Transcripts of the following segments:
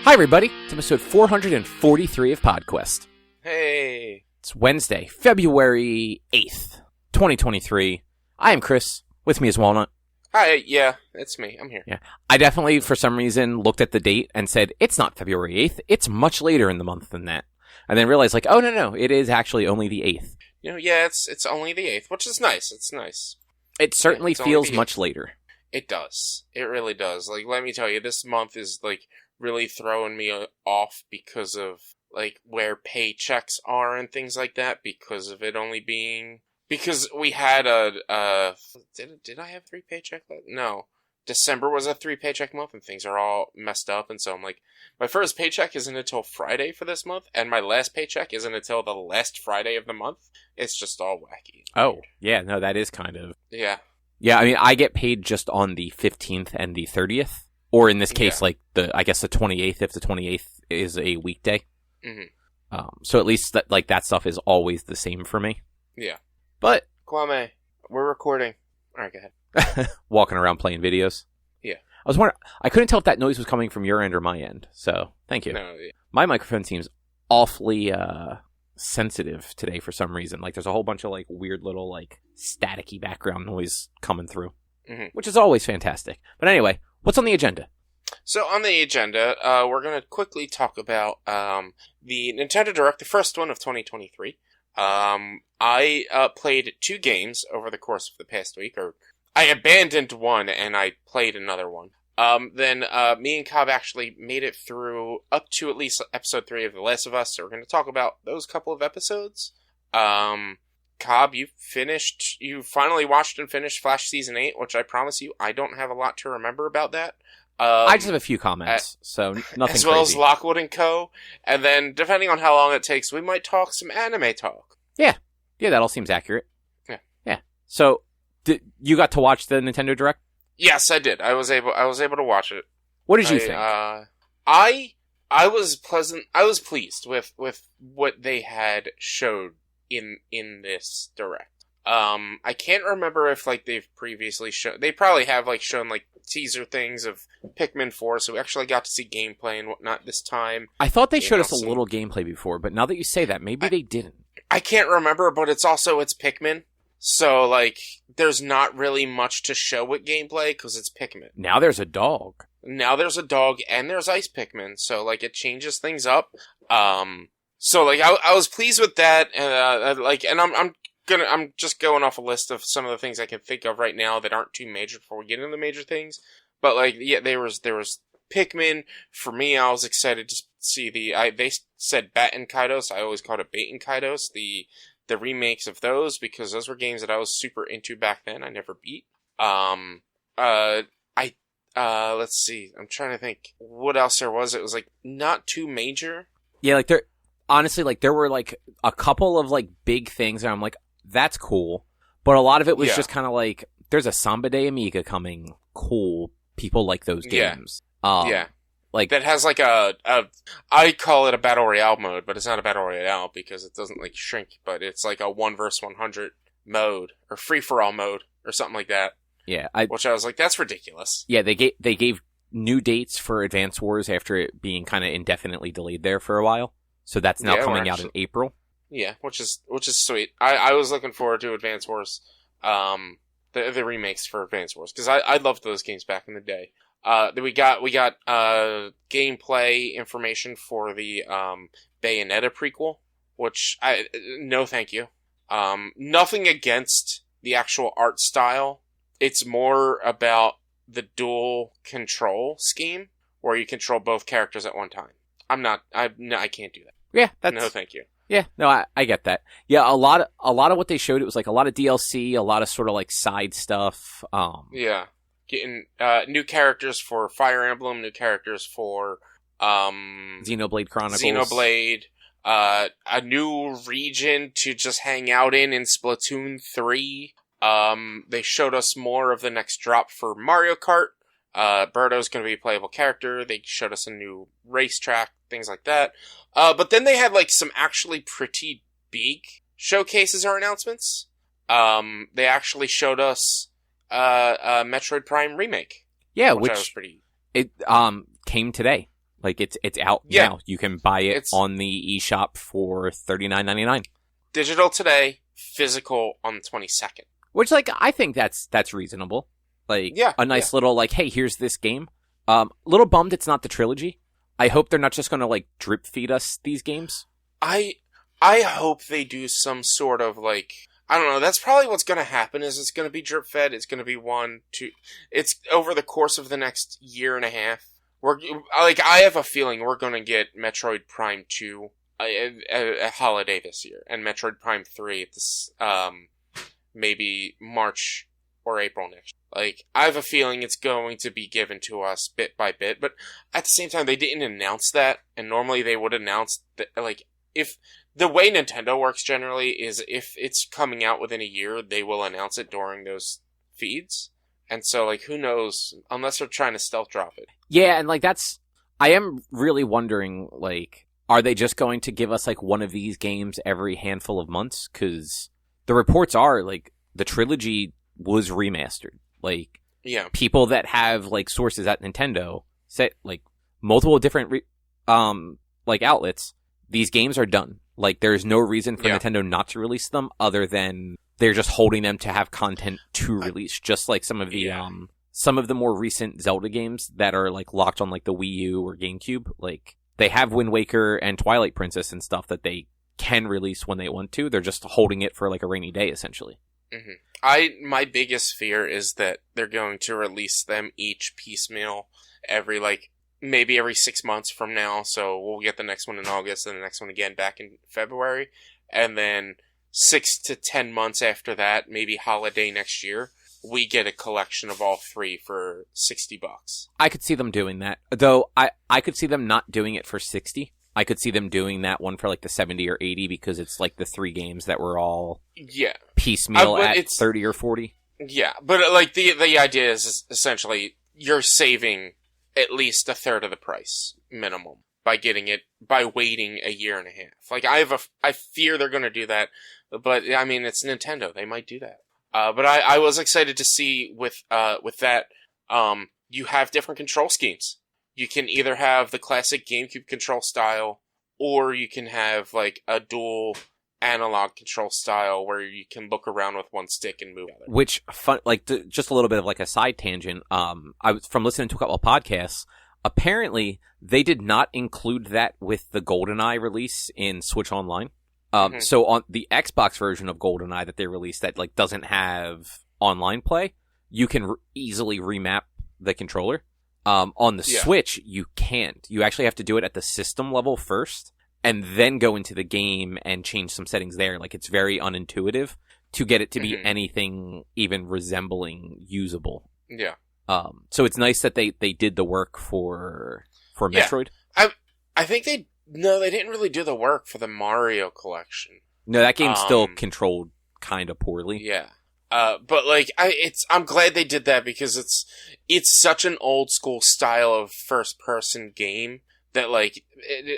Hi, everybody. It's episode 443 of PodQuest. Hey. It's Wednesday, February 8th, 2023. I am Chris. With me is Walnut. Hi, yeah, it's me. I'm here. Yeah. I definitely, for some reason, looked at the date and said, it's not February 8th. It's much later in the month than that. And then realized, like, oh, no, it is actually only the 8th. You know, yeah, it's only the 8th, which is nice. It's nice. It certainly feels much later. It does. It really does. Like, let me tell you, this month is, like, really throwing me off because of, like, where paychecks are and things like that, because of it only being... Because we had Did I have 3 paycheck? No. December was a 3 paycheck month, and things are all messed up, and so I'm like, my first paycheck isn't until Friday for this month, and my last paycheck isn't until the last Friday of the month. It's just all wacky. Oh, yeah, no, that is kind of... Yeah. Yeah, I mean, I get paid just on the 15th and the 30th. Or in this case, like, I guess the 28th, if the 28th is a weekday. Mm-hmm. So at least, that stuff is always the same for me. Yeah. But... Kwame, we're recording. Alright, go ahead. Walking around playing videos. Yeah. I was wondering, I couldn't tell if that noise was coming from your end or my end, so thank you. No, yeah. My microphone seems awfully, sensitive today for some reason. Like, there's a whole bunch of, like, weird little, like, staticky background noise coming through. Mm-hmm. Which is always fantastic. But anyway, what's on the agenda? So, on the agenda, we're going to quickly talk about, the Nintendo Direct, the first one of 2023. I played 2 games over the course of the past week, or I abandoned one and I played another one. Then me and Cobb actually made it through up to at least episode 3 of The Last of Us, so we're going to talk about those couple of episodes. Cobb, you finally watched and finished Flash Season 8, which I promise you, I don't have a lot to remember about that. I just have a few comments, so nothing as well crazy. As Lockwood Co. And then, depending on how long it takes, we might talk some anime talk. Yeah, that all seems accurate. Yeah. So, you got to watch the Nintendo Direct? Yes, I did. I was able to watch it. What did you think? I was pleased with what they had showed in this Direct. I can't remember if, like, they've previously shown... They probably have, like, shown, like, teaser things of Pikmin 4, so we actually got to see gameplay and whatnot this time. I thought they showed us a little gameplay before, but now that you say that, maybe they didn't. I can't remember, but it's Pikmin. So, like, there's not really much to show with gameplay, because it's Pikmin. Now there's a dog. And there's Ice Pikmin, so, like, it changes things up. So, like, I was pleased with that, and I'm just going off a list of some of the things I can think of right now that aren't too major before we get into the major things. But, like, yeah, there was Pikmin. For me, I was excited to see they said Bat and Kaidos. I always called it Bait and Kaidos. The remakes of those, because those were games that I was super into back then. I never beat. Let's see. I'm trying to think what else there was. It was, like, not too major. Yeah, like, honestly, like, there were, like, a couple of, like, big things, and I'm like, that's cool. But a lot of it was just kind of like, there's a Samba de Amiga coming. Cool. People like those games. Like, that has, like, I call it a Battle Royale mode, but it's not a Battle Royale because it doesn't, like, shrink, but it's like a 1 vs. 100 mode, or free-for-all mode, or something like that. Yeah. Which I was like, that's ridiculous. Yeah, they gave new dates for Advance Wars after it being kind of indefinitely delayed there for a while. So that's now coming out in April. Yeah, which is sweet. I was looking forward to Advance Wars, the remakes for Advance Wars, because I loved those games back in the day. We got gameplay information for the Bayonetta prequel, which no thank you. Nothing against the actual art style. It's more about the dual control scheme where you control both characters at one time. I can't do that. Yeah, no thank you. Yeah, no, I get that. Yeah, a lot of what they showed, it was like a lot of DLC, a lot of sort of like side stuff. Yeah. Getting new characters for Fire Emblem, new characters for Xenoblade Chronicles. A new region to just hang out in Splatoon 3. They showed us more of the next drop for Mario Kart. Birdo's going to be a playable character. They showed us a new racetrack, things like that. But then they had, like, some actually pretty big showcases or announcements. They actually showed us a Metroid Prime remake. Yeah, which was pretty... It came today. Like, it's out now. You can buy it on the eShop for $39.99. Digital today, physical on the 22nd. Which, like, I think that's reasonable. Like, a nice little, like, hey, here's this game. Little bummed it's not the trilogy. I hope they're not just going to, like, drip feed us these games. I hope they do some sort of, like, I don't know, that's probably what's going to happen, is it's going to be drip fed, it's going to be 1, 2, it's over the course of the next year and a half. I have a feeling we're going to get Metroid Prime 2 a holiday this year, and Metroid Prime 3 this, maybe March or April next. Like, I have a feeling it's going to be given to us bit by bit, but at the same time, they didn't announce that, and normally they would announce that, like, if the way Nintendo works generally is if it's coming out within a year, they will announce it during those feeds. And so, like, who knows, unless they're trying to stealth drop it. Yeah, and, like, I am really wondering, like, are they just going to give us, like, one of these games every handful of months? Because the reports are, like, the trilogy was remastered. Like, people that have, like, sources at Nintendo say, like, multiple different, like, outlets, these games are done. Like, there's no reason for Nintendo not to release them other than they're just holding them to have content to release. Just like some of the more recent Zelda games that are, like, locked on, like, the Wii U or GameCube. Like, they have Wind Waker and Twilight Princess and stuff that they can release when they want to. They're just holding it for, like, a rainy day, essentially. Mm-hmm. My biggest fear is that they're going to release them each piecemeal maybe every 6 months from now. So we'll get the next one in August and the next one again back in February. And then 6 to 10 months after that, maybe holiday next year, we get a collection of all three for $60. I could see them doing that. Though I could see them not doing it for 60. I could see them doing that one for, like, the 70 or 80 because it's, like, the three games that were all piecemeal at 30 or 40. Yeah, but, like, the idea is essentially you're saving at least a third of the price minimum by waiting a year and a half. Like, I fear they're going to do that, but I mean, it's Nintendo. They might do that. But I was excited to see with that, you have different control schemes. You can either have the classic GameCube control style, or you can have, like, a dual analog control style where you can look around with one stick and move. Which, just a little bit of, like, a side tangent. I was from listening to a couple of podcasts. Apparently, they did not include that with the GoldenEye release in Switch Online. So on the Xbox version of GoldenEye that they released that, like, doesn't have online play, you can easily remap the controller. On the Switch, you can't. You actually have to do it at the system level first, and then go into the game and change some settings there. Like, it's very unintuitive to get it to be anything even resembling usable. Yeah. So it's nice that they did the work for Metroid. I think they didn't really do the work for the Mario collection. No, that game's still controlled kind of poorly. Yeah. But, like, I'm glad they did that because it's such an old school style of first person game that, like,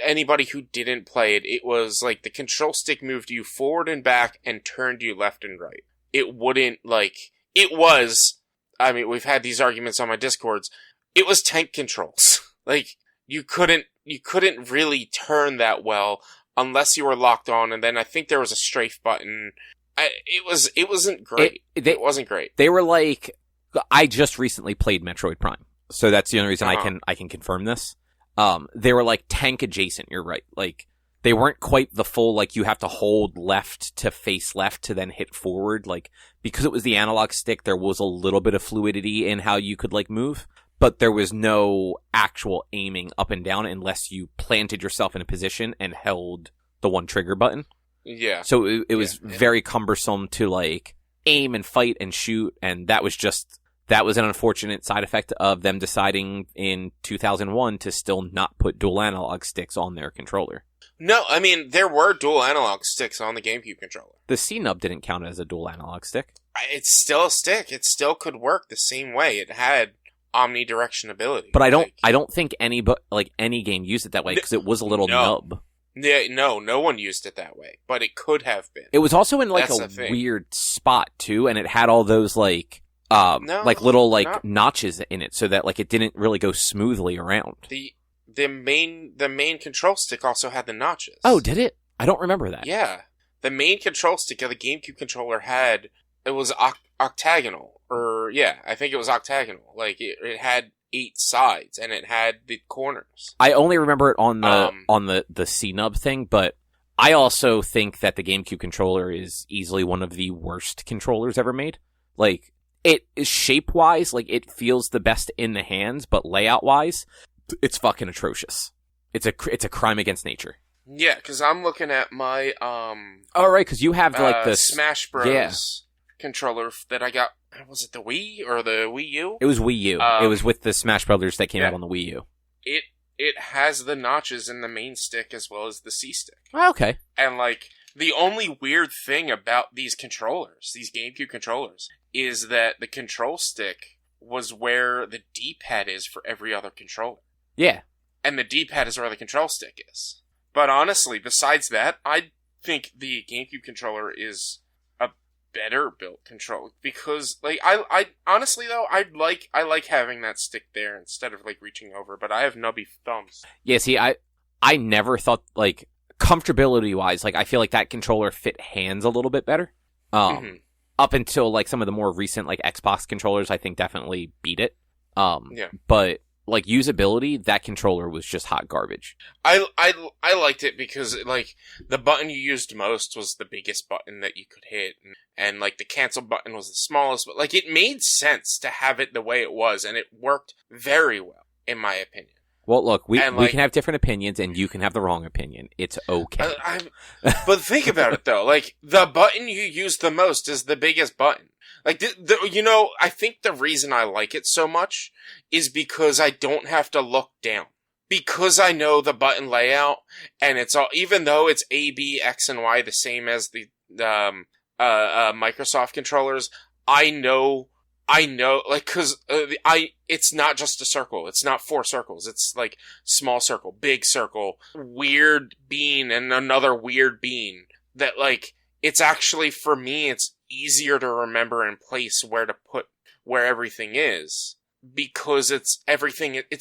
anybody who didn't play it, it was like the control stick moved you forward and back and turned you left and right. It wouldn't, like, I mean, we've had these arguments on my Discords. It was tank controls. Like, you couldn't really turn that well unless you were locked on, and then I think there was a strafe button. It wasn't great. It wasn't great. They were like, I just recently played Metroid Prime, so that's the only reason I can confirm this. They were like tank adjacent. You're right. Like, they weren't quite the full, like, you have to hold left to face left to then hit forward. Like, because it was the analog stick, there was a little bit of fluidity in how you could, like, move, but there was no actual aiming up and down unless you planted yourself in a position and held the one trigger button. Yeah. So it was very cumbersome to, like, aim and fight and shoot, and that was an unfortunate side effect of them deciding in 2001 to still not put dual analog sticks on their controller. No, I mean, there were dual analog sticks on the GameCube controller. The C-nub didn't count as a dual analog stick. It's still a stick. It still could work the same way. It had omnidirection ability. But I don't think any game used it that way because it was a little nub. Yeah, no one used it that way, but it could have been. It was also in, like, a weird spot too, and it had all those, like, little notches in it, so that, like, it didn't really go smoothly around. The the main control stick also had the notches. Oh, did it? I don't remember that. Yeah. The main control stick of the GameCube controller it was octagonal. I think it was octagonal. Like, it had 8 sides, and it had the corners. I only remember it on the C-nub thing, but I also think that the GameCube controller is easily one of the worst controllers ever made. Like, it is shape-wise, like, it feels the best in the hands, but layout-wise, it's fucking atrocious. It's a crime against nature. Yeah, because I'm looking at my oh, right, because you have the Smash Bros. Controller that I got. Was it the Wii or the Wii U? It was Wii U. It was with the Smash Brothers that came out on the Wii U. It has the notches in the main stick as well as the C stick. Oh, okay. And like the only weird thing about these controllers, these GameCube controllers, is that the control stick was where the D-pad is for every other controller. Yeah. And the D-pad is where the control stick is. But honestly, besides that, I think the GameCube controller is a better built controller because, like, I honestly though, I like having that stick there instead of like reaching over. But I have nubby thumbs. Yeah, see, I never thought, like, comfortability wise, like, I feel like that controller fit hands a little bit better. Up until like some of the more recent like Xbox controllers, I think definitely beat it. Yeah. But like usability, that controller was just hot garbage. I liked it because like the button you used most was the biggest button that you could hit, and like the cancel button was the smallest. But like it made sense to have it the way it was, and it worked very well in my opinion. Well, look, we can have different opinions, and you can have the wrong opinion. It's okay. But think about it though. Like the button you use the most is the biggest button. Like, I think the reason I like it so much is because I don't have to look down. Because I know the button layout, and it's all, even though it's A, B, X, and Y, the same as the Microsoft controllers, I know, like, cause, it's not just a circle. It's not 4 circles. It's like small circle, big circle, weird bean, and another weird bean. That, like, it's actually, for me, it's easier to remember and place where everything is because it's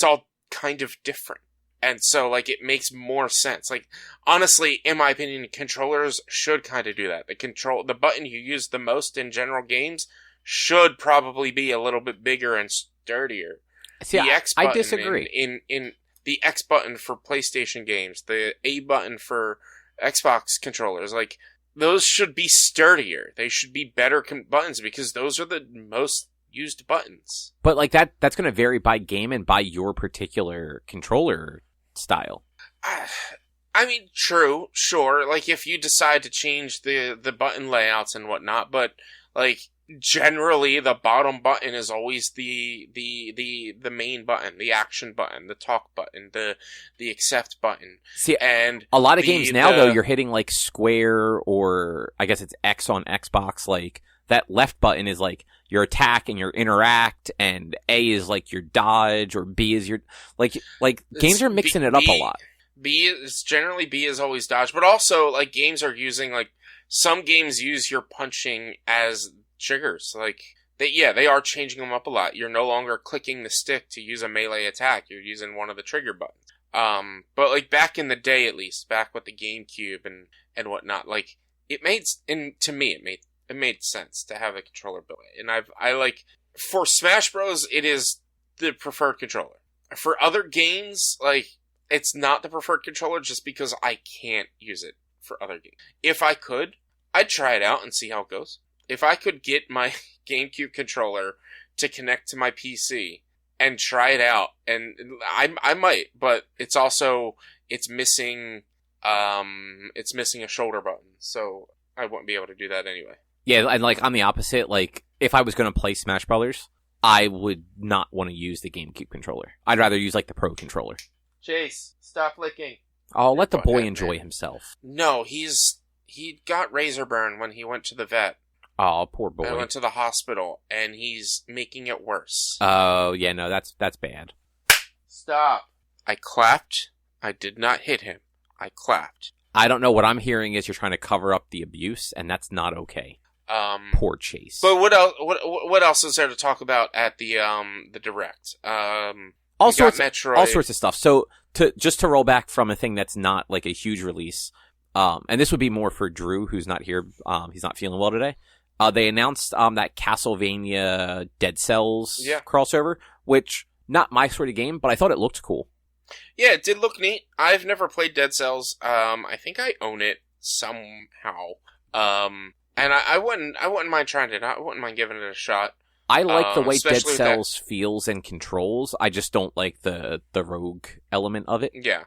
all kind of different. And so like it makes more sense. Like honestly, in my opinion, controllers should kind of do that. The button you use the most in general games should probably be a little bit bigger and sturdier. See, I disagree. In the X button for PlayStation games, the A button for Xbox controllers, like those should be sturdier. They should be better buttons because those are the most used buttons. But like that's going to vary by game and by your particular controller style. I mean, true, sure. Like if you decide to change the button layouts and whatnot, but like generally the bottom button is always the main button, the action button, the talk button, the accept button. See, and a lot of games now though you're hitting like square or I guess it's X on Xbox. Like that left button is like your attack and your interact, and A is like your dodge, or B is your like games are mixing it up a lot. B is always dodge, but also like games are using like some games use your punching as triggers. Like they are changing them up a lot. You're no longer clicking the stick to use a melee attack. You're using one of the trigger buttons. But like back in the day, at least back with the GameCube and whatnot, like to me it made sense to have a controller built. And I like for Smash Bros. It is the preferred controller. For other games, like it's not the preferred controller just because I can't use it for other games. If I could, I'd try it out and see how it goes. If I could get my GameCube controller to connect to my PC and try it out, and I might, but it's missing a shoulder button, so I wouldn't be able to do that anyway. Yeah, and like on the opposite, like if I was going to play Smash Brothers, I would not want to use the GameCube controller. I'd rather use like the Pro controller. Chase, stop licking. Oh, let the boy enjoy himself. No, he got razor burn when he went to the vet. Oh, poor boy. I went to the hospital, and he's making it worse. Oh, yeah, no, that's bad. Stop. I clapped. I did not hit him. I clapped. I don't know. What I'm hearing is you're trying to cover up the abuse, and that's not okay. Poor Chase. But what else? What else is there to talk about at the Direct? All sorts of stuff. So to roll back from a thing that's not like a huge release, and this would be more for Drew, who's not here. He's not feeling well today. They announced that Castlevania Dead Cells crossover, which not my sort of game, but I thought it looked cool. Yeah, it did look neat. I've never played Dead Cells. I think I own it somehow. And I wouldn't mind trying it. I wouldn't mind giving it a shot. I like the way Dead Cells feels and controls. I just don't like the rogue element of it. Yeah.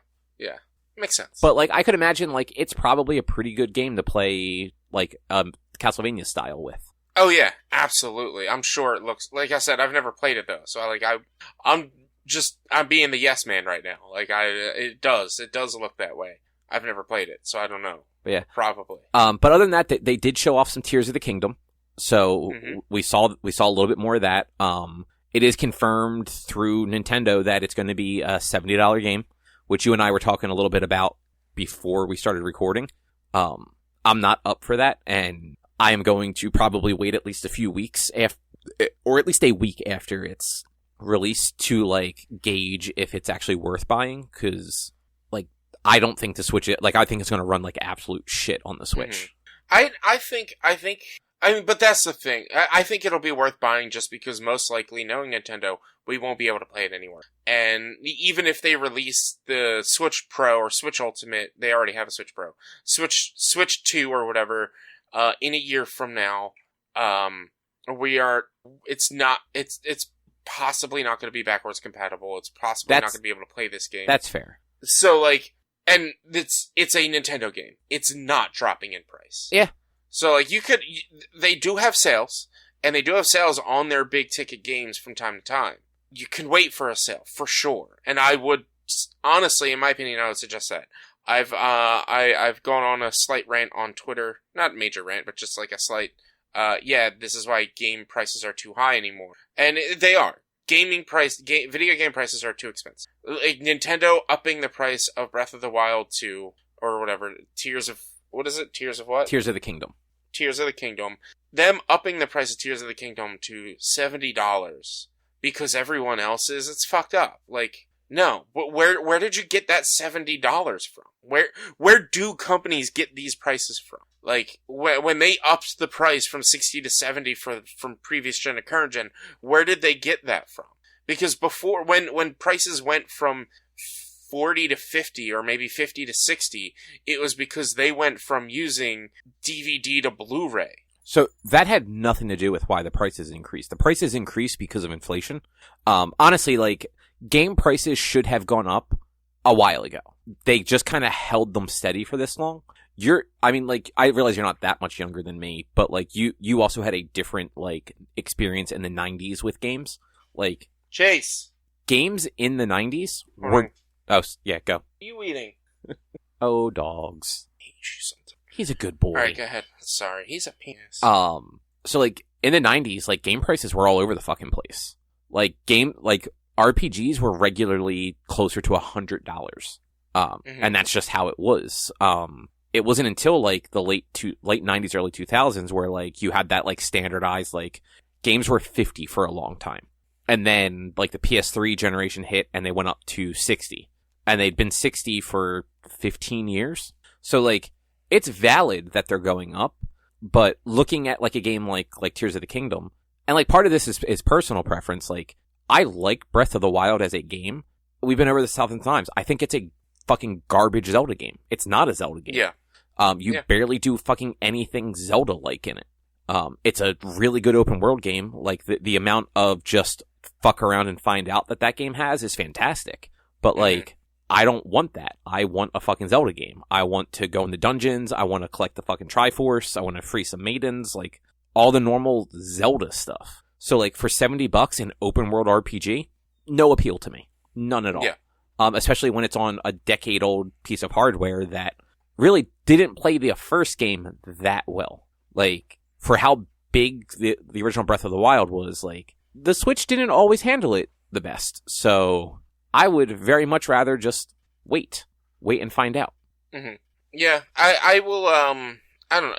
Makes sense. But, like, I could imagine, like, it's probably a pretty good game to play, like, Castlevania style with. Oh, yeah. Absolutely. I'm sure it looks... Like I said, I've never played it, though. So, I'm being the yes man right now. Like, it does look that way. I've never played it, so I don't know. But yeah. Probably. But other than that, they did show off some Tears of the Kingdom. So we saw a little bit more of that. It is confirmed through Nintendo that it's going to be a $70 game, which you and I were talking a little bit about before we started recording. I'm not up for that, and I am going to probably wait at least a few weeks or at least a week after it's released to like gauge if it's actually worth buying. Because like I don't think the Switch, like I think it's going to run like absolute shit on the Switch. I mean, but that's the thing. I think it'll be worth buying just because most likely, knowing Nintendo, we won't be able to play it anywhere. And even if they release the Switch Pro or Switch Ultimate, they already have a Switch Pro. Switch 2 or whatever, in a year from now, it's possibly not going to be backwards compatible. It's possibly not going to be able to play this game. That's fair. So, like, and it's a Nintendo game. It's not dropping in price. Yeah. So, like, they do have sales, and they do have sales on their big-ticket games from time to time. You can wait for a sale, for sure. And I would, honestly, in my opinion, I would suggest that. I've gone on a slight rant on Twitter. Not major rant, but just like a slight, this is why game prices are too high anymore. And they are. Video game prices are too expensive. Like, Nintendo upping the price of Breath of the Wild to, or whatever, what is it? Tears of what? Tears of the Kingdom. Tears of the Kingdom. Them upping the price of Tears of the Kingdom to $70 because everyone else is, it's fucked up. Like, no. But where did you get that $70 from? Where do companies get these prices from? Like, when they upped the price from 60 to 70 from previous gen to current gen, where did they get that from? Because before, when prices went from 40 to 50 or maybe 50 to 60, it was because they went from using DVD to Blu-ray. So that had nothing to do with why the prices increased. The prices increased because of inflation. Honestly, like, game prices should have gone up a while ago. They just kind of held them steady for this long. I realize you're not that much younger than me, but like you also had a different like experience in the 90s with games. Like, Chase. Games in the 90s were... Oh, yeah, go. What are you eating? Oh, dogs. He's He's a good boy. Alright, go ahead. Sorry, he's a penis. So like in the 90s, like game prices were all over the fucking place. Like RPGs were regularly closer to $100. And that's just how it was. It wasn't until like the late 90s, early 2000s where like you had that like standardized, like games were 50 for a long time. And then like the PS3 generation hit and they went up to 60. And they'd been 60 for 15 years. So like it's valid that they're going up, but looking at like a game like Tears of the Kingdom, and like part of this is personal preference. Like I like Breath of the Wild as a game. We've been over this 1,000 times. I think it's a fucking garbage Zelda game. It's not a Zelda game. Yeah. You barely do fucking anything Zelda-like in it. It's a really good open world game. Like the amount of just fuck around and find out that game has is fantastic. But like, I don't want that. I want a fucking Zelda game. I want to go in the dungeons. I want to collect the fucking Triforce. I want to free some maidens. Like all the normal Zelda stuff. So like for $70 in open world RPG, no appeal to me. None at all. Yeah. Especially when it's on a decade-old piece of hardware that really didn't play the first game that well. Like, for how big the original Breath of the Wild was, like, the Switch didn't always handle it the best. So, I would very much rather just wait and find out. Mm-hmm. Yeah, I will, I don't know,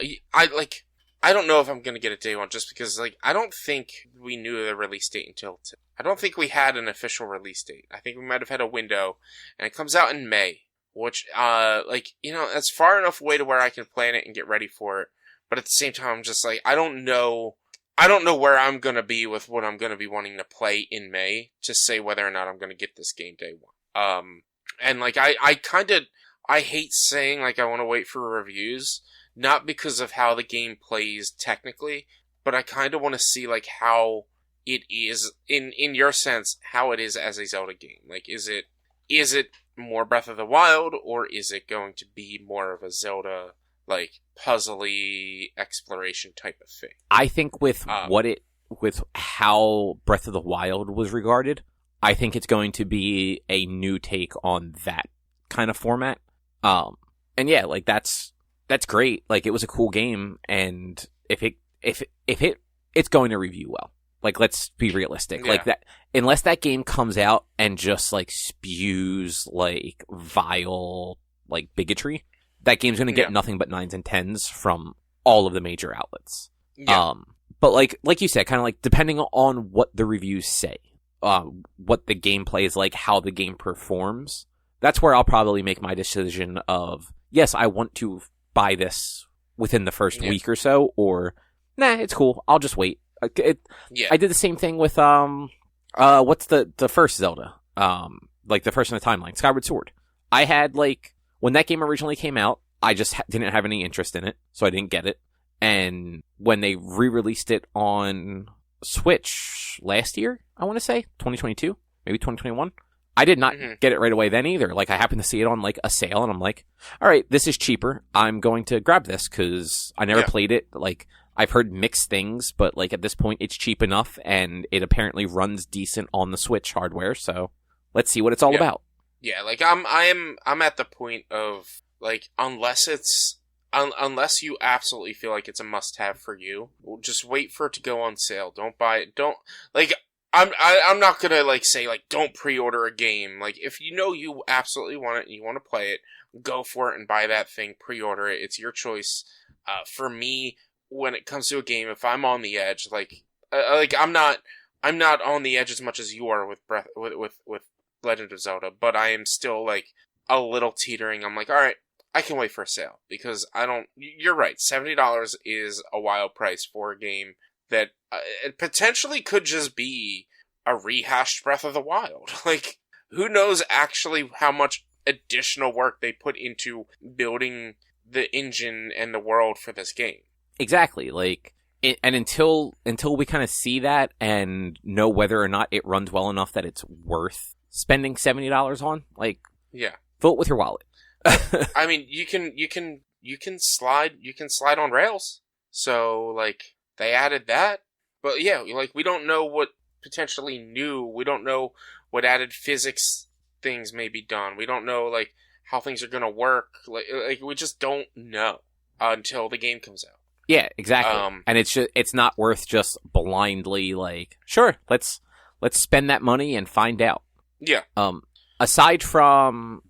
I don't know if I'm going to get it day one just because, like, I don't think we knew the release date until I don't think we had an official release date. I think we might have had a window, and it comes out in May, which, that's far enough away to where I can plan it and get ready for it. But at the same time, I'm just like, I don't know where I'm going to be with what I'm going to be wanting to play in May to say whether or not I'm going to get this game day one. And, like, I hate saying, like, I want to wait for reviews, not because of how the game plays technically, but I kind of want to see, like, how it is, in your sense, how it is as a Zelda game. Like, is it more Breath of the Wild, or is it going to be more of a Zelda, like, puzzly exploration type of thing? I think with how Breath of the Wild was regarded, I think it's going to be a new take on that kind of format. And yeah, like, that's great. Like, it was a cool game, and it's going to review well. Like, let's be realistic. Yeah. Like, that, unless that game comes out and just, like, spews, like, vile, like, bigotry, that game's going to get nothing but 9s and 10s from all of the major outlets. Yeah. But like you said, kind of like, depending on what the reviews say, what the gameplay is like, how the game performs, that's where I'll probably make my decision of, yes, I want to buy this within the first week or so, or, nah, it's cool, I'll just wait. I did the same thing with, what's the first Zelda? Like, the first in the timeline, Skyward Sword. I had, like, when that game originally came out, I just didn't have any interest in it, so I didn't get it. And when they re-released it on Switch last year, I want to say, 2022, maybe 2021, I did not get it right away then either. Like, I happened to see it on, like, a sale, and I'm like, all right, this is cheaper. I'm going to grab this, because I never played it. Like, I've heard mixed things, but, like, at this point, it's cheap enough, and it apparently runs decent on the Switch hardware, so let's see what it's all about. Yeah, like, I'm at the point of, like, unless you absolutely feel like it's a must-have for you, just wait for it to go on sale. Don't buy it. Don't, like, I'm not gonna, like, say, like, don't pre-order a game. Like, if you know you absolutely want it and you want to play it, go for it and buy that thing, pre-order it. It's your choice. For me, when it comes to a game, if I'm on the edge, I'm not on the edge as much as you are with with Legend of Zelda, but I am still, like, a little teetering. I'm like, alright, I can wait for a sale, because you're right, $70 is a wild price for a game that it potentially could just be a rehashed Breath of the Wild. Like, who knows actually how much additional work they put into building the engine and the world for this game. Exactly, like, and until we kind of see that and know whether or not it runs well enough that it's worth spending $70 on, like, vote with your wallet. I mean, you can slide on rails. So, like, they added that, but yeah, like, we don't know what potentially new. We don't know what added physics things may be done. We don't know, like, how things are gonna work. Like we just don't know until the game comes out. Yeah, exactly. And it's not worth just blindly, like, sure, let's spend that money and find out. Yeah. Aside from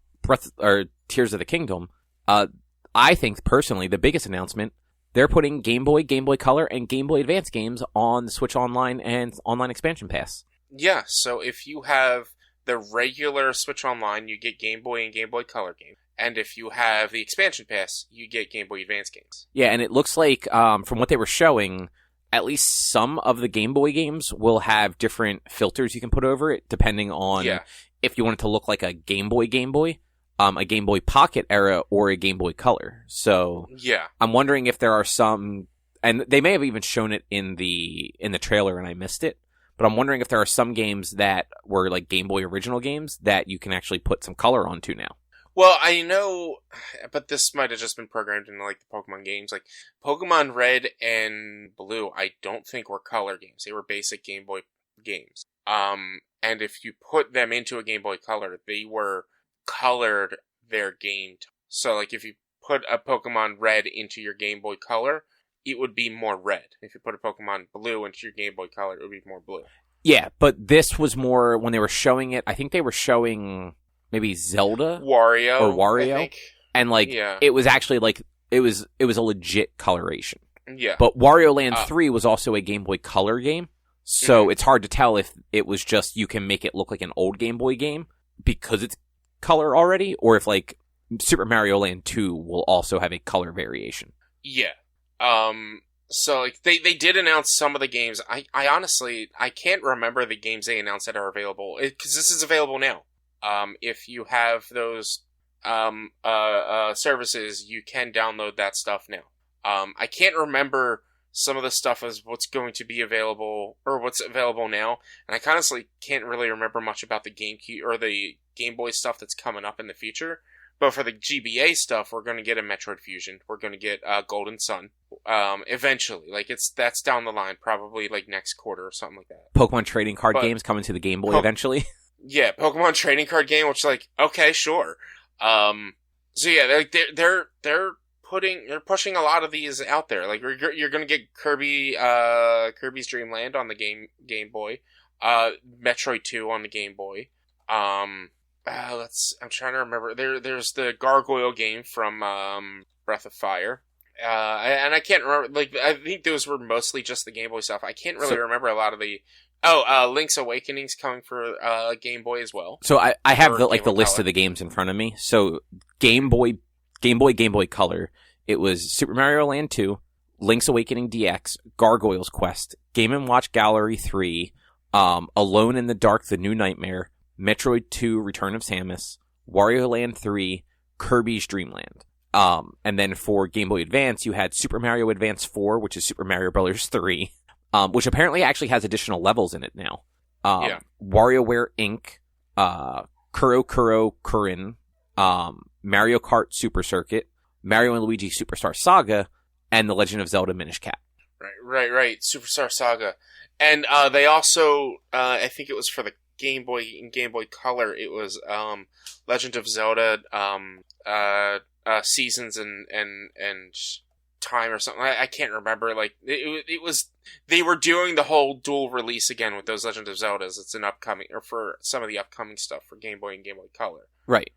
Tears of the Kingdom, I think personally the biggest announcement, they're putting Game Boy, Game Boy Color, and Game Boy Advance games on the Switch Online and Online Expansion Pass. Yeah, so if you have the regular Switch Online, you get Game Boy and Game Boy Color games. And if you have the Expansion Pass, you get Game Boy Advance games. Yeah, and it looks like, from what they were showing, at least some of the Game Boy games will have different filters you can put over it, depending on if you want it to look like a Game Boy, a Game Boy Pocket era, or a Game Boy Color. So I'm wondering if there are some, and they may have even shown it in the trailer and I missed it, but I'm wondering if there are some games that were like Game Boy original games that you can actually put some color onto now. Well, I know, but this might have just been programmed into, like, the Pokemon games. Like, Pokemon Red and Blue, I don't think were color games. They were basic Game Boy games. And if you put them into a Game Boy Color, they were colored their game. So, like, if you put a Pokemon Red into your Game Boy Color, it would be more red. If you put a Pokemon Blue into your Game Boy Color, it would be more blue. Yeah, but this was more, when they were showing it, I think they were showing maybe Zelda? Wario. And, like, it was actually, like, it was a legit coloration. Yeah. But Wario Land 3 was also a Game Boy Color game, so it's hard to tell if it was just you can make it look like an old Game Boy game because it's color already, or if, like, Super Mario Land 2 will also have a color variation. Yeah. So, like, they did announce some of the games. I honestly, I can't remember the games they announced that are available, because this is available now. If you have those, services, you can download that stuff now. I can't remember some of the stuff as what's going to be available, or what's available now, and I honestly can't really remember much about the GameCube, or the Game Boy stuff that's coming up in the future. But for the GBA stuff, we're going to get a Metroid Fusion. We're going to get Golden Sun. Eventually. Like, that's down the line, probably, like, next quarter or something like that. Pokemon trading card games coming to the Game Boy eventually. Yeah, Pokemon trading card game, which, like, okay, sure. So yeah, they're pushing a lot of these out there. Like, you're going to get Kirby's Dream Land on the Game Boy. Metroid 2 on the Game Boy. I'm trying to remember. There's the Gargoyle game from Breath of Fire. And I can't remember. Like, I think those were mostly just the Game Boy stuff. I can't really remember a lot of the. Link's Awakening's coming for Game Boy as well. So I have the list of the games in front of me. So Game Boy Color. It was Super Mario Land 2, Link's Awakening DX, Gargoyle's Quest, Game & Watch Gallery 3, Alone in the Dark: The New Nightmare, Metroid 2: Return of Samus, Wario Land 3, Kirby's Dream Land. And then for Game Boy Advance, you had Super Mario Advance 4, which is Super Mario Bros. 3, which apparently actually has additional levels in it now. WarioWare Inc., Kuro Kuro Kurin, Mario Kart Super Circuit, Mario and Luigi Superstar Saga, and The Legend of Zelda Minish Cap. Right. Superstar Saga. And they also, I think it was for the Game Boy Color, it was Legend of Zelda Seasons and Time or something. I can't remember. Like, it was, they were doing the whole dual release again with those Legend of Zeldas. It's an upcoming, or for some of the upcoming stuff for Game Boy and Game Boy Color. Right.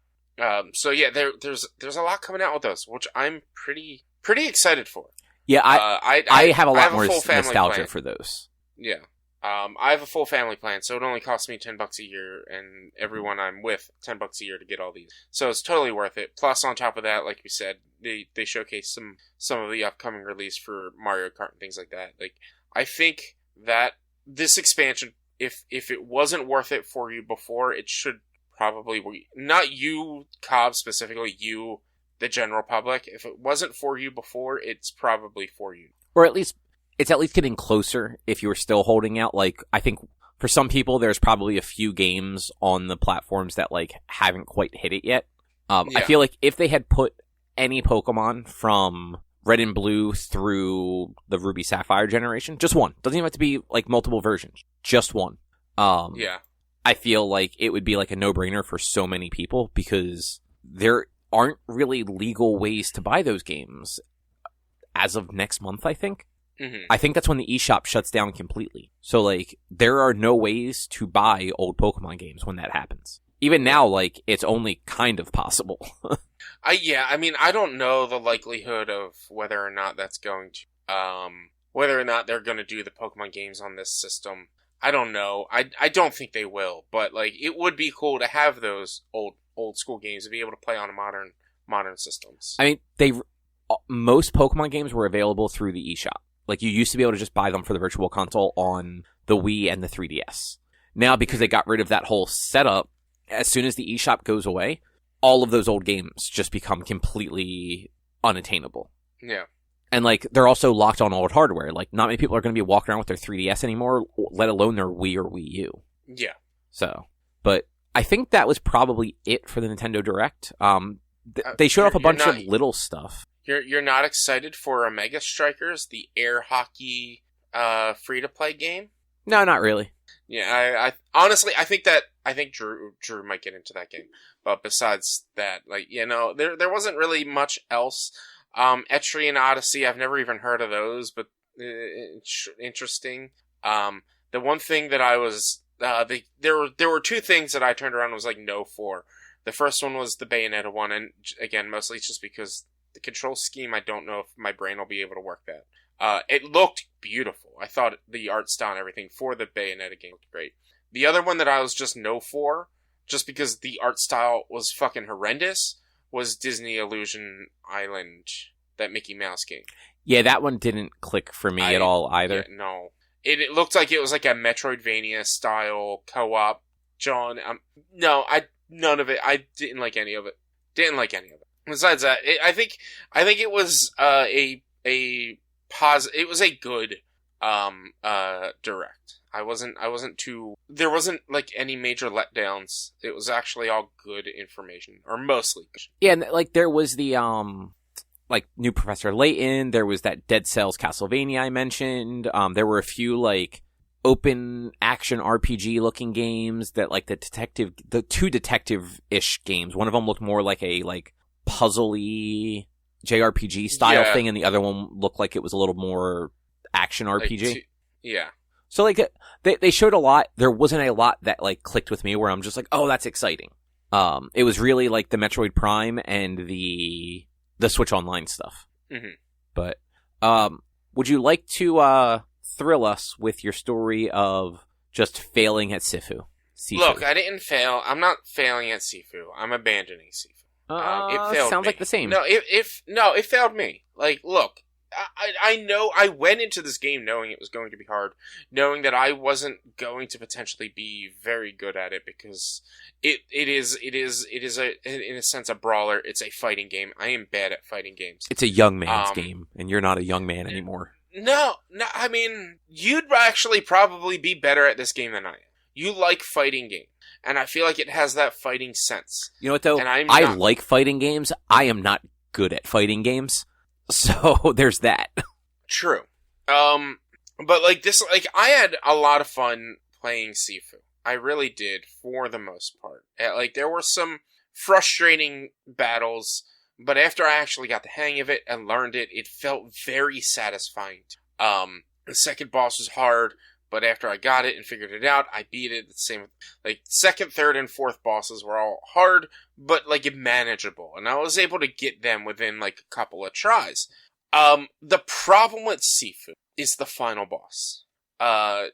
So yeah, there's a lot coming out with those, which I'm pretty excited for. Yeah, I have a lot more nostalgia plan for those. Yeah. I have a full family plan, so it only costs me $10 a year, and everyone I'm with $10 a year to get all these. So it's totally worth it. Plus, on top of that, like you said, they showcase some of the upcoming release for Mario Kart and things like that. Like, I think that this expansion, if it wasn't worth it for you before, it should probably be. Not you, Cobb, specifically, you, the general public. If it wasn't for you before, it's probably for you. Or at least, it's at least getting closer if you were still holding out. Like, I think for some people, there's probably a few games on the platforms that, like, haven't quite hit it yet. I feel like if they had put any Pokemon from Red and Blue through the Ruby Sapphire generation, just one. Doesn't even have to be, like, multiple versions. Just one. I feel like it would be, like, a no-brainer for so many people because there aren't really legal ways to buy those games as of next month, I think. Mm-hmm. I think that's when the eShop shuts down completely. So, like, there are no ways to buy old Pokemon games when that happens. Even now, like, it's only kind of possible. I mean, I don't know the likelihood of whether or not that's going to, whether or not they're going to do the Pokemon games on this system. I don't know. I don't think they will, but, like, it would be cool to have those old school games to be able to play on modern systems. I mean, most Pokemon games were available through the eShop. Like, you used to be able to just buy them for the Virtual Console on the Wii and the 3DS. Now, because they got rid of that whole setup, as soon as the eShop goes away, all of those old games just become completely unattainable. Yeah. And, like, they're also locked on old hardware. Like, not many people are going to be walking around with their 3DS anymore, let alone their Wii or Wii U. Yeah. So, but I think that was probably it for the Nintendo Direct. They showed off a bunch of little stuff. You're not excited for Omega Strikers, the air hockey free-to-play game? No, not really. Yeah, I honestly, I think Drew might get into that game. But besides that, like, you know, there wasn't really much else. Etri and Odyssey, I've never even heard of those, but interesting. The one thing that I was, there were two things that I turned around and was like, no for. The first one was the Bayonetta one, and again, mostly it's just because the control scheme, I don't know if my brain will be able to work that. It looked beautiful. I thought the art style and everything for the Bayonetta game looked great. The other one that I was just no for, just because the art style was fucking horrendous, was Disney Illusion Island, that Mickey Mouse game. Yeah, that one didn't click for me at all either. Yeah, no. It looked like it was like a Metroidvania style co-op. John, none of it. I didn't like any of it. Besides that, I think it was it was a good direct. I wasn't too. There wasn't like any major letdowns. It was actually all good information, or mostly. Yeah, and like there was the like new Professor Layton. There was that Dead Cells Castlevania I mentioned. There were a few like open action RPG looking games that like the two detective-ish games. One of them looked more like a like puzzly JRPG style thing, and the other one looked like it was a little more action RPG. Yeah. So like they showed a lot. There wasn't a lot that like clicked with me where I'm just like, oh, that's exciting. It was really like the Metroid Prime and the Switch Online stuff. Mm-hmm. But would you like to thrill us with your story of just failing at Sifu? Look, I didn't fail. I'm not failing at Sifu. I'm abandoning Sifu. It failed sounds me. like the same. No, it failed me. Like, look, I know I went into this game knowing it was going to be hard, knowing that I wasn't going to potentially be very good at it because it is in a sense a brawler. It's a fighting game. I am bad at fighting games. It's a young man's game, and you're not a young man anymore. No, I mean, you'd actually probably be better at this game than I am. You like fighting games, and I feel like it has that fighting sense. You know what, though? I like fighting games. I am not good at fighting games, so there's that. True. But like this, like I had a lot of fun playing Sifu. I really did, for the most part. Like there were some frustrating battles, but after I actually got the hang of it and learned it, it felt very satisfying. The second boss was hard, but after I got it and figured it out, I beat it. The same, like second, third, and fourth bosses were all hard, but like manageable, and I was able to get them within like a couple of tries. The problem with Sifu is the final boss. Cobb,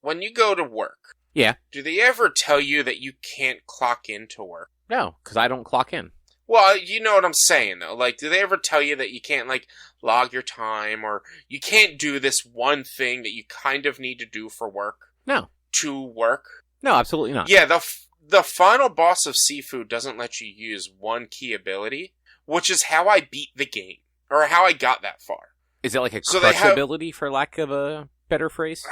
when you go to work, yeah, do they ever tell you that you can't clock into work? No, because I don't clock in. Well, you know what I'm saying, though. Like, do they ever tell you that you can't, like, log your time, or you can't do this one thing that you kind of need to do for work? No. To work? No, absolutely not. Yeah, the final boss of Sifu doesn't let you use one key ability, which is how I beat the game, or how I got that far. Is it like a crush ability, for lack of a better phrase?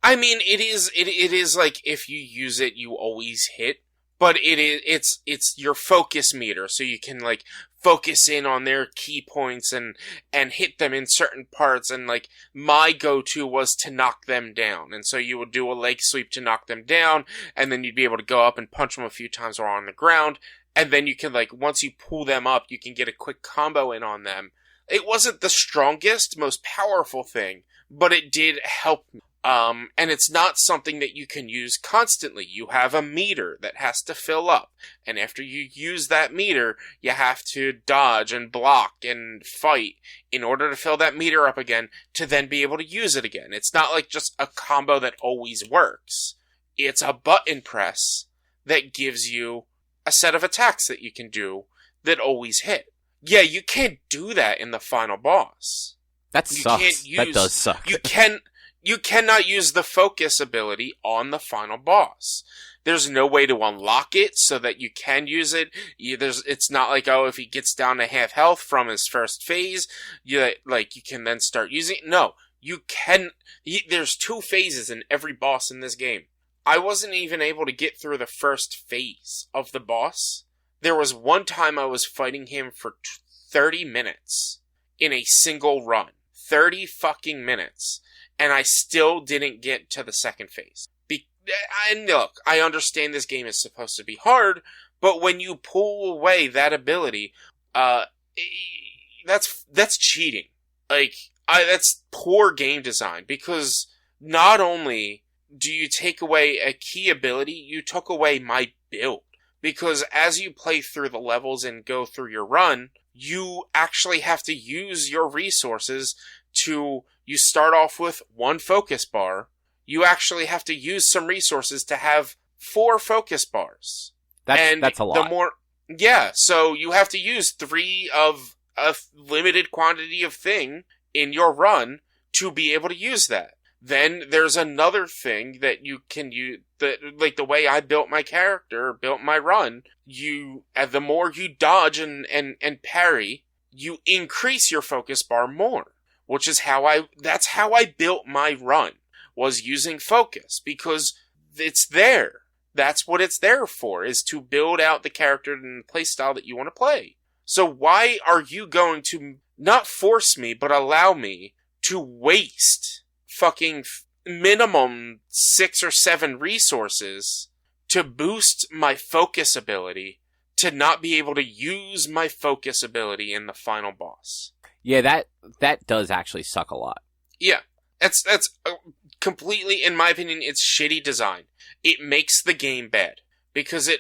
I mean, it is like, if you use it, you always hit. But it's your focus meter, so you can like focus in on their key points and hit them in certain parts. And like my go-to was to knock them down, and so you would do a leg sweep to knock them down, and then you'd be able to go up and punch them a few times while on the ground, and then you can like once you pull them up, you can get a quick combo in on them. It wasn't the strongest, most powerful thing, but it did help me. And it's not something that you can use constantly. You have a meter that has to fill up. And after you use that meter, you have to dodge and block and fight in order to fill that meter up again to then be able to use it again. It's not like just a combo that always works. It's a button press that gives you a set of attacks that you can do that always hit. Yeah, you can't do that in the final boss. That sucks. That does suck. You cannot use the focus ability on the final boss. There's no way to unlock it so that you can use it. It's not like, oh, if he gets down to half health from his first phase, you can then start using it. No, you can. There's 2 phases in every boss in this game. I wasn't even able to get through the first phase of the boss. There was one time I was fighting him for 30 minutes in a single run. 30 fucking minutes. And I still didn't get to the second phase. And look, I understand this game is supposed to be hard, but when you pull away that ability, that's cheating. That's poor game design, because not only do you take away a key ability, you took away my build. Because as you play through the levels and go through your run, you actually have to use your resources you start off with 1 focus bar. You actually have to use some resources to have 4 focus bars. That's a lot. So you have to use 3 of a limited quantity of thing in your run to be able to use that. Then there's another thing that you can use, like the way I built my character, built my run, the more you dodge and parry, you increase your focus bar more, which is that's how I built my run, was using focus, because it's there. That's what it's there for, is to build out the character and the playstyle that you want to play. So why are you going to not force me, but allow me to waste fucking minimum 6 or 7 resources to boost my focus ability, to not be able to use my focus ability in the final boss? Yeah, that does actually suck a lot. Yeah, that's completely, in my opinion, it's shitty design. It makes the game bad. Because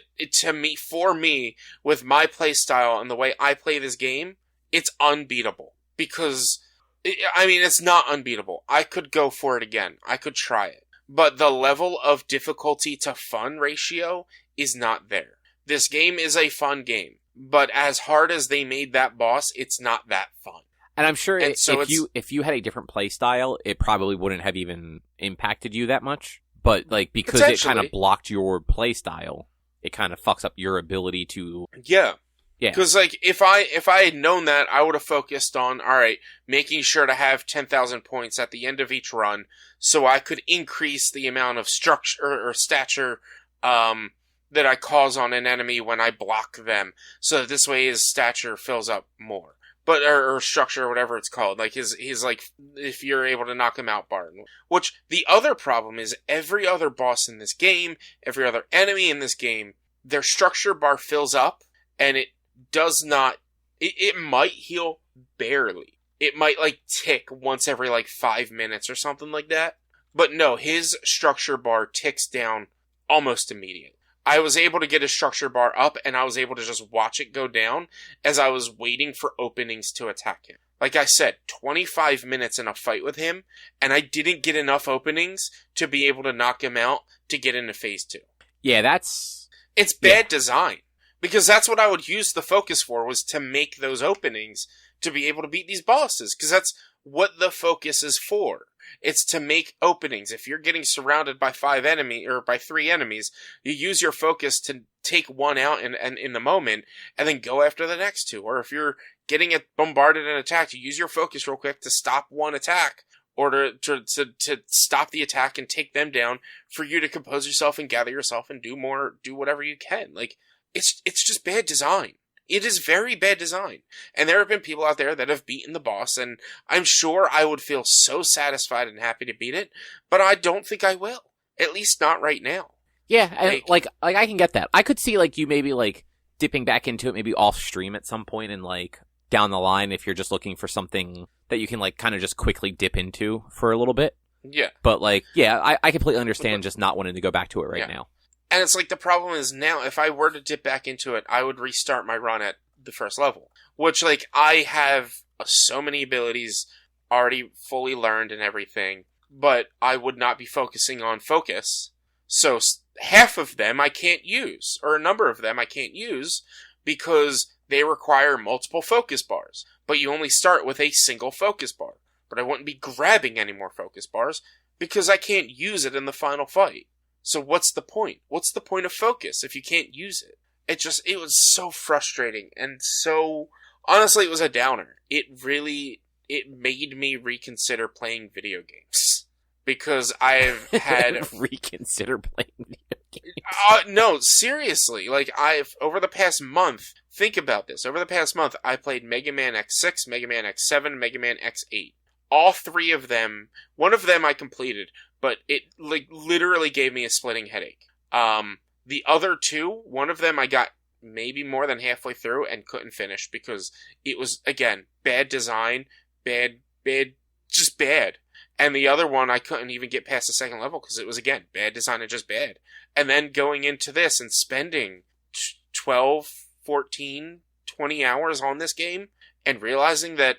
for me, with my playstyle and the way I play this game, it's unbeatable. Because, it's not unbeatable. I could go for it again. I could try it. But the level of difficulty to fun ratio is not there. This game is a fun game. But as hard as they made that boss, it's not that fun. And I'm sure if you had a different playstyle, it probably wouldn't have even impacted you that much. But, because it kind of blocked your playstyle, it kind of fucks up your ability to... Yeah. Because, if I had known that, I would have focused on, alright, making sure to have 10,000 points at the end of each run, so I could increase the amount of structure or stature that I cause on an enemy when I block them. So that this way his stature fills up more. But, or structure, or whatever it's called. His if you're able to knock him out bar. Which, the other problem is, every other boss in this game, every other enemy in this game, their structure bar fills up, and it does not, it might heal barely. It might, tick once every, 5 minutes or something like that. But no, his structure bar ticks down almost immediately. I was able to get his structure bar up, and I was able to just watch it go down as I was waiting for openings to attack him. Like I said, 25 minutes in a fight with him, and I didn't get enough openings to be able to knock him out to get into phase 2. Yeah, it's bad design. Because that's what I would use the focus for, was to make those openings to be able to beat these bosses. Because that's what the focus is for. It's to make openings. If you're getting surrounded by 3 enemies, you use your focus to take one out in the moment, and then go after the next 2. Or if you're getting bombarded and attacked, you use your focus real quick to stop one attack, or to stop the attack and take them down, for you to compose yourself and gather yourself and do whatever you can. It's just bad design. It is very bad design. And there have been people out there that have beaten the boss, and I'm sure I would feel so satisfied and happy to beat it, but I don't think I will. At least not right now. Yeah, and I can get that. I could see you maybe dipping back into it maybe off stream at some point, and down the line, if you're just looking for something that you can kind of just quickly dip into for a little bit. Yeah. But I completely understand just not wanting to go back to it right now. And it's the problem is now, if I were to dip back into it, I would restart my run at the first level. Which, I have so many abilities already fully learned and everything, but I would not be focusing on focus. So, half of them I can't use, or a number of them I can't use, because they require multiple focus bars. But you only start with a single focus bar. But I wouldn't be grabbing any more focus bars, because I can't use it in the final fight. So what's the point? What's the point of focus if you can't use it? It was so frustrating, and so, honestly, it was a downer. It made me reconsider playing video games. Because I've had... reconsider playing video games? No, seriously. Over the past month, think about this. Over the past month, I played Mega Man X6, Mega Man X7, Mega Man X8. All 3 of them, one of them I completed, but it literally gave me a splitting headache. The other 2, one of them I got maybe more than halfway through and couldn't finish because it was, again, bad design, just bad. And the other one I couldn't even get past the second level because it was, again, bad design and just bad. And then going into this and spending 12, 14, 20 hours on this game and realizing that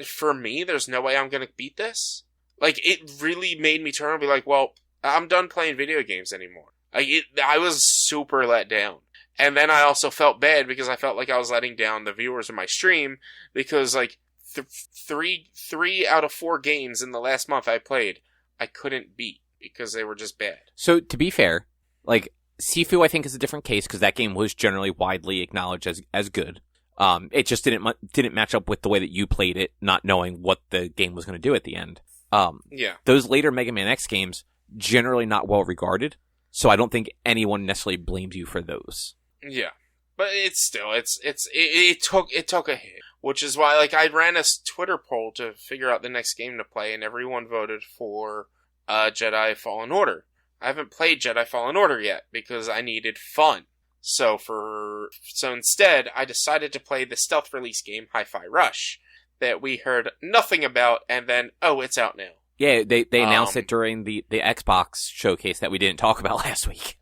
for me, there's no way I'm going to beat this. Like, it really made me turn and be like, well, I'm done playing video games anymore. I was super let down. And then I also felt bad because I felt like I was letting down the viewers of my stream because, like, three out of 4 games in the last month I played, I couldn't beat because they were just bad. So, to be fair, like, Sifu I think is a different case because that game was generally widely acknowledged as good. It just didn't match up with the way that you played it, not knowing what the game was going to do at the end. Yeah. Those later Mega Man X games, generally not well regarded, so I don't think anyone necessarily blames you for those. Yeah. But it's still, it took a hit, which is why, like, I ran a Twitter poll to figure out the next game to play, and everyone voted for Jedi Fallen Order. I haven't played Jedi Fallen Order yet because I needed fun. So instead, I decided to play the stealth release game Hi-Fi Rush that we heard nothing about, and then, oh, it's out now. Yeah, they announced it during the Xbox showcase that we didn't talk about last week.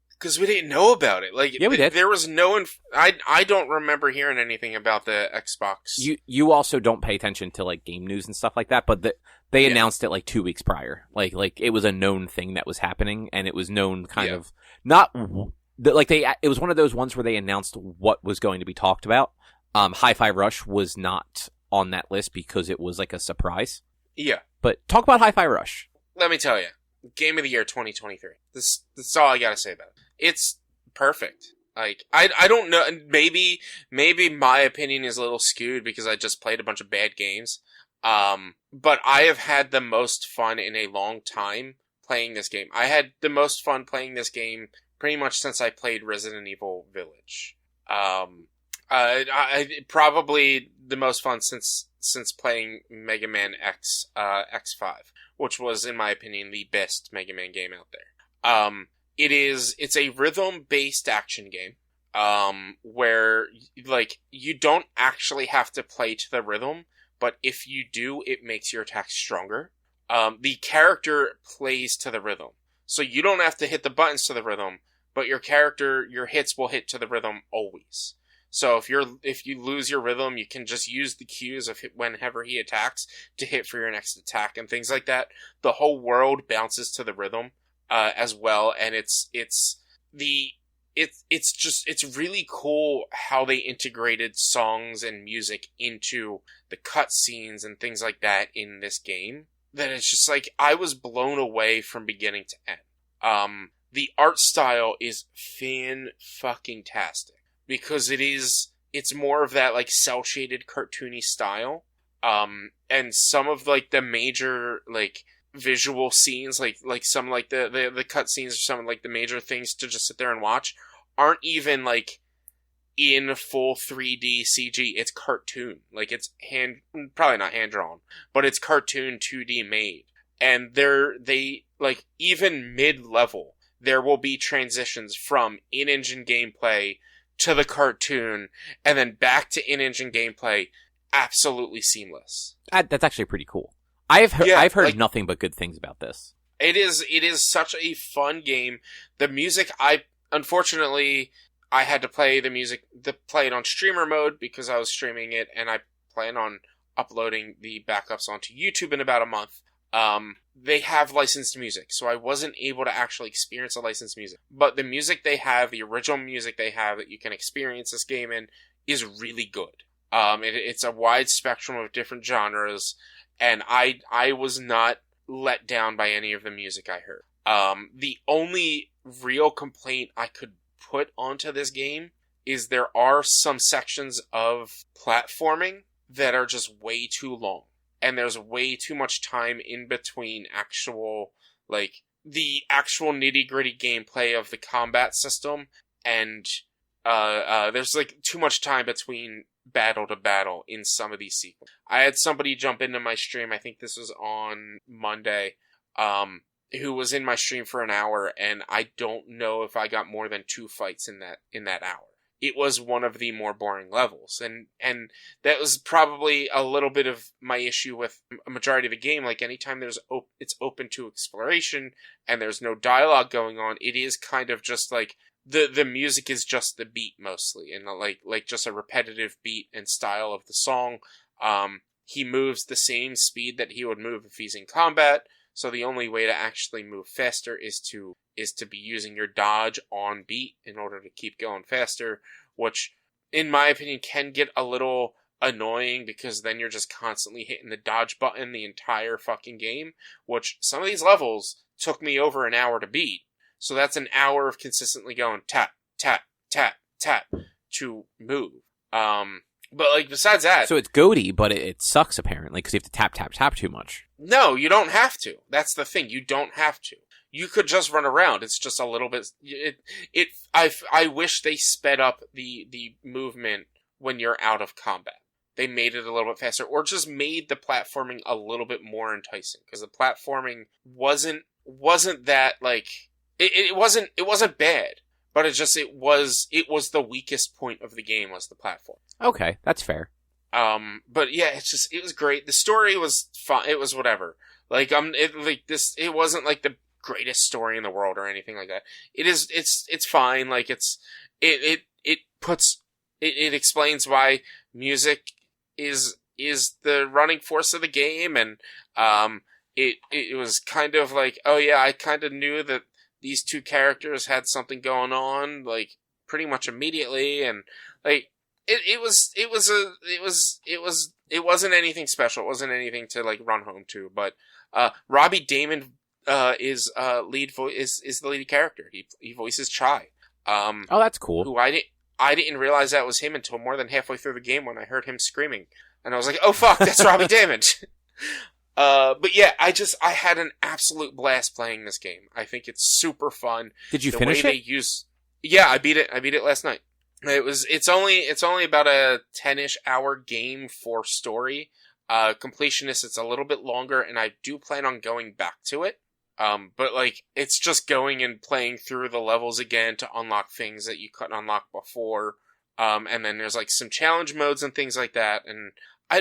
Because we didn't know about it. Like, yeah, we did. There was no... I don't remember hearing anything about the Xbox. You also don't pay attention to, like, game news and stuff like that, but they announced it, like, 2 weeks prior. Like it was a known thing that was happening, and it was known kind of... Not... it was one of those ones where they announced what was going to be talked about. Hi-Fi Rush was not on that list because it was, like, a surprise. Yeah. But talk about Hi-Fi Rush. Let me tell you. Game of the Year 2023. That's all I gotta say about it. It's perfect. Like, I don't know, maybe my opinion is a little skewed because I just played a bunch of bad games. But I have had the most fun in a long time playing this game. I had the most fun playing this game pretty much since I played Resident Evil Village. I probably the most fun since playing Mega Man X5, which was, in my opinion, the best Mega Man game out there. It's a rhythm-based action game, where, like, you don't actually have to play to the rhythm, but if you do, it makes your attacks stronger. The character plays to the rhythm, so you don't have to hit the buttons to the rhythm, but your hits will hit to the rhythm always. So if you lose your rhythm, you can just use the cues of whenever he attacks to hit for your next attack and things like that. The whole world bounces to the rhythm as well, and it's really cool how they integrated songs and music into the cutscenes and things like that in this game. That it's just like I was blown away from beginning to end. The art style is fan-fucking-tastic. Because it's more of that, like, cel-shaded, cartoony style. And some of, like, the major, like, visual scenes, like some, like, the cutscenes or some of, like, the major things to just sit there and watch, aren't even, like, in full 3D CG. It's cartoon. Like, it's probably not hand-drawn, but it's cartoon 2D made. And they, like, even mid-level, there will be transitions from in-engine gameplay to the cartoon, and then back to in-engine gameplay, absolutely seamless. That's actually pretty cool. I've heard like, nothing but good things about this. It is such a fun game. The music, unfortunately, I had to play play it on streamer mode because I was streaming it, and I plan on uploading the backups onto YouTube in about a month. They have licensed music, so I wasn't able to actually experience the licensed music. But the music they have, the original music they have that you can experience this game in, is really good. It's a wide spectrum of different genres, and I was not let down by any of the music I heard. The only real complaint I could put onto this game is there are some sections of platforming that are just way too long. And there's way too much time in between the actual nitty-gritty gameplay of the combat system, and there's, like, too much time between battle to battle in some of these sequences. I had somebody jump into my stream, I think this was on Monday, who was in my stream for an hour, and I don't know if I got more than 2 fights in that hour. It was one of the more boring levels. And that was probably a little bit of my issue with a majority of the game. Like, anytime it's open to exploration and there's no dialogue going on, it is kind of just like the music is just the beat mostly, and like just a repetitive beat and style of the song. He moves the same speed that he would move if he's in combat. So the only way to actually move faster is to be using your dodge on beat in order to keep going faster, which, in my opinion, can get a little annoying because then you're just constantly hitting the dodge button the entire fucking game, which some of these levels took me over an hour to beat. So that's an hour of consistently going tap, tap, tap, tap to move. But, like, besides that... So it's goaty, but it sucks, apparently, because you have to tap, tap, tap too much. No, you don't have to. That's the thing. You don't have to. You could just run around. It's just a little bit... I wish they sped up the movement when you're out of combat. They made it a little bit faster, or just made the platforming a little bit more enticing, because the platforming wasn't that, like... It wasn't bad. But it was the weakest point of the game was the platform. Okay, that's fair. But yeah, it was great. The story was fun. It was whatever. Like it wasn't like the greatest story in the world or anything like that. It's fine. Like it explains why music is the running force of the game, and it was kind of like, oh yeah, I kind of knew that these two characters had something going on, like, pretty much immediately, and, like, it wasn't anything special. It wasn't anything to, like, run home to, but, Robbie Damon, is the lead character. He voices Chai. Oh, that's cool. Who I didn't realize that was him until more than halfway through the game when I heard him screaming. And I was like, oh fuck, that's Robbie Damon! But yeah, I had an absolute blast playing this game. I think it's super fun. Did you finish it? Yeah, I beat it last night. It's only about a 10-ish hour game for story. Completionist, it's a little bit longer, and I do plan on going back to it. But like, it's just going and playing through the levels again to unlock things that you couldn't unlock before. And then there's like some challenge modes and things like that, and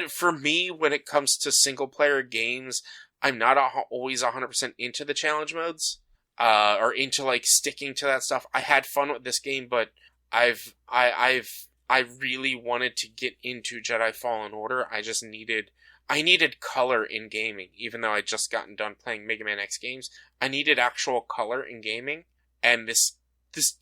for me, when it comes to single-player games, I'm not always 100% into the challenge modes, or into, like, sticking to that stuff. I had fun with this game, but I really wanted to get into Jedi Fallen Order. I needed color in gaming, even though I'd just gotten done playing Mega Man X games. I needed actual color in gaming, and this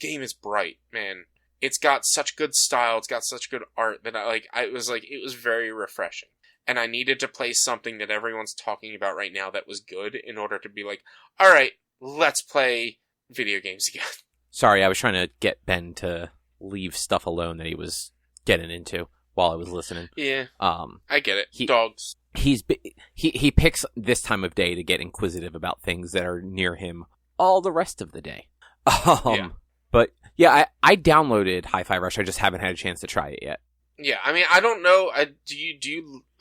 game is bright, man. It's got such good style, it's got such good art that it was very refreshing. And I needed to play something that everyone's talking about right now that was good in order to be like, alright, let's play video games again. Sorry, I was trying to get Ben to leave stuff alone that he was getting into while I was listening. Yeah, I get it. Dogs. He picks this time of day to get inquisitive about things that are near him all the rest of the day. Yeah. But yeah, I downloaded Hi-Fi Rush. I just haven't had a chance to try it yet. Yeah, I mean, I don't know. I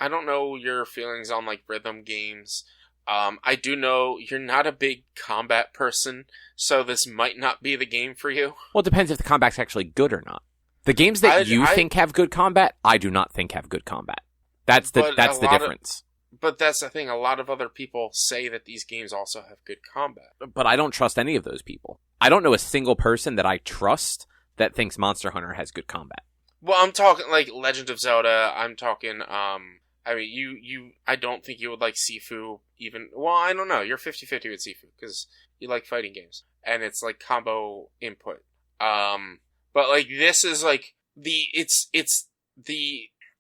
don't know your feelings on like rhythm games. I do know you're not a big combat person, so this might not be the game for you. Well, it depends if the combat's actually good or not. The games that you think have good combat, I do not think have good combat. That's the difference. But that's the thing. A lot of other people say that these games also have good combat. But I don't trust any of those people. I don't know a single person that I trust that thinks Monster Hunter has good combat. Well, I'm talking like Legend of Zelda. I'm talking, I mean, I don't think you would like Sifu even. Well, I don't know. You're 50-50 with Sifu because you like fighting games. And it's like combo input. But like this is like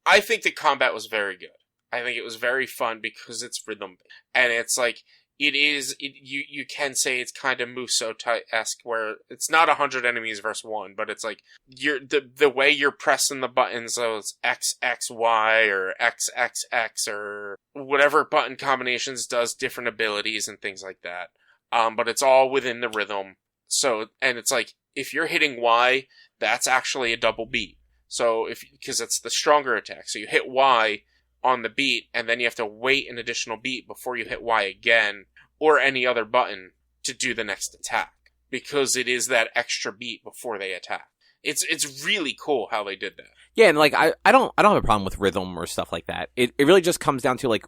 I think the combat was very good. I think it was very fun because it's rhythm. And it's like, you can say it's kind of Musou-esque where it's not 100 enemies versus 1, but it's like the way you're pressing the buttons, so it's X, X, Y, or X, X, X, or whatever button combinations does different abilities and things like that. But it's all within the rhythm. So, and it's like, if you're hitting Y, that's actually a double beat. So because it's the stronger attack. So you hit Y on the beat, and then you have to wait an additional beat before you hit Y again, or any other button to do the next attack, because it is that extra beat before they attack. It's really cool how they did that. Yeah, and like I don't have a problem with rhythm or stuff like that. It really just comes down to like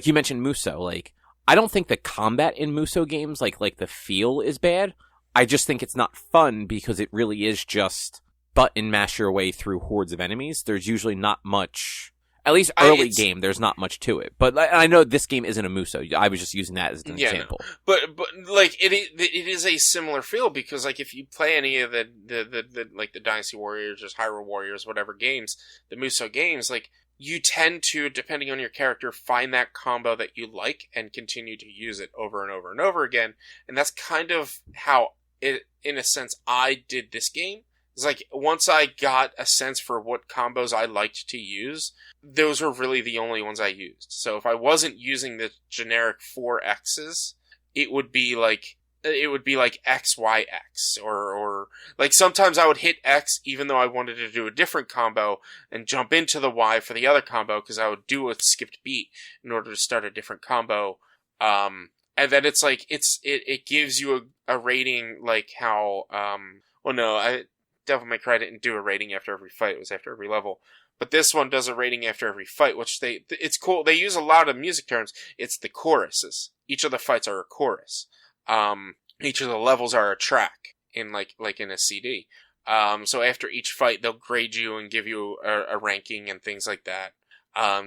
you mentioned Musou. Like, I don't think the combat in Musou games like the feel is bad. I just think it's not fun because it really is just button mash your way through hordes of enemies. There's usually not much, at least early game, there's not much to it. But I know this game isn't a Muso. I was just using that as an example. No. But like it is a similar feel because like if you play any of the like the Dynasty Warriors, just Hyrule Warriors, whatever games, the Muso games, like you tend to, depending on your character, find that combo that you like and continue to use it over and over and over again. And that's kind of how it, in a sense, I did this game. It's like, once I got a sense for what combos I liked to use, those were really the only ones I used. So if I wasn't using the generic 4X's, it would be like XYX, or like sometimes I would hit X even though I wanted to do a different combo and jump into the Y for the other combo because I would do a skipped beat in order to start a different combo. And then it's like, it gives you a rating like how, Devil May Cry didn't do a rating after every fight. It was after every level. But this one does a rating after every fight, which it's cool. They use a lot of music terms. It's the choruses. Each of the fights are a chorus. Each of the levels are a track in like in a CD. So after each fight, they'll grade you and give you a ranking and things like that.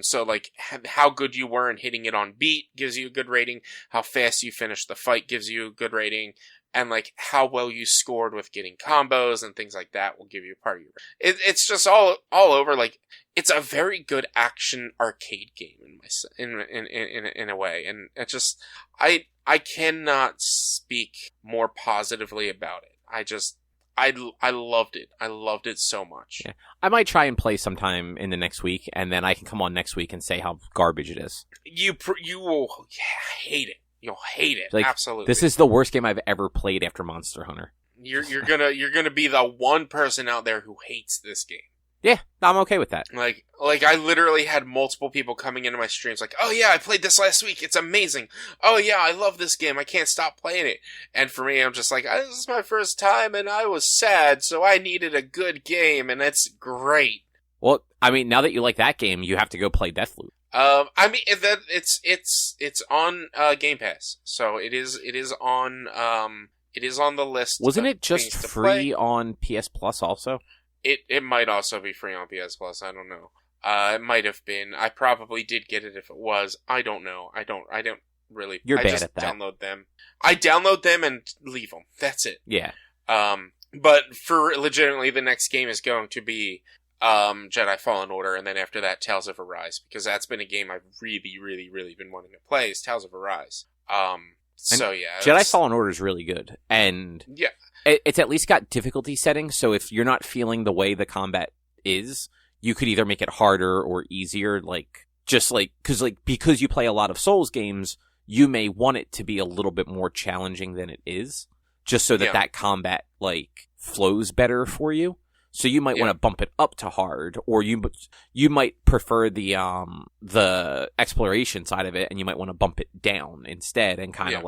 So like how good you were in hitting it on beat gives you a good rating. How fast you finished the fight gives you a good rating. And like how well you scored with getting combos and things like that will give you a part of your. It's just all over. Like it's a very good action arcade game in a way, and it just I cannot speak more positively about it. I loved it. I loved it so much. Yeah. I might try and play sometime in the next week, and then I can come on next week and say how garbage it is. You will hate it. You'll hate it. Like, absolutely. This is the worst game I've ever played after Monster Hunter. You're gonna be the one person out there who hates this game. Yeah, I'm okay with that. Like I literally had multiple people coming into my streams like, oh yeah, I played this last week. It's amazing. Oh yeah, I love this game. I can't stop playing it. And for me, I'm just like, this is my first time and I was sad, so I needed a good game, and it's great. Well, I mean, now that you like that game, you have to go play Deathloop. I mean that it's on Game Pass, so it is on the list. Wasn't it just free on PS Plus also? It might also be free on PS Plus. I don't know. It might have been. I probably did get it if it was. I don't know. I don't really. You're bad just at that. Download them. I download them and leave them. That's it. Yeah. But for legitimately, the next game is going to be Jedi Fallen Order, and then after that, Tales of Arise, because that's been a game I've really, really, really been wanting to play. Is Tales of Arise. So yeah, Jedi Fallen Order is really good, and yeah. It's at least got difficulty settings, so if you're not feeling the way the combat is, you could either make it harder or easier, because you play a lot of Souls games, you may want it to be a little bit more challenging than it is, just so that combat, flows better for you. So you might want to bump it up to hard, or you might prefer the exploration side of it, and you might want to bump it down instead, and kind of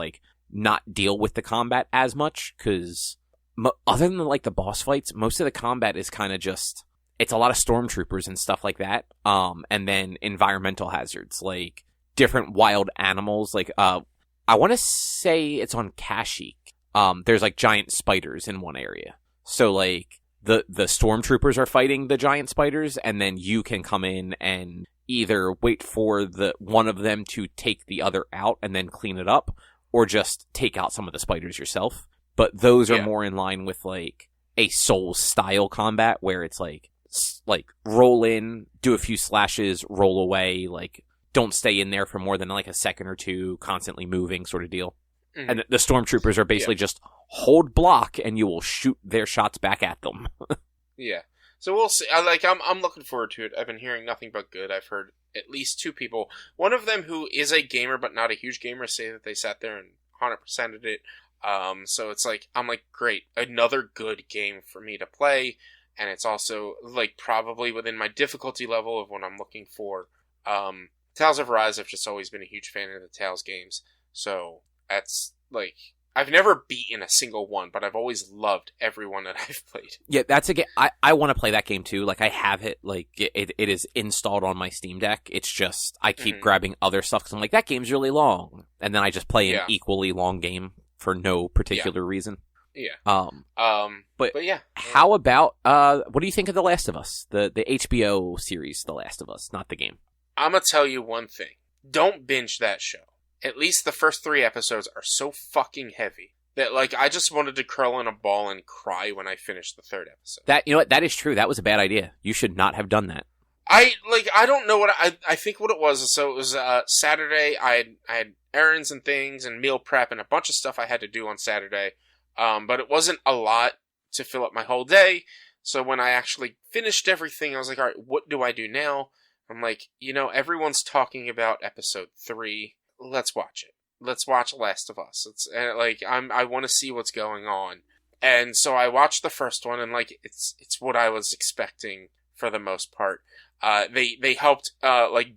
not deal with the combat as much, because other than the boss fights, most of the combat is kind of just, it's a lot of stormtroopers and stuff like that, and then environmental hazards, like different wild animals, I want to say it's on Kashyyyk. There's giant spiders in one area, so the stormtroopers are fighting the giant spiders, and then you can come in and either wait for one of them to take the other out and then clean it up, or just take out some of the spiders yourself. But those are more in line with a Souls style combat, where it's roll in, do a few slashes, roll away, don't stay in there for more than a second or two, constantly moving sort of deal. Mm-hmm. And the stormtroopers are basically just hold block, and you will shoot their shots back at them. Yeah. So we'll see. I'm looking forward to it. I've been hearing nothing but good. I've heard at least two people, one of them who is a gamer but not a huge gamer, say that they sat there and 100%ed it. So it's I'm great, another good game for me to play, and it's also probably within my difficulty level of what I'm looking for. Tales of Arise, I've just always been a huge fan of the Tales games, so that's I've never beaten a single one, but I've always loved every one that I've played. Yeah, that's a game. I want to play that game too. I have it. It is installed on my Steam Deck. It's just, I keep grabbing other stuff because I'm that game's really long. And then I just play an equally long game for no particular reason. Yeah. But yeah. How about what do you think of The Last of Us, the HBO series, The Last of Us, not the game? I'm gonna tell you one thing: don't binge that show. At least the first 3 episodes are so fucking heavy that, like, I just wanted to curl in a ball and cry when I finished the 3rd episode. That, you know what, that is true. That was a bad idea. You should not have done that. I don't know what I think what it was. So it was Saturday. I had errands and things and meal prep and a bunch of stuff I had to do on Saturday. But it wasn't a lot to fill up my whole day. So when I actually finished everything, I was like, all right, what do I do now? I'm like, everyone's talking about episode 3. Let's watch it. Let's watch Last of Us. I want to see what's going on. And so I watched the first one, and like it's what I was expecting for the most part. They helped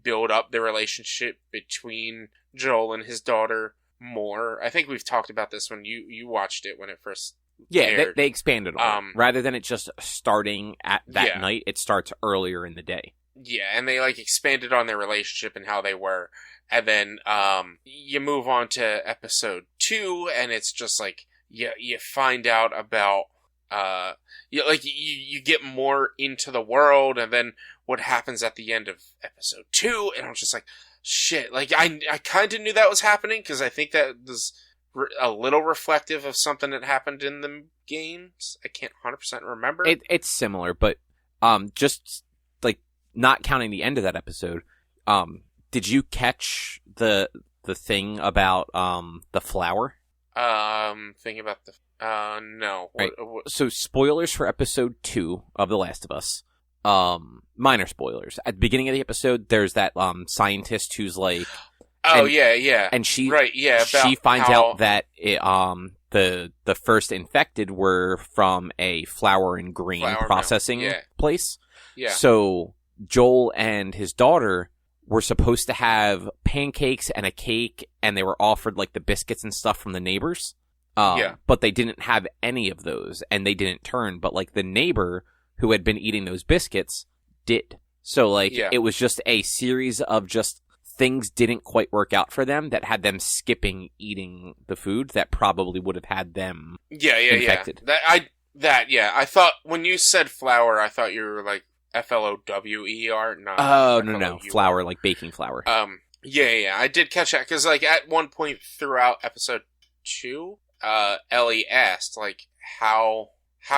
build up the relationship between Joel and his daughter more. I think we've talked about this when you watched it when it first aired. They expanded on it. Rather than it just starting at that night, it starts earlier in the day. Yeah, and they expanded on their relationship and how they were. And then you move on to episode 2, and it's just you find out about you get more into the world, and then what happens at the end of episode 2, and I'm just like, shit. I kind of knew that was happening because I think that was a little reflective of something that happened in the games. I can't 100% remember. It's similar, but just not counting the end of that episode, did you catch the thing about the flower? Thing about the no. Right. So spoilers for episode 2 of The Last of Us. Minor spoilers. At the beginning of the episode, there's that scientist who's like, yeah, and she right, yeah, she finds out that it, the first infected were from a flour and grain processing place. Yeah. So Joel and his daughter were supposed to have pancakes and a cake, and they were offered the biscuits and stuff from the neighbors. But they didn't have any of those, and they didn't turn. But the neighbor who had been eating those biscuits did. So it was just a series of just things didn't quite work out for them that had them skipping eating the food that probably would have had them infected. I thought when you said flour, I thought you were FLOWER. No. Flour, like baking flour. I did catch that because at one point throughout episode 2, Ellie asked how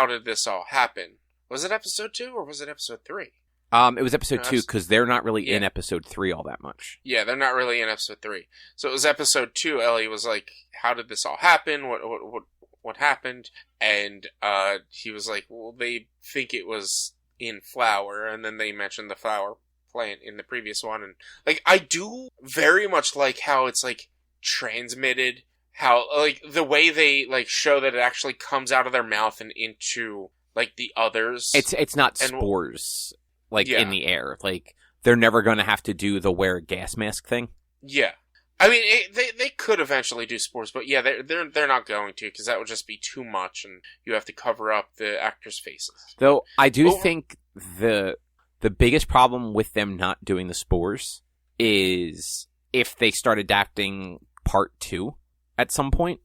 did this all happen? Was it episode 2 or was it episode 3? It was episode 2 because they're not really in episode 3 all that much. Yeah, they're not really in episode 3. So it was episode 2. Ellie was like, "How did this all happen? What happened?" And he was like, "Well, they think it was in flour," and then they mentioned the flour plant in the previous one, and I do very much like how it's transmitted, how the way they show that it actually comes out of their mouth and into the others. It's not spores in the air. They're never going to have to do the wear a gas mask thing. Yeah. I mean, they could eventually do spores, but yeah, they're not going to, because that would just be too much, and you have to cover up the actors' faces. Though I do think the biggest problem with them not doing the spores is if they start adapting part 2 at some point.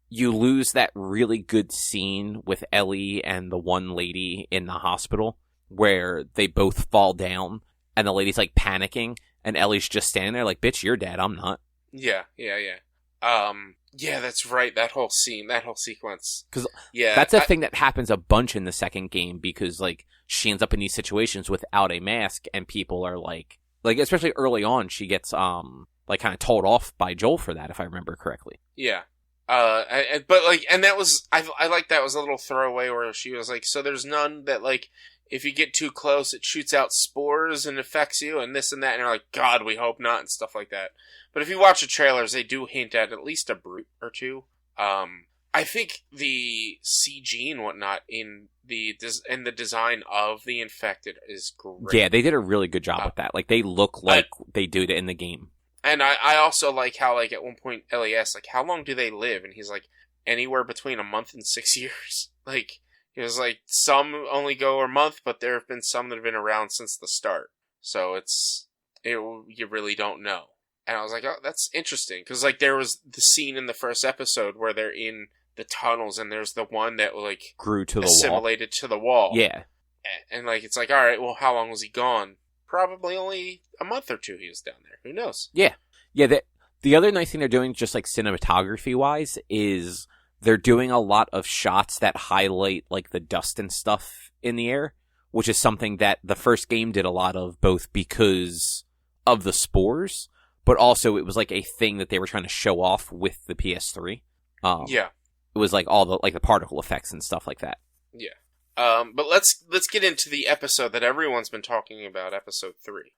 You lose that really good scene with Ellie and the one lady in the hospital where they both fall down, and the lady's panicking. And Ellie's just standing there bitch, you're dead, I'm not. Yeah. That's right, that whole scene, that whole sequence. Because that's a thing that happens a bunch in the second game, because, she ends up in these situations without a mask, and people are especially early on, she gets, kind of told off by Joel for that, if I remember correctly. Yeah. And that was, I like that was a little throwaway where she was so there's none that, if you get too close, it shoots out spores and affects you, and this and that, and you're God, we hope not, and stuff like that. But if you watch the trailers, they do hint at least a brute or two. I think the CG and whatnot in the design of the infected is great. Yeah, they did a really good job with that. They look like they do it in the game. And I also like how, at one point, Ellie asks, how long do they live? And he's anywhere between a month and 6 years. He was some only go a month, but there have been some that have been around since the start. So you really don't know. And I was oh, that's interesting. Because, there was the scene in the first episode where they're in the tunnels, and there's the one that like grew to the assimilated to the wall. Yeah. And like it's like, all right, well, how long was he gone? Probably only a month or two he was down there. Who knows? Yeah. Yeah, the other nice thing they're doing, just like cinematography-wise, is they're doing a lot of shots that highlight like the dust and stuff in the air, which is something that the first game did a lot of, both because of the spores, but also it was like a thing that they were trying to show off with the PS3. Yeah. It was like all the like the particle effects and stuff like that. Yeah. But let's get into the episode that everyone's been talking about, episode 3.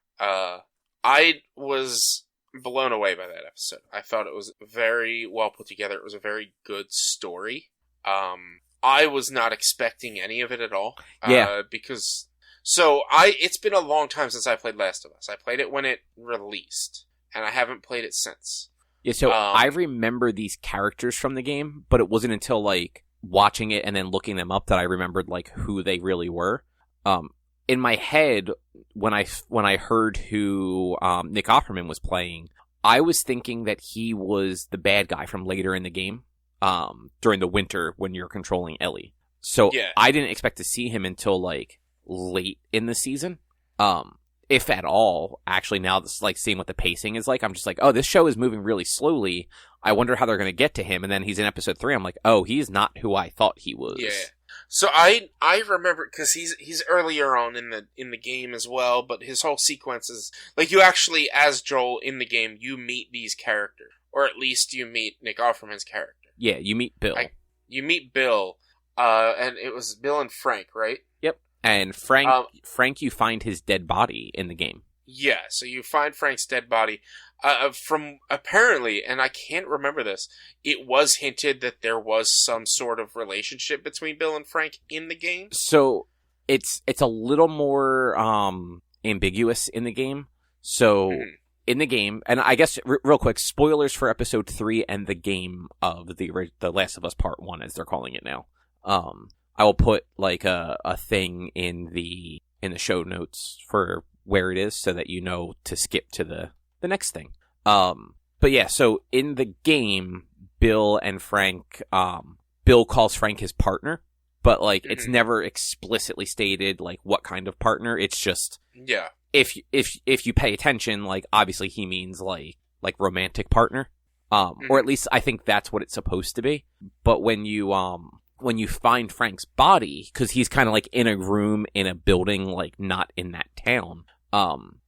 I was blown away by that episode. I thought it was very well put together. It was a very good story. I was not expecting any of it at all. Yeah. It's been a long time since I played Last of Us. I played it when it released, and I haven't played it since. Yeah, so I remember these characters from the game, but it wasn't until like watching it and then looking them up that I remembered like who they really were. In my head, when I heard who Nick Offerman was playing, I was thinking that he was the bad guy from later in the game, during the winter when you're controlling Ellie. So yeah. I didn't expect to see him until like late in the season, if at all. Actually, now that's like seeing what the pacing is like, I'm just like, oh, this show is moving really slowly. I wonder how they're going to get to him. And then he's in episode 3. I'm like, oh, he's not who I thought he was. Yeah. So I remember, because he's earlier on in the game as well, but his whole sequence is like, you actually, as Joel in the game, you meet these characters, or at least you meet Nick Offerman's character. Yeah, you meet Bill. You meet Bill, and it was Bill and Frank, right? Yep. And Frank, you find his dead body in the game. Yeah, so you find Frank's dead body. From apparently, and I can't remember this, it was hinted that there was some sort of relationship between Bill and Frank in the game. So it's a little more ambiguous in the game. So in the game, and I guess real quick, spoilers for episode 3 and the game of the Last of Us Part 1, as they're calling it now. I will put like a thing in the show notes for where it is, so that you know to skip to the next thing. But yeah, so in the game, Bill and Frank, Bill calls Frank his partner, but like it's never explicitly stated like what kind of partner. It's just, yeah, if you pay attention, like obviously he means like romantic partner, or at least I think that's what it's supposed to be. But when you find Frank's body, because he's kind of like in a room in a building, like not in that town,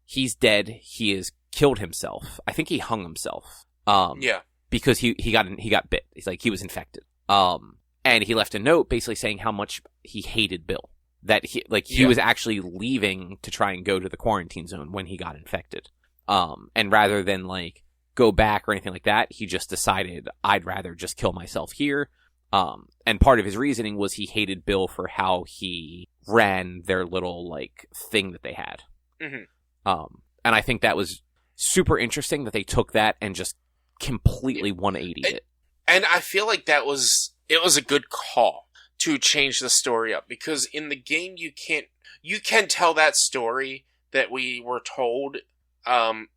he's dead. He has killed himself. I think he hung himself. Yeah. Because he got bit. He's like, he was infected. And he left a note basically saying how much he hated Bill. That he was actually leaving to try and go to the quarantine zone when he got infected. And rather than like go back or anything like that, he just decided, I'd rather just kill myself here. And part of his reasoning was he hated Bill for how he ran their little like thing that they had. And I think that was super interesting that they took that and just completely 180'd it. And I feel like it was a good call to change the story up, because in the game you can tell that story that we were told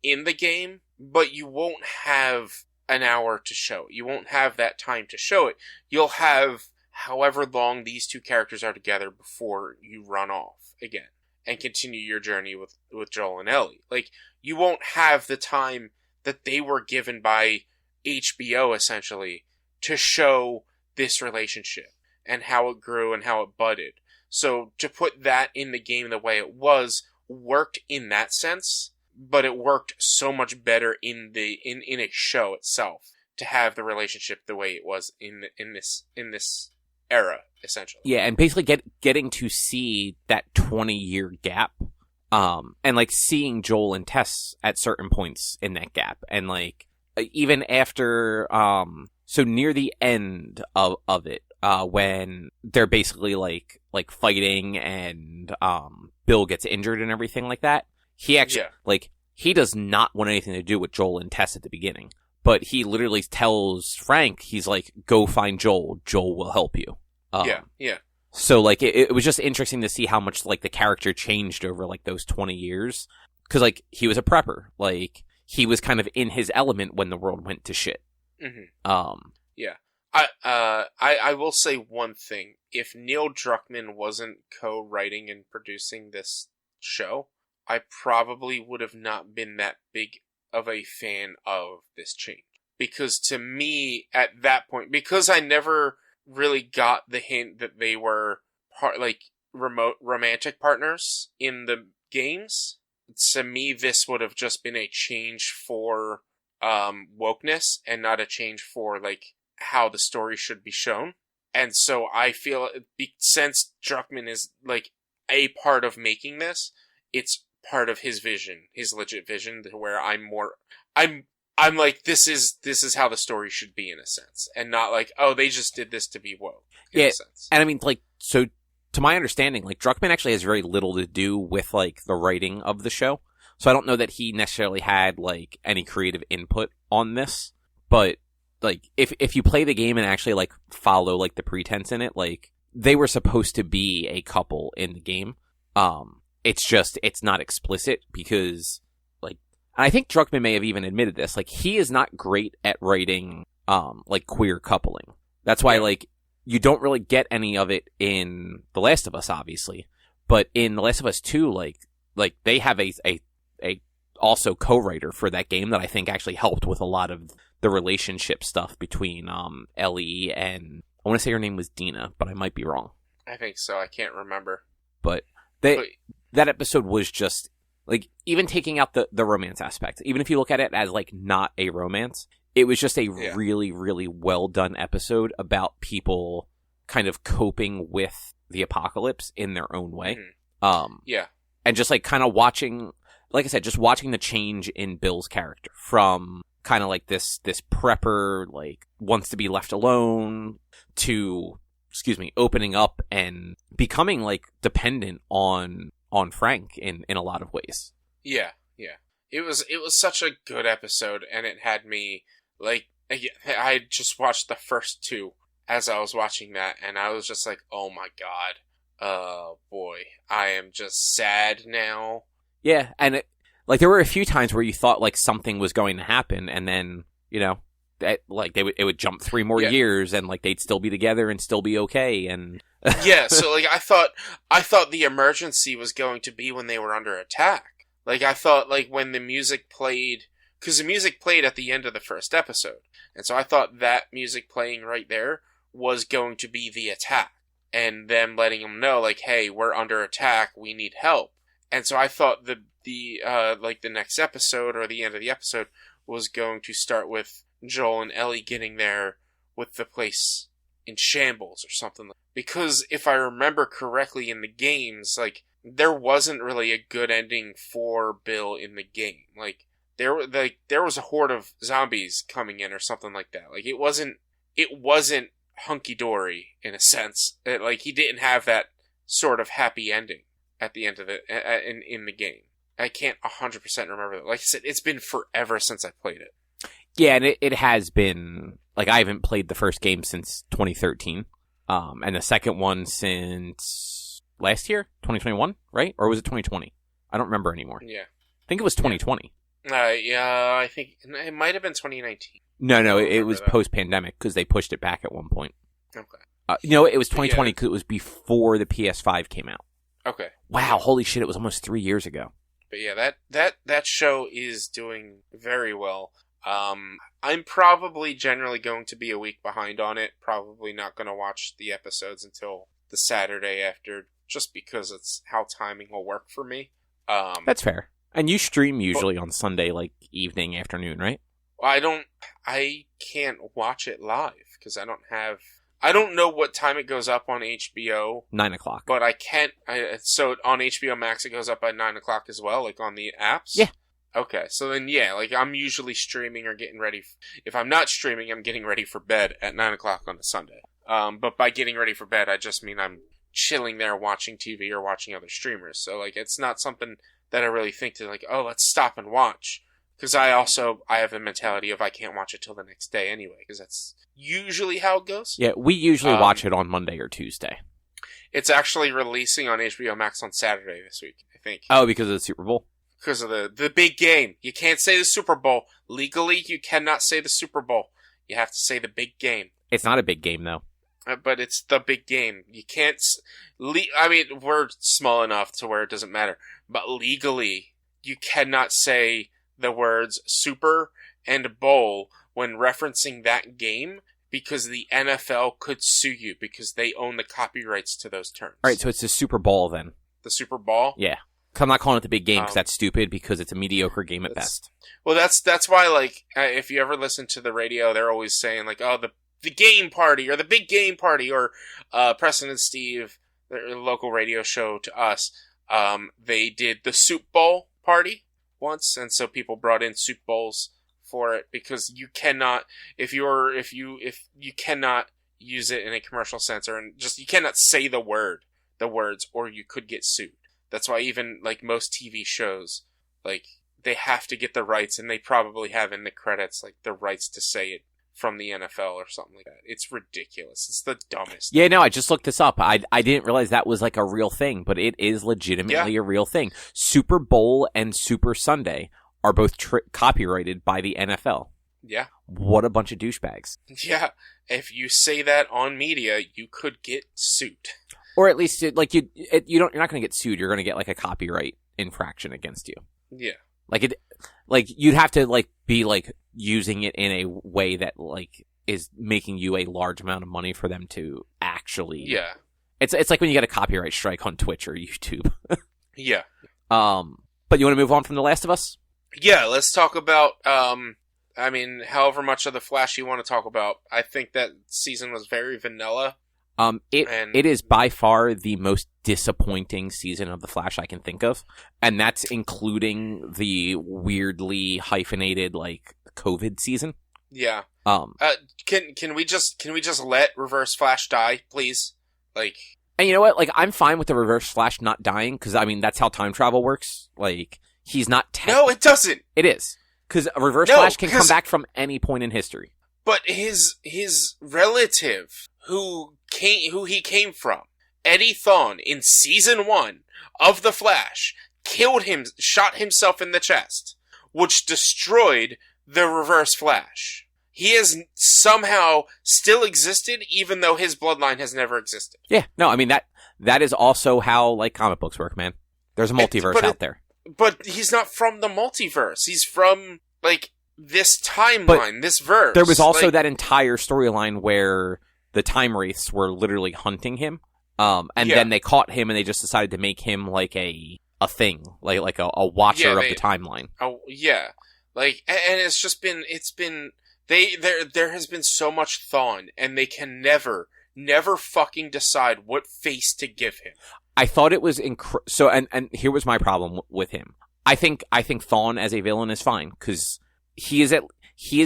in the game, but you won't have an hour to show it. You won't have that time to show it. You'll have however long these two characters are together before you run off again and continue your journey with Joel and Ellie. Like, you won't have the time that they were given by HBO, essentially, to show this relationship and how it grew and how it budded. So, to put that in the game the way it was worked in that sense, but it worked so much better in a show itself to have the relationship the way it was in this era, essentially. Yeah, and basically getting to see that 20-year gap, and like seeing Joel and Tess at certain points in that gap, and like even after, so near the end of it, when they're basically like fighting and Bill gets injured and everything like that, he actually he does not want anything to do with Joel and Tess at the beginning. But he literally tells Frank, he's like, go find Joel. Joel will help you. Yeah. So, like, it was just interesting to see how much, like, the character changed over, like, those 20 years. Because, like, he was a prepper. Like, he was kind of in his element when the world went to shit. Yeah. I will say one thing. If Neil Druckmann wasn't co-writing and producing this show, I probably would have not been that big of a fan of this change. Because to me, at that point, because I never really got the hint that they were remote romantic partners in the games, to me, this would have just been a change for wokeness and not a change for how the story should be shown. And so I feel since Druckmann is a part of making this, it's part of his vision, his legit vision, where I'm like, this is how the story should be in a sense, and not they just did this to be woke. In a sense. And I mean, so to my understanding, Druckmann actually has very little to do with the writing of the show. So I don't know that he necessarily had any creative input on this, but if you play the game and actually follow the pretense in it, they were supposed to be a couple in the game. It's not explicit because I think Druckmann may have even admitted this. He is not great at writing queer coupling. That's why you don't really get any of it in The Last of Us, obviously, but in The Last of Us 2, they have a also co-writer for that game that I think actually helped with a lot of the relationship stuff between Ellie and, I want to say her name was Dina, but I might be wrong. I think so. I can't remember. But that episode was just even taking out the romance aspect, even if you look at it as not a romance, it was just a really, really well done episode about people kind of coping with the apocalypse in their own way. And just kind of watching, like I said, just watching the change in Bill's character from kind of this prepper, wants to be left alone to, opening up and becoming dependent on Frank in a lot of ways. Yeah. It was such a good episode, and it had me I just watched the first two as I was watching that, and I was just oh my god, oh boy, I am just sad now. Yeah, and there were a few times where you thought something was going to happen, and then that it would jump 3 more years, and they'd still be together and still be okay, and yeah. So I thought the emergency was going to be when they were under attack. I thought when the music played, because the music played at the end of the first episode, and so I thought that music playing right there was going to be the attack, and them letting them know hey, we're under attack, we need help. And so I thought the next episode or the end of the episode was going to start with Joel and Ellie getting there with the place in shambles or something. Because if I remember correctly in the games, there wasn't really a good ending for Bill in the game. There was a horde of zombies coming in or something like that. It wasn't hunky-dory in a sense. He didn't have that sort of happy ending at the end of it in the game. I can't 100% remember that. Like I said, it's been forever since I played it. Yeah, and it has been, I haven't played the first game since 2013, and the second one since last year, 2021, right? Or was it 2020? I don't remember anymore. Yeah. I think it was 2020. Yeah, I think it might have been 2019. No, it was post-pandemic, because they pushed it back at one point. Okay. It was 2020 because it was before the PS5 came out. Okay. Wow, holy shit, it was almost 3 years ago. But yeah, that show is doing very well. I'm probably generally going to be a week behind on it. Probably not going to watch the episodes until the Saturday after, just because it's how timing will work for me. That's fair. And you stream usually on Sunday, evening, afternoon, right? I can't watch it live because I don't know what time it goes up on HBO. 9 o'clock. But I can't. So on HBO Max, it goes up at 9 o'clock as well, on the apps? Yeah. Okay, so then, yeah, I'm usually streaming or getting ready. If I'm not streaming, I'm getting ready for bed at 9 o'clock on a Sunday. But by getting ready for bed, I just mean I'm chilling there watching TV or watching other streamers. So, it's not something that I really think to, oh, let's stop and watch. Because I have a mentality of I can't watch it till the next day anyway, because that's usually how it goes. Yeah, we usually watch it on Monday or Tuesday. It's actually releasing on HBO Max on Saturday this week, I think. Oh, because of the Super Bowl? Because of the big game. You can't say the Super Bowl. Legally, you cannot say the Super Bowl. You have to say the big game. It's not a big game, though. But it's the big game. You can't... I mean, we're small enough to where it doesn't matter. But legally, you cannot say the words Super and Bowl when referencing that game because the NFL could sue you because they own the copyrights to those terms. All right, so it's the Super Bowl, then. The Super Bowl? Yeah. I'm not calling it the big game because that's stupid because it's a mediocre game at best. Well, that's why, like, if you ever listen to the radio, they're always saying, like, oh, the game party or the big game party or Preston and Steve, their local radio show to us, they did the Soup Bowl party once, and so people brought in soup bowls for it because you cannot, if you cannot use it in a commercial sense or just you cannot say the words or you could get sued. That's why even like most TV shows, like they have to get the rights, and they probably have in the credits like the rights to say it from the NFL or something like that. It's ridiculous. It's the dumbest. Yeah, no, I just looked this up. I didn't realize that was like a real thing, but it is legitimately a real thing. Super Bowl and Super Sunday are both copyrighted by the NFL. Yeah. What a bunch of douchebags. Yeah. If you say that on media, you could get sued. Or at least, like you're not going to get sued. You're going to get like a copyright infraction against you. Yeah. Like you'd have to like be like using it in a way that like is making you a large amount of money for them to actually. Yeah. It's like when you get a copyright strike on Twitch or YouTube. Yeah. But you want to move on from The Last of Us? Yeah. Let's talk about. I mean, however much of the Flash you want to talk about, I think that season was very vanilla. It is by far the most disappointing season of The Flash I can think of, and that's including the weirdly hyphenated like COVID season. Yeah. Can we just let Reverse Flash die, please? Like, and you know what? Like, I'm fine with the Reverse Flash not dying because I mean that's how time travel works. Like, he's not. No, it doesn't. It is because Reverse Flash can come back from any point in history. But his relative who he came from, Eddie Thawne, in season 1 of The Flash, shot himself in the chest, which destroyed the Reverse Flash. He has somehow still existed, even though his bloodline has never existed. Yeah, no, I mean that is also how like comic books work, man. There's a multiverse out there. But he's not from the multiverse. He's from like this timeline, this verse. There was also that entire storyline where the Time Wraiths were literally hunting him, then they caught him and they just decided to make him like a thing, like a watcher of the timeline. Oh yeah, like and there has been so much Thawne, and they can never fucking decide what face to give him. I thought it was so, and here was my problem with him. I think Thawne as a villain is fine because he is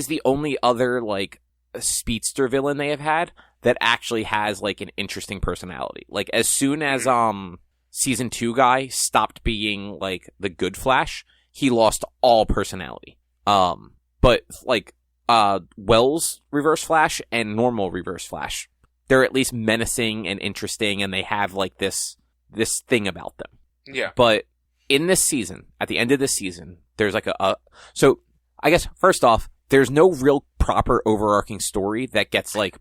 the only other like speedster villain they have had that actually has like an interesting personality. Like as soon as season 2 guy stopped being like the good Flash, he lost all personality. But like Wells Reverse Flash and normal Reverse Flash, they're at least menacing and interesting, and they have like this thing about them. Yeah. But in this season, at the end of this season, there's like so I guess first off, there's no real proper overarching story that gets like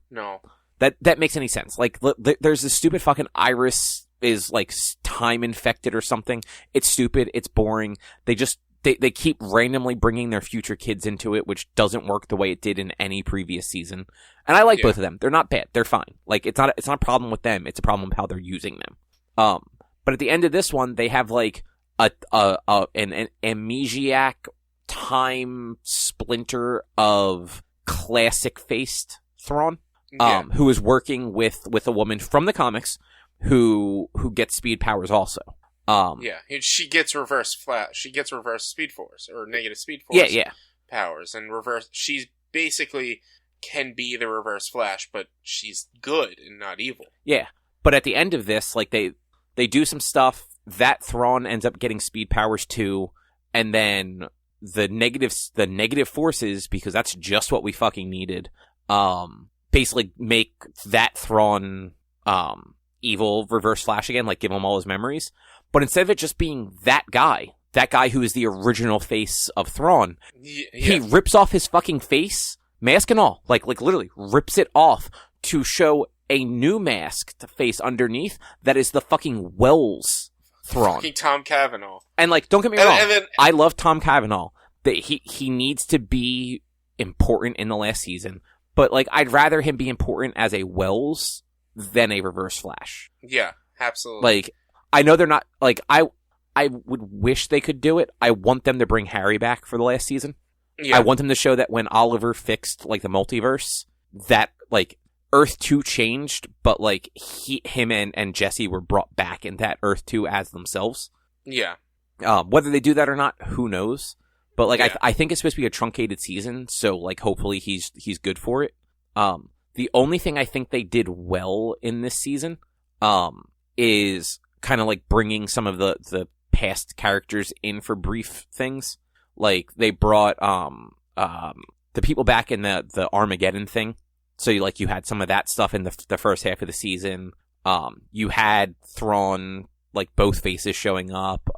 that makes any sense. Like there's this stupid fucking Iris is like time infected or something. It's stupid. It's boring. They keep randomly bringing their future kids into it, which doesn't work the way it did in any previous season. And I like both of them. They're not bad. They're fine. Like it's not a problem with them. It's a problem with how they're using them. But at the end of this one, they have like an amnesiac time splinter of classic faced Thrawn, who is working with a woman from the comics who gets speed powers also. She gets reverse flash. She gets reverse speed force or negative speed force. Powers and reverse. She basically can be the Reverse Flash, but she's good and not evil. Yeah, but at the end of this, like they do some stuff that Thrawn ends up getting speed powers too, and then the negative forces, because that's just what we fucking needed. Basically make that Thrawn evil Reverse Flash again, like give him all his memories. But instead of it just being that guy who is the original face of Thrawn, he rips off his fucking face, mask and all, like literally rips it off to show a new mask to face underneath that is the fucking Wells Thrawn. Fucking Tom Cavanaugh. And like, don't get me wrong, I love Tom Cavanaugh. That he needs to be important in the last season, but like, I'd rather him be important as a Wells than a Reverse Flash. Yeah, absolutely. Like, I know they're not, like, I would wish they could do it. I want them to bring Harry back for the last season. Yeah. I want them to show that when Oliver fixed, like, the multiverse, that, like, Earth 2 changed, but, like, him and Jesse were brought back in that Earth 2 as themselves. Yeah. Whether they do that or not, who knows? But, like, yeah. I think it's supposed to be a truncated season, so, like, hopefully he's good for it. The only thing I think they did well in this season, is kind of, like, bringing some of the past characters in for brief things. Like, they brought, the people back in the Armageddon thing. So, you had some of that stuff in the first half of the season. You had Thrawn, like, both faces showing up.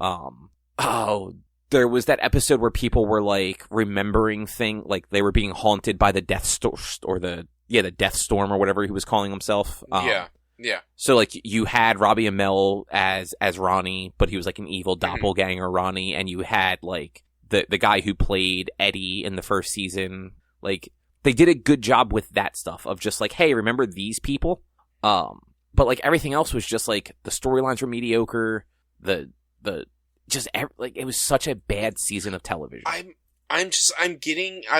There was that episode where people were, like, remembering like, they were being haunted by the Death Storm, or the Death Storm, or whatever he was calling himself. Yeah. So, like, you had Robbie Amell as Ronnie, but he was, like, an evil doppelganger Ronnie, and you had, like, the guy who played Eddie in the first season. Like, they did a good job with that stuff of just, like, hey, remember these people? But, like, everything else was just, like, the storylines were mediocre, it was such a bad season of television. I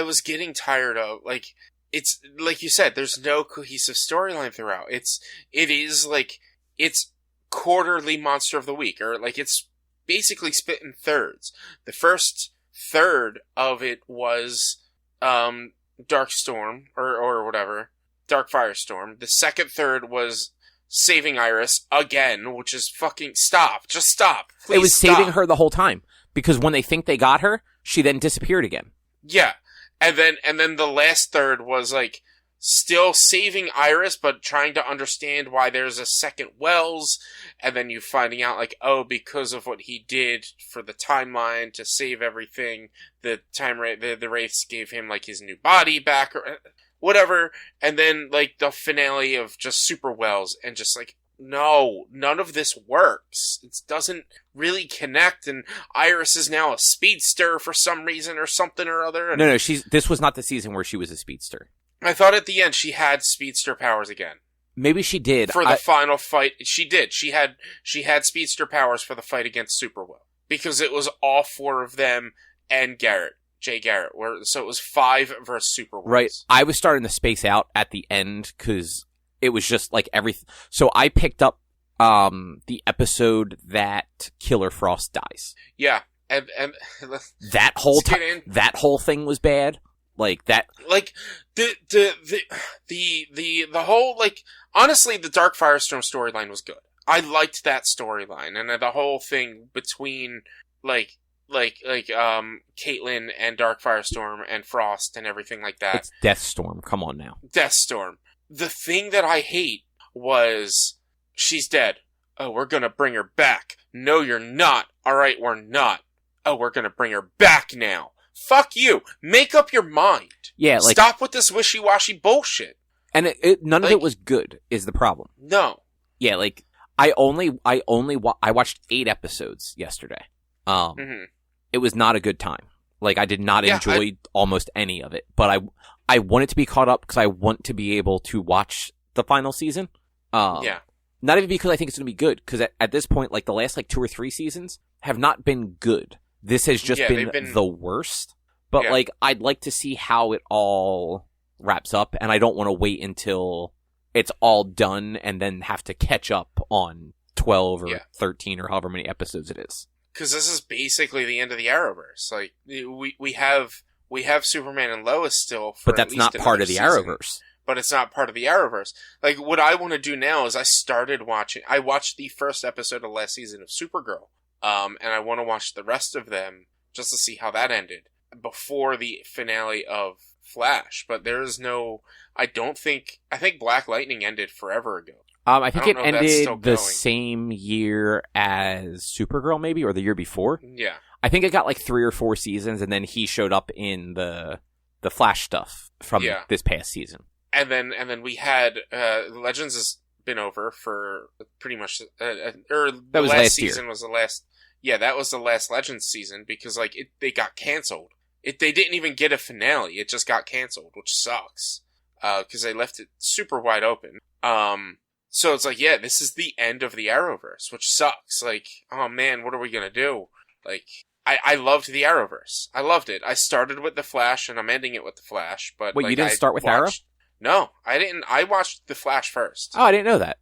was getting tired of, like, it's, like you said, there's no cohesive storyline throughout. It is, like, it's quarterly Monster of the Week, or, like, it's basically split in thirds. The first third of it was, Dark Storm, or whatever, Dark Firestorm. The second third was saving Iris again, which is fucking just stop. Please, it was saving her the whole time, because when they think they got her, she then disappeared again. Yeah. And then the last third was, like, still saving Iris, but trying to understand why there's a second Wells, and then you finding out, like, oh, because of what he did for the timeline to save everything, the Wraiths gave him, like, his new body back, or whatever, and then, like, the finale of just Super Wells, and just, like, no, none of this works. It doesn't really connect, and Iris is now a speedster for some reason or something or other. No, this was not the season where she was a speedster. I thought at the end she had speedster powers again. Maybe she did. For the final fight, she did. She had speedster powers for the fight against Superwell. Because it was all four of them and Jay Garrett. So it was 5 versus Superwells. Right. I was starting to space out at the end, because it was just like everything. So I picked up the episode that Killer Frost dies. Yeah, and that whole thing was bad. Like that. Like the whole, like, honestly, the Dark Firestorm storyline was good. I liked that storyline, and the whole thing between like Caitlyn and Dark Firestorm and Frost and everything like that. It's Deathstorm. Come on now. Deathstorm. The thing that I hate was, she's dead. Oh, we're gonna bring her back. No, you're not. Alright, we're not. Oh, we're gonna bring her back now. Fuck you. Make up your mind. Yeah, like, stop with this wishy-washy bullshit. And none of it was good, is the problem. No. Yeah, like, I watched 8 episodes yesterday. It was not a good time. Like, I did not enjoy almost any of it, but I want it to be caught up, because I want to be able to watch the final season. Not even because I think it's going to be good, because at this point, like, the last, like, 2 or 3 seasons have not been good. This has just been the worst. But, like, I'd like to see how it all wraps up, and I don't want to wait until it's all done and then have to catch up on 12 or 13 or however many episodes it is. Because this is basically the end of the Arrowverse. Like, we have Superman and Lois still, but that's not part of the Arrowverse. But it's not part of the Arrowverse. Like, what I want to do now is I watched the first episode of last season of Supergirl. And I want to watch the rest of them just to see how that ended before the finale of Flash. But there is no, I think Black Lightning ended forever ago. I think it ended the same year as Supergirl, maybe, or the year before. Yeah. I think it got like 3 or 4 seasons, and then he showed up in the the Flash stuff from this past season. And then we had Legends has been over for pretty much that was last season year. Was the last. Yeah, that was the last Legends season because like they got canceled. They didn't even get a finale. It just got canceled, which sucks. Because they left it super wide open. So it's like, yeah, this is the end of the Arrowverse, which sucks. Like, oh man, what are we gonna do? Like, I loved the Arrowverse. I loved it. I started with The Flash, and I'm ending it with The Flash. But wait, like, you didn't start with Arrow? No, I didn't. I watched The Flash first. Oh, I didn't know that.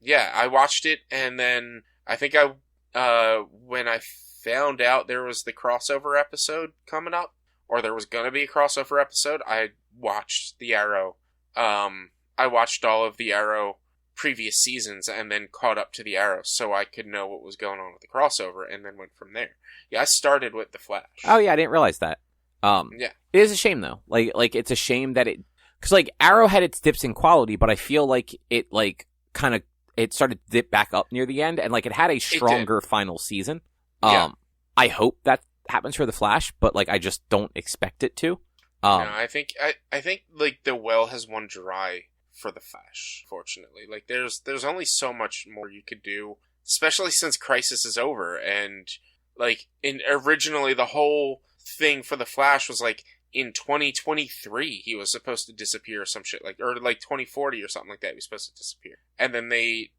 Yeah, I watched it, and then I think when I found out there was the crossover episode coming up, or there was gonna be a crossover episode, I watched the Arrow. I watched all of the Arrow previous seasons and then caught up to the Arrow so I could know what was going on with the crossover and then went from there. Yeah, I started with The Flash. Oh yeah, I didn't realize that. Yeah. It is a shame though. Like it's a shame that because like Arrow had its dips in quality, but I feel like it like kind of it started to dip back up near the end and like it had a stronger final season. Yeah. I hope that happens for The Flash, but like I just don't expect it to. No, I think like the well has run dry for The Flash, fortunately. Like there's only so much more you could do, especially since Crisis is over, and like originally the whole thing for The Flash was like in 2023 he was supposed to disappear or some shit, like, or like 2040 or something like that he was supposed to disappear, and then they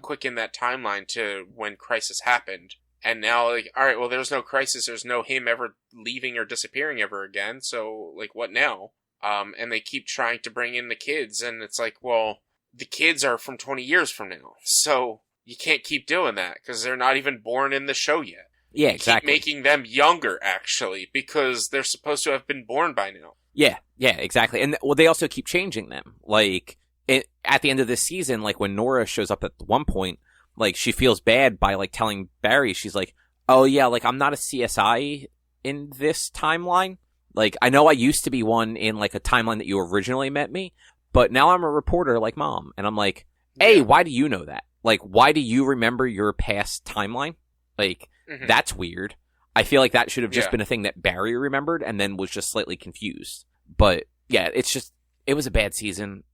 quickened that timeline to when Crisis happened. And now, like, alright, well, there's no Crisis, there's no him ever leaving or disappearing ever again, so, like, what now? And they keep trying to bring in the kids, and it's like, well, the kids are from 20 years from now, so you can't keep doing that, because they're not even born in the show yet. Yeah, exactly. Keep making them younger, actually, because they're supposed to have been born by now. Yeah, exactly. And, well, they also keep changing them. Like, at the end of this season, like, when Nora shows up at one point, like, she feels bad by, like, telling Barry, she's like, oh, yeah, like, I'm not a CSI in this timeline. Like, I know I used to be one in, like, a timeline that you originally met me, but now I'm a reporter like Mom. And I'm like, hey, why do you know that? Like, why do you remember your past timeline? Like, that's weird. I feel like that should have just been a thing that Barry remembered and then was just slightly confused. But, yeah, it was a bad season.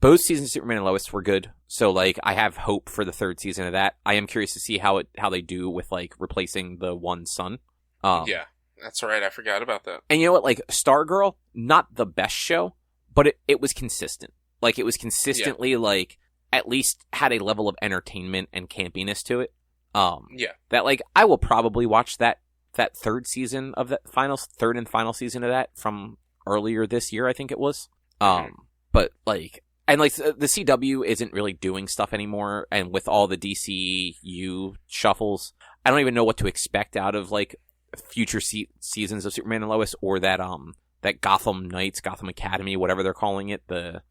Both seasons of Superman and Lois were good, so like I have hope for the third season of that. I am curious to see how they do with like replacing the one son. Yeah, that's right. I forgot about that. And you know what? Like Stargirl, not the best show, but it was consistent. Like it was consistently like at least had a level of entertainment and campiness to it. That like I will probably watch that third season of that third and final season of that from earlier this year. I think it was. But, like, and, like, the CW isn't really doing stuff anymore, and with all the DCU shuffles, I don't even know what to expect out of, like, future seasons of Superman and Lois, or that Gotham Knights, Gotham Academy, whatever they're calling it, the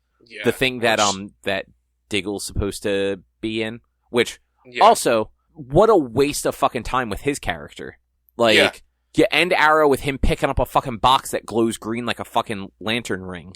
thing that Diggle's supposed to be in, which, also, what a waste of fucking time with his character. Like, you end Arrow with him picking up a fucking box that glows green like a fucking lantern ring.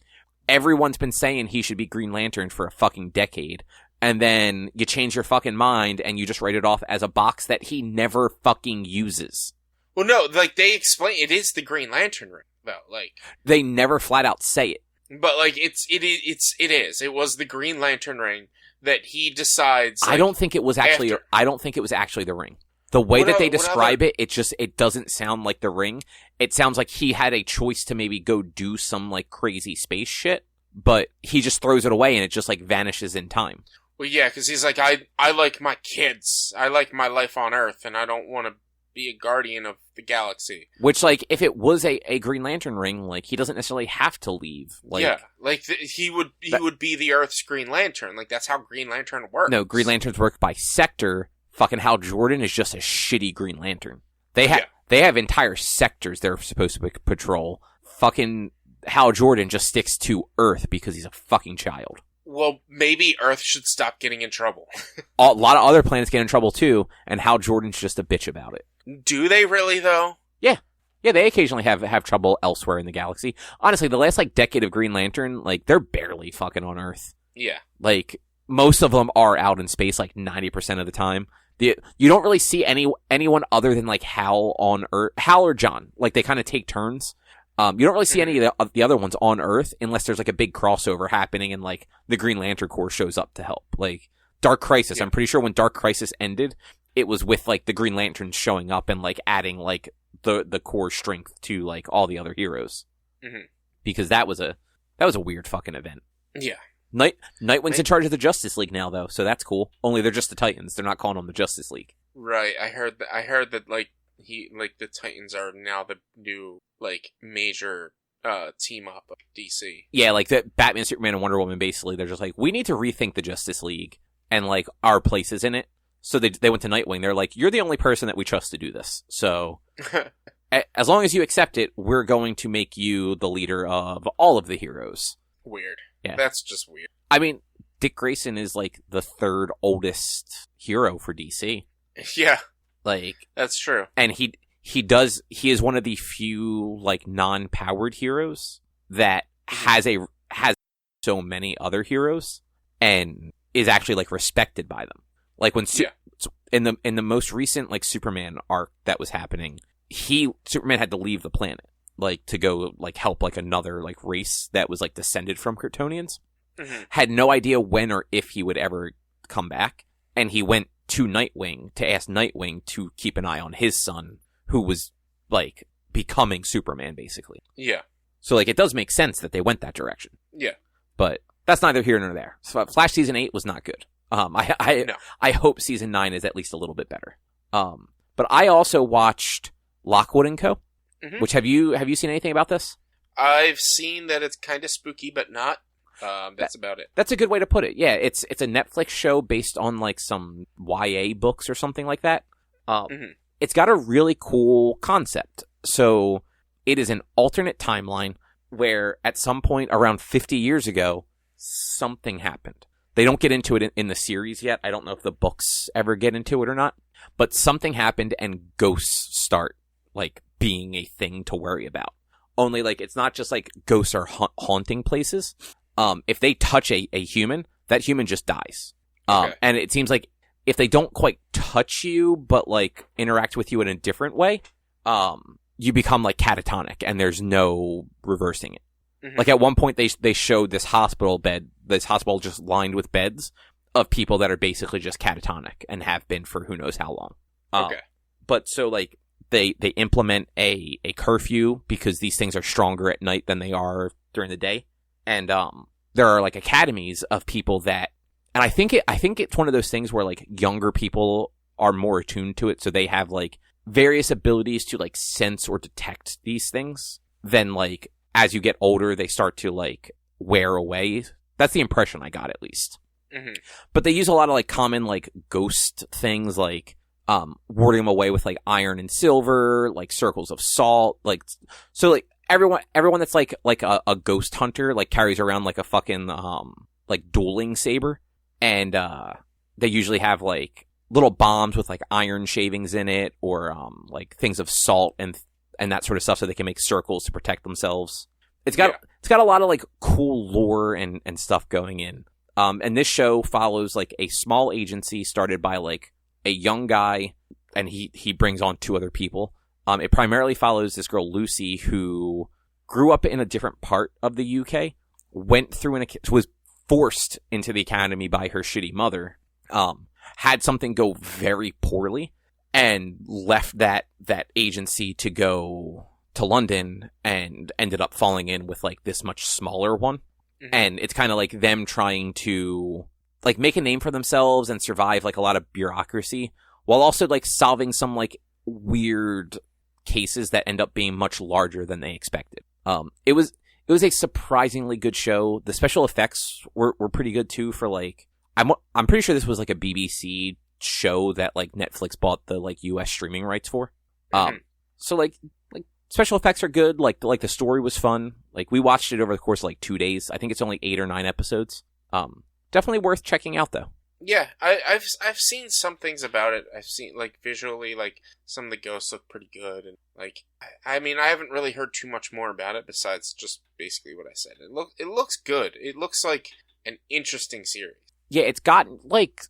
Everyone's been saying he should be Green Lantern for a fucking decade. And then you change your fucking mind and you just write it off as a box that he never fucking uses. Well, no, like, they explain it is the Green Lantern ring, though. Like, they never flat out say it. But, like, it is. It was the Green Lantern ring that he decides. Like, I don't think it was actually the ring. The way that they describe it, it doesn't sound like the ring. It sounds like he had a choice to maybe go do some, like, crazy space shit, but he just throws it away and it just, like, vanishes in time. Well, yeah, because he's like, I like my kids. I like my life on Earth, and I don't want to be a guardian of the galaxy. Which, like, if it was a Green Lantern ring, like, he doesn't necessarily have to leave. Like, yeah, like, he would be the Earth's Green Lantern. Like, that's how Green Lantern works. No, Green Lanterns work by sector. Fucking Hal Jordan is just a shitty Green Lantern. They have entire sectors they're supposed to patrol. Fucking Hal Jordan just sticks to Earth because he's a fucking child. Well, maybe Earth should stop getting in trouble. A lot of other planets get in trouble too, and Hal Jordan's just a bitch about it. Do they really, though? Yeah. Yeah, they occasionally have trouble elsewhere in the galaxy. Honestly, the last, like, decade of Green Lantern, like, they're barely fucking on Earth. Yeah. Like, most of them are out in space, like, 90% of the time. You don't really see anyone other than like Hal on Earth, Hal or John. Like they kind of take turns. You don't really see any of the other ones on Earth unless there's like a big crossover happening and like the Green Lantern Corps shows up to help. Like Dark Crisis, I'm pretty sure when Dark Crisis ended, it was with like the Green Lanterns showing up and like adding like the core strength to like all the other heroes. Mm-hmm. Because that was a weird fucking event. Yeah. Nightwing's in charge of the Justice League now though, so that's cool. Only they're just the Titans. They're not calling them the Justice League. Right. I heard that like the Titans are now the new like major team up of DC. Yeah, like the Batman, Superman, and Wonder Woman. Basically, they're just like, we need to rethink the Justice League and like our places in it. So they went to Nightwing. They're like, you're the only person that we trust to do this. So as long as you accept it, we're going to make you the leader of all of the heroes. Weird. Yeah, that's just weird. I mean, Dick Grayson is like the third oldest hero for DC. Yeah, like that's true. And he is one of the few like non-powered heroes that has so many other heroes and is actually like respected by them. Like when in the most recent like Superman arc that was happening, Superman had to leave the planet like to go like help like another like race that was like descended from Kryptonians. Mm-hmm. Had no idea when or if he would ever come back, and he went to Nightwing to ask Nightwing to keep an eye on his son, who was like becoming Superman basically. Yeah. So like it does make sense that they went that direction. Yeah. But that's neither here nor there. So Flash season 8 was not good. I hope season 9 is at least a little bit better. But I also watched Lockwood Co. Mm-hmm. Which have you seen anything about this? I've seen that it's kind of spooky, but not. That's about it. That's a good way to put it. Yeah, it's a Netflix show based on like some YA books or something like that. It's got a really cool concept. So it is an alternate timeline where at some point around 50 years ago, something happened. They don't get into it in the series yet. I don't know if the books ever get into it or not. But something happened and ghosts start like being a thing to worry about. Only like it's not just like ghosts are haunting places. If they touch a human, that human just dies. Okay. And it seems like if they don't quite touch you, but like interact with you in a different way, you become like catatonic and there's no reversing it. Mm-hmm. Like at one point they showed this hospital just lined with beds of people that are basically just catatonic and have been for who knows how long. Okay. But so like they implement a curfew because these things are stronger at night than they are during the day. And there are like academies of people that, and I think it's one of those things where like younger people are more attuned to it, so they have like various abilities to like sense or detect these things. Then like as you get older, they start to like wear away. That's the impression I got, at least. Mm-hmm. But they use a lot of like common like ghost things, like warding them away with like iron and silver, like circles of salt, like so like. Everyone that's like a ghost hunter like carries around like a fucking like dueling saber, and they usually have like little bombs with like iron shavings in it, or like things of salt and that sort of stuff, so they can make circles to protect themselves. It's got a lot of like cool lore and stuff going in. And this show follows like a small agency started by like a young guy, and he brings on 2 other people. It primarily follows this girl, Lucy, who grew up in a different part of the UK, was forced into the academy by her shitty mother, had something go very poorly, and left that agency to go to London, and ended up falling in with like this much smaller one. Mm-hmm. And it's kind of like them trying to like make a name for themselves and survive like a lot of bureaucracy, while also like solving some like weird cases that end up being much larger than they expected. It was a surprisingly good show. The special effects were pretty good too. For like, I'm pretty sure this was like a BBC show that like Netflix bought the like US streaming rights for. So like special effects are good. Like the story was fun. Like we watched it over the course of like 2 days. I think it's only 8 or 9 episodes. Definitely worth checking out though. Yeah, I've seen some things about it. I've seen like visually, like some of the ghosts look pretty good, and like I mean I haven't really heard too much more about it besides just basically what I said. It looks good. It looks like an interesting series. Yeah, it's got like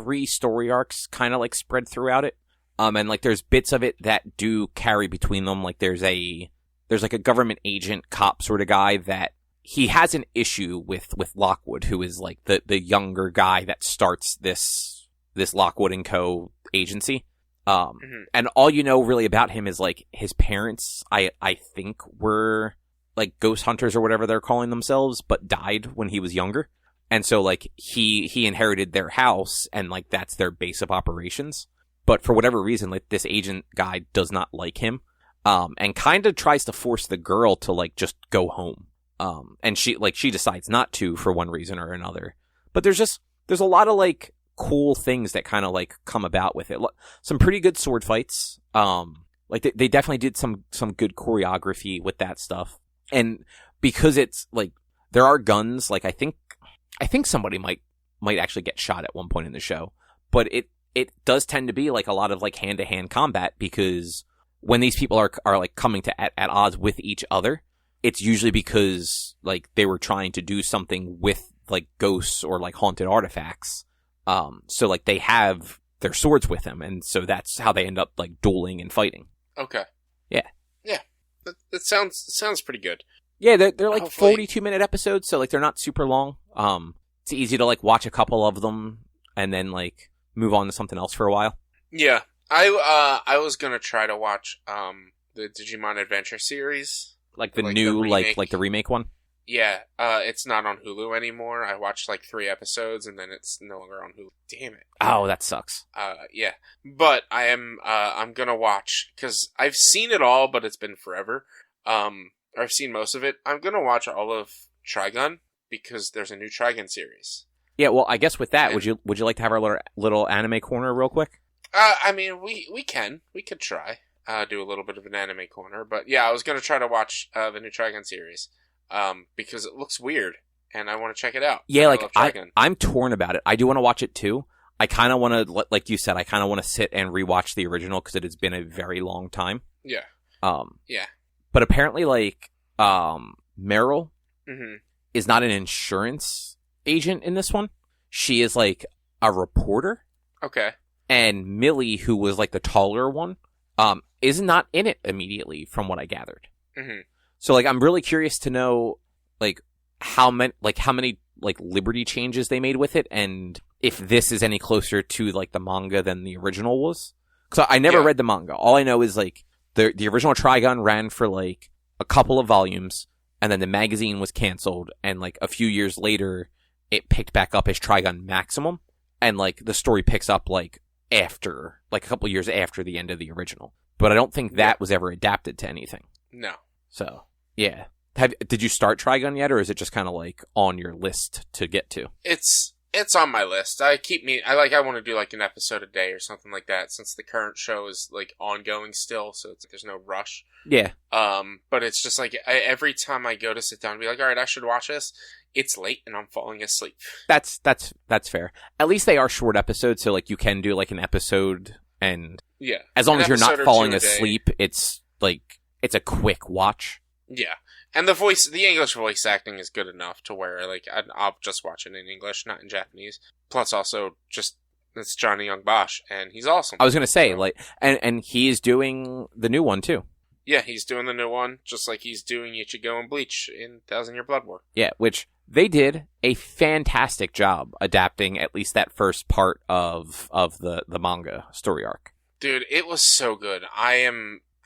3 story arcs kind of like spread throughout it. And like there's bits of it that do carry between them. Like there's like a government agent cop sort of guy that he has an issue with Lockwood, who is like the younger guy that starts this Lockwood Co agency. And all you know really about him is like his parents, I think were like ghost hunters or whatever they're calling themselves, but died when he was younger. And so like he inherited their house and like that's their base of operations. But for whatever reason, like this agent guy does not like him. And kind of tries to force the girl to like just go home. And she decides not to for one reason or another. But there's a lot of like cool things that kind of like come about with it. Some pretty good sword fights. Like they definitely did some good choreography with that stuff. And because it's like there are guns, like I think somebody might actually get shot at one point in the show, but it does tend to be like a lot of like hand-to-hand combat, because when these people are like coming to at odds with each other, it's usually because like they were trying to do something with like ghosts or like haunted artifacts. So like they have their swords with them, and so that's how they end up like dueling and fighting. Okay. Yeah. Yeah. That sounds pretty good. Yeah, they're like 42-minute episodes, so like they're not super long. It's easy to like watch a couple of them and then like move on to something else for a while. Yeah. I was gonna try to watch the Digimon Adventure series. Like the new like the remake one? Yeah. It's not on Hulu anymore. I watched like 3 episodes and then it's no longer on Hulu. Damn it. Oh, that sucks. Yeah. But I'm gonna watch, because I've seen it all, but it's been forever. I've seen most of it. I'm gonna watch all of Trigun, because there's a new Trigun series. Yeah, well, I guess with that, would you like to have our little anime corner real quick? I mean, we could try do a little bit of an anime corner, but yeah, I was gonna try to watch the new Trigun series, because it looks weird and I want to check it out. Yeah, like I'm torn about it. I do want to watch it too. I kind of want to, like you said, I kind of want to sit and rewatch the original because it has been a very long time. Yeah. Yeah. But apparently, like Meryl is not an insurance agent in this one. She is like a reporter. Okay. And Millie, who was like the taller one, is not in it immediately, from what I gathered. So like I'm really curious to know like how many like Liberty changes they made with it, and if this is any closer to like the manga than the original was. Because I never read the manga. All I know is like the original Trigun ran for like a couple of volumes, and then the magazine was canceled, and like a few years later it picked back up as Trigun Maximum, and like the story picks up like after, like a couple years after the end of the original. But I don't think that was ever adapted to anything. No. So, yeah. Did you start Trigun yet, or is it just kind of like on your list to get to? It's on my list. I want to do like an episode a day or something like that, since the current show is like ongoing still, so there's no rush. Yeah. But it's just like every time I go to sit down and be like, all right, I should watch this, it's late and I'm falling asleep. That's fair. At least they are short episodes, so like you can do like an episode, and yeah, as long as you're not falling asleep, it's like it's a quick watch. Yeah. And the English voice acting is good enough to where, like, I'll just watch it in English, not in Japanese. Plus, also, it's Johnny Young Bosch, and he's awesome. I was gonna say, like, and he is doing the new one, too. Yeah, he's doing the new one, just like he's doing Ichigo and Bleach in 1,000 Year Blood War. Yeah, which they did a fantastic job adapting at least that first part of the manga story arc. Dude, it was so good. I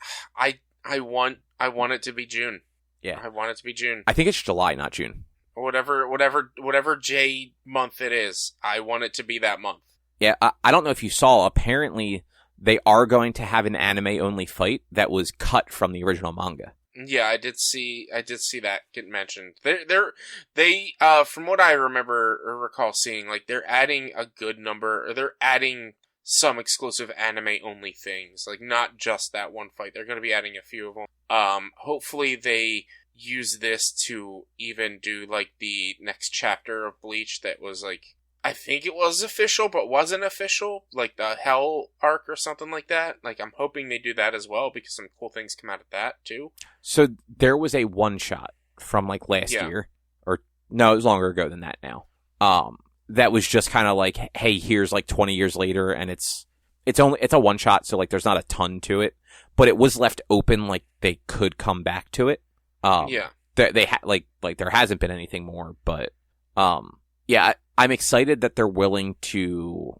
want it to be June. Yeah. I want it to be June. I think it's July, not June. Or whatever J month it is. I want it to be that month. Yeah, I don't know if you saw, apparently they are going to have an anime-only fight that was cut from the original manga. Yeah, I did see that get mentioned. They from what I remember or recall seeing, like, they're adding a good number, or they're adding some exclusive anime-only things. Like, not just that one fight. They're going to be adding a few of them. Hopefully they use this to even do, like, the next chapter of Bleach that was, like, I think it was official, but wasn't official. Like, the Hell arc or something like that. Like, I'm hoping they do that as well, because some cool things come out of that, too. So, there was a one-shot from, like, last year. Or, no, it was longer ago than that now. that was just kind of like, hey, here's like 20 years later, and it's a one shot, so like there's not a ton to it, but it was left open like they could come back to it. They like there hasn't been anything more, but yeah, I'm excited that they're willing to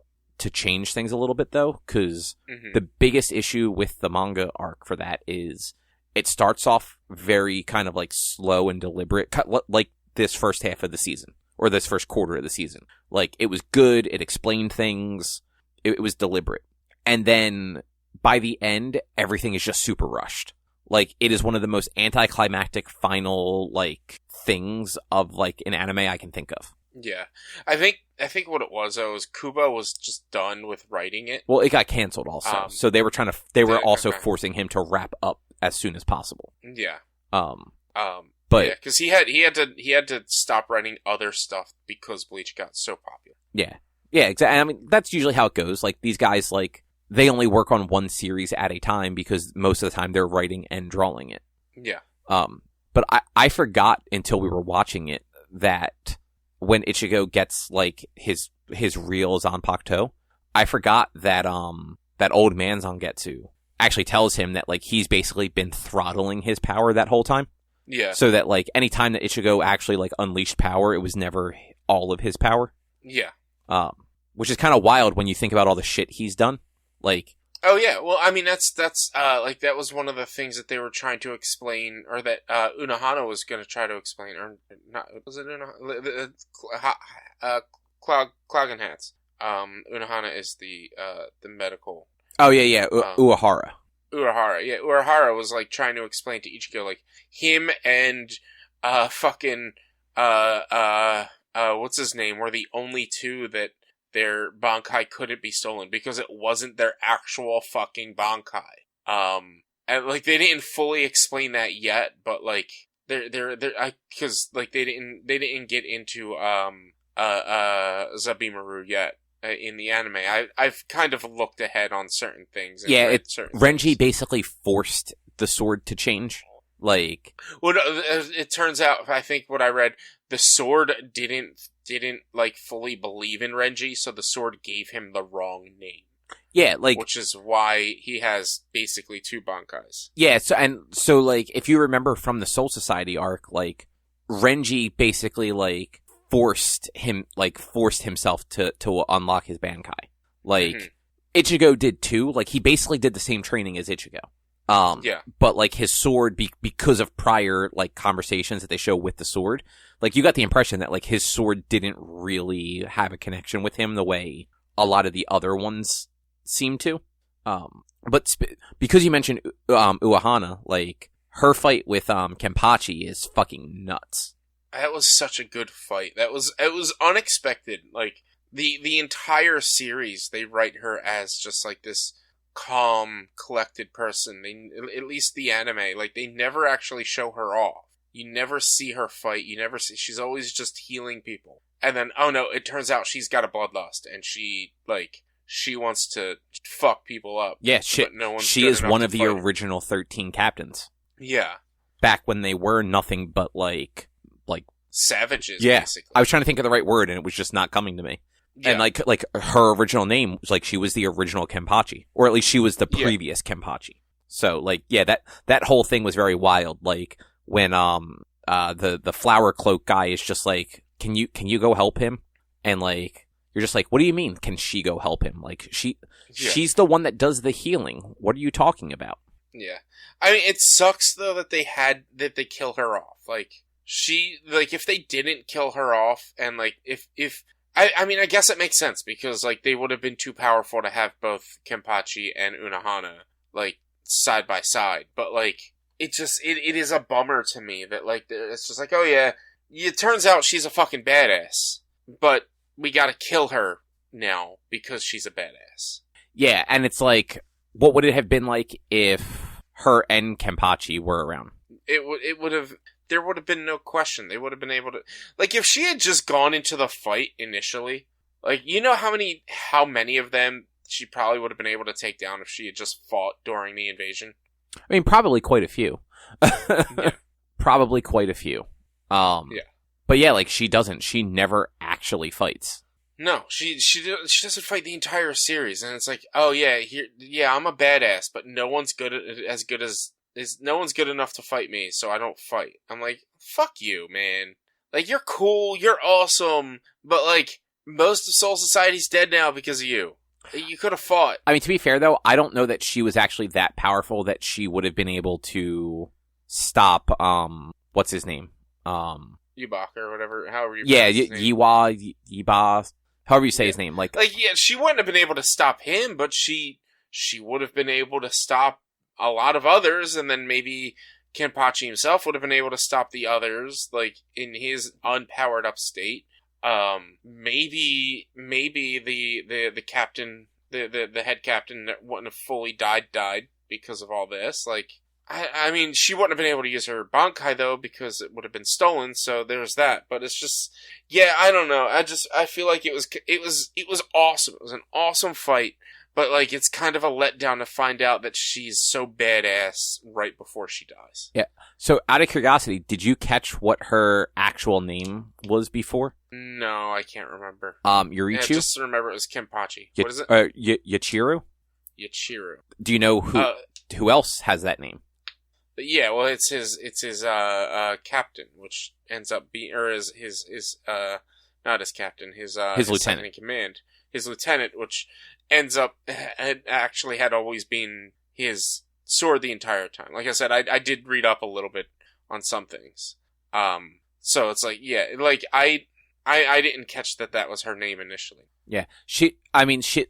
change things a little bit though, because the biggest issue with the manga arc for that is it starts off very kind of like slow and deliberate, like this first half of the season or this first quarter of the season. Like it was good, it explained things, it was deliberate, and then by the end, everything is just super rushed. Like, it is one of the most anticlimactic final, like, things of, like, an anime I can think of. Yeah. I think what it was, though, is Kubo was just done with writing it. Well, it got canceled also. So they were also forcing him to wrap up as soon as possible. Yeah. But yeah, because he had to stop writing other stuff because Bleach got so popular. Yeah. Yeah, exactly. I mean, that's usually how it goes. Like, these guys, like, they only work on one series at a time because most of the time they're writing and drawing it. Yeah. But I forgot until we were watching it that when Ichigo gets like his real Zanpakuto, I forgot that that old man Zangetsu actually tells him that like he's basically been throttling his power that whole time. Yeah. So that like any time that Ichigo actually like unleashed power, it was never all of his power. Yeah. Which is kind of wild when you think about all the shit he's done. Like, oh yeah, well, I mean that's like that was one of the things that they were trying to explain, or that Unohana was going to try to explain, or not? Was it Unohana? Clogging Hats. Unohana is the medical. Oh yeah, Uehara. Uehara, yeah, Uehara was like trying to explain to Ichigo like him and what's his name were the only two that their Bankai couldn't be stolen because it wasn't their actual fucking Bankai. And like they didn't fully explain that yet, but like because like they didn't get into Zabimaru yet in the anime. I've kind of looked ahead on certain things. Yeah, Renji basically forced the sword to change. Like, well, it turns out, I think what I read, the sword didn't like fully believe in Renji, so the sword gave him the wrong name. Yeah, like, which is why he has basically two Bankais. Yeah, so like if you remember from the Soul Society arc, like Renji basically like forced himself to unlock his Bankai. Like Ichigo did too. Like he basically did the same training as Ichigo. Yeah. But like his sword, because of prior like conversations that they show with the sword, like you got the impression that like his sword didn't really have a connection with him the way a lot of the other ones seem to. But because you mentioned Uehana, like her fight with Kenpachi is fucking nuts. That was such a good fight. It was unexpected. Like the entire series, they write her as just like this calm, collected person. At least the anime, like they never actually show her off. You never see her fight. She's always just healing people. And then, oh no, it turns out she's got a bloodlust, and she wants to fuck people up. Yeah, she is one of the original 13 captains. Yeah. Back when they were nothing but like savages, yeah. Basically. I was trying to think of the right word, and it was just not coming to me. Yeah. And like her original name was like she was the original Kenpachi, or at least she was the previous Kenpachi. So like yeah, that whole thing was very wild. Like when the flower cloak guy is just like, can you go help him? And like you're just like, what do you mean? Can she go help him? Like she's the one that does the healing. What are you talking about? Yeah, I mean it sucks though that they kill her off. Like if they didn't kill her off, and like if I mean, I guess it makes sense because, like, they would have been too powerful to have both Kenpachi and Unohana, like, side by side. But, like, it is a bummer to me that, like, it's just like, oh yeah, it turns out she's a fucking badass, but we gotta kill her now because she's a badass. Yeah, and it's like, what would it have been like if her and Kenpachi were around? There would have been no question. They would have been able to... Like, if she had just gone into the fight initially, like, you know how many of them she probably would have been able to take down if she had just fought during the invasion? I mean, probably quite a few. Yeah. Probably quite a few. Yeah. But yeah, like, she never actually fights. No, she doesn't fight the entire series, and it's like, oh yeah, I'm a badass, but no one's no one's good enough to fight me, so I don't fight. I'm like, fuck you, man. Like, you're cool, you're awesome, but like, most of Soul Society's dead now because of you. You could have fought. I mean, to be fair though, I don't know that she was actually that powerful that she would have been able to stop, what's his name? Yubaka or whatever, however you pronounce his name. Yiba, however you say his name. Like, yeah, she wouldn't have been able to stop him, but she would have been able to stop a lot of others, and then maybe Kenpachi himself would have been able to stop the others, like, in his unpowered up state. Maybe the captain, the head captain that wouldn't have fully died because of all this. Like, I mean, she wouldn't have been able to use her Bankai though because it would have been stolen. So there's that. But it's just, yeah, I don't know. I feel like it was awesome. It was an awesome fight. But like, it's kind of a letdown to find out that she's so badass right before she dies. Yeah. So out of curiosity, did you catch what her actual name was before? No, I can't remember. Yurichu? Yeah, I just remember it was Kenpachi. What is it? Yachiru? Yachiru. Do you know who else has that name? But yeah, well, it's his captain, which ends up being, or his not his captain, his lieutenant second in command, his lieutenant, which ends up had always been his sword the entire time. Like I said, I did read up a little bit on some things. So it's like, yeah, like I didn't catch that was her name initially. Yeah, she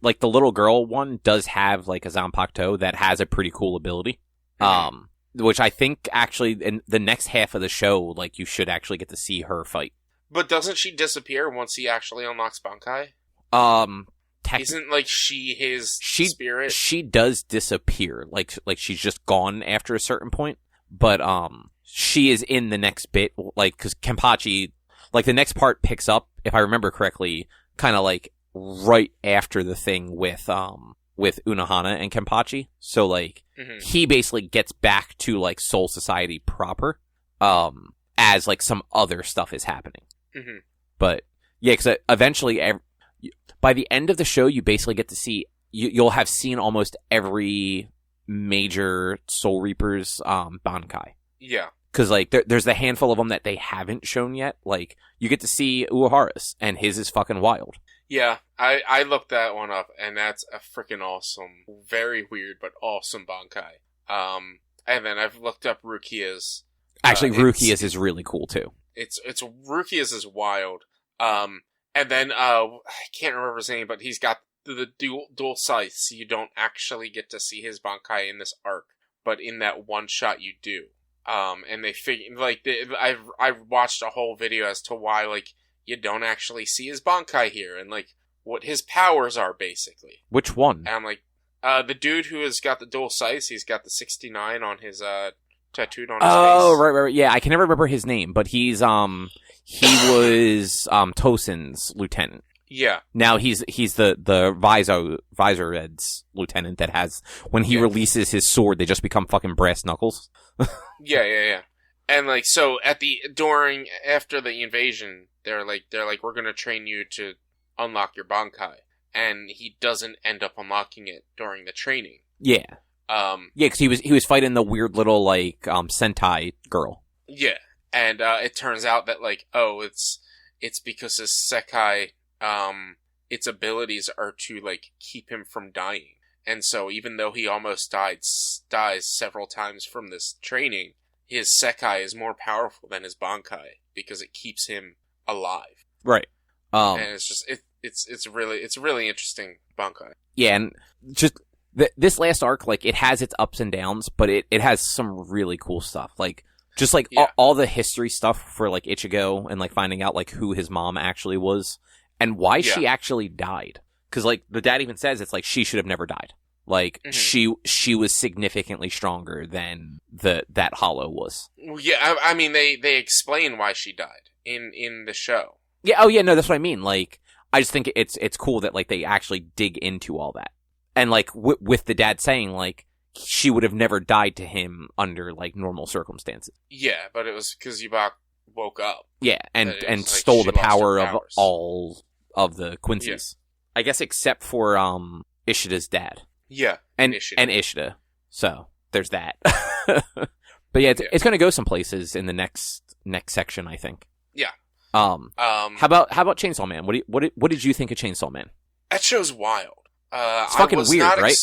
like the little girl one does have like a Zanpakuto that has a pretty cool ability. Mm-hmm. Which I think actually in the next half of the show, like you should actually get to see her fight. But doesn't she disappear once he actually unlocks Bankai? Isn't like his spirit? She does disappear. Like she's just gone after a certain point. But she is in the next bit, like because Kenpachi, like the next part picks up, if I remember correctly, kind of like right after the thing with Unohana and Kenpachi. So like he basically gets back to like Soul Society proper, as like some other stuff is happening. Mm-hmm. But yeah, because eventually, by the end of the show, you basically get to see you'll have seen almost every major Soul Reaper's Bankai. Yeah. Because like there's a handful of them that they haven't shown yet. Like you get to see Uehara's, and his is fucking wild. Yeah, I looked that one up, and that's a freaking awesome, very weird but awesome Bankai. And then I've looked up Rukia's. Actually, Rukia's is really cool too. It's Rukia's is wild. And then I can't remember his name, but he's got the dual scythes. So you don't actually get to see his Bankai in this arc, but in that one shot you do. And they figure like I've watched a whole video as to why like you don't actually see his Bankai here and like what his powers are basically. Which one? And I'm like, the dude who has got the dual scythes, he's got the 69 on his tattooed on his face. Oh, right. Yeah, I can never remember his name, but he was Tosin's lieutenant. Yeah. Now he's the Visored's lieutenant that has when he releases his sword, they just become fucking brass knuckles. Yeah. And like so after the invasion, they're like we're gonna train you to unlock your Bankai, and he doesn't end up unlocking it during the training. Yeah. Because he was fighting the weird little like Sentai girl. Yeah, and it turns out that like it's because his Sekai its abilities are to like keep him from dying, and so even though he almost dies several times from this training, his Sekai is more powerful than his Bankai because it keeps him alive. Right. And it's just it's really interesting Bankai. Yeah, and just this last arc, like it has its ups and downs, but it has some really cool stuff. Like just like all the history stuff for like Ichigo and like finding out like who his mom actually was and why she actually died. Because like the dad even says it's like she should have never died. Like she was significantly stronger than that Hollow was. Yeah, I mean they explain why she died in the show. Yeah, oh yeah, no, that's what I mean. Like I just think it's cool that like they actually dig into all that. And like with the dad saying like she would have never died to him under like normal circumstances. Yeah, but it was because Yubak woke up. Yeah, and stole the power of all of the Quincy's. Yeah. I guess except for Ishida's dad. Yeah, and Ishida. So there's that. But yeah, it's going to go some places in the next section, I think. Yeah. How about Chainsaw Man? What did you think of Chainsaw Man? That show's wild. It's fucking weird, right?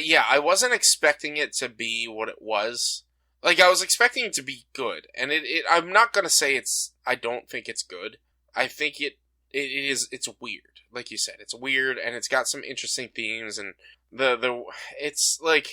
Yeah, I wasn't expecting it to be what it was. Like, I was expecting it to be good, and I'm not gonna say I don't think it's good. I think it's weird. Like you said, it's weird, and it's got some interesting themes, and it's like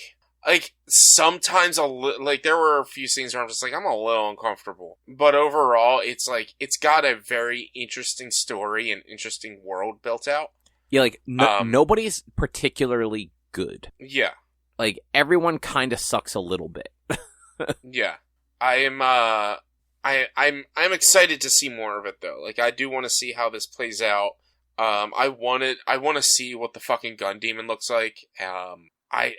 sometimes there were a few scenes where I'm just like, I'm a little uncomfortable. But overall, it's like, it's got a very interesting story and interesting world built out. Yeah, like, nobody's particularly good. Yeah. Like, everyone kind of sucks a little bit. Yeah. I'm excited to see more of it, though. Like, I do want to see how this plays out. I want to see what the fucking gun demon looks like. I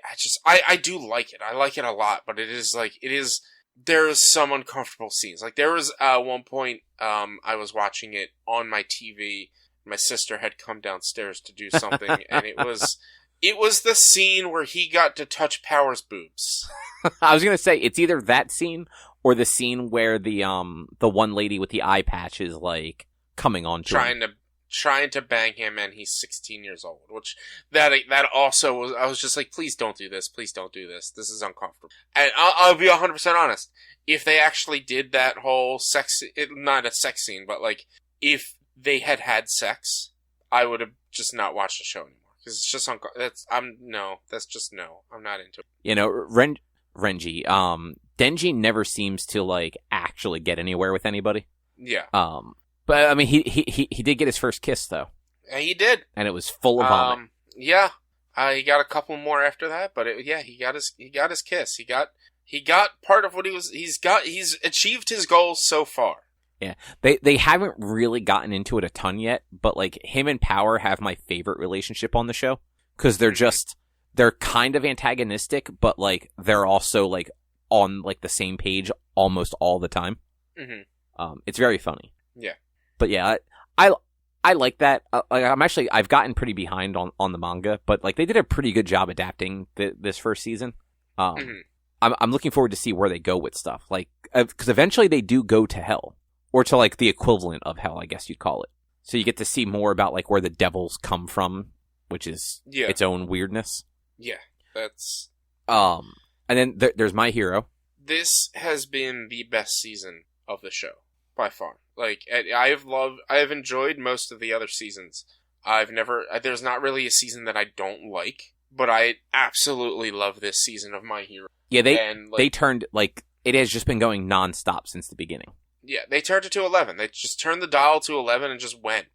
do like it. I like it a lot, but there's some uncomfortable scenes. Like, there was, one point, I was watching it on my TV. My sister had come downstairs to do something, and it was the scene where he got to touch Power's boobs. I was gonna say, it's either that scene or the scene where the one lady with the eye patch is, like, coming on to him. Trying to bang him, and he's 16 years old. Which, that also was, I was just like, please don't do this. Please don't do this. This is uncomfortable. And I'll be 100% honest. If they actually did that whole not a sex scene, but, like, if they had sex, I would have just not watched the show anymore. Because it's just, I'm not into it. You know, Renji, Denji never seems to, like, actually get anywhere with anybody. Yeah. But, I mean, he did get his first kiss, though. Yeah, he did. And it was full of vomit. Yeah. He got a couple more after that, but he got his kiss. He got part of what he's achieved his goals so far. Yeah. They haven't really gotten into it a ton yet, but, like, him and Power have my favorite relationship on the show. Because they're kind of antagonistic, but, like, they're also, like, on, like, the same page almost all the time. Mm-hmm. It's very funny. Yeah. But yeah, I like that. I've gotten pretty behind on the manga, but, like, they did a pretty good job adapting this first season. Mm-hmm. I'm looking forward to see where they go with stuff, like, because eventually they do go to hell, or to, like, the equivalent of hell, I guess you'd call it. So you get to see more about, like, where the devils come from, which is its own weirdness. Yeah, that's. And then there's My Hero. This has been the best season of the show by far. Like, I have enjoyed most of the other seasons. There's not really a season that I don't like, but I absolutely love this season of My Hero. Yeah, they turned, like, it has just been going nonstop since the beginning. Yeah, they turned it to 11. They just turned the dial to 11 and just went.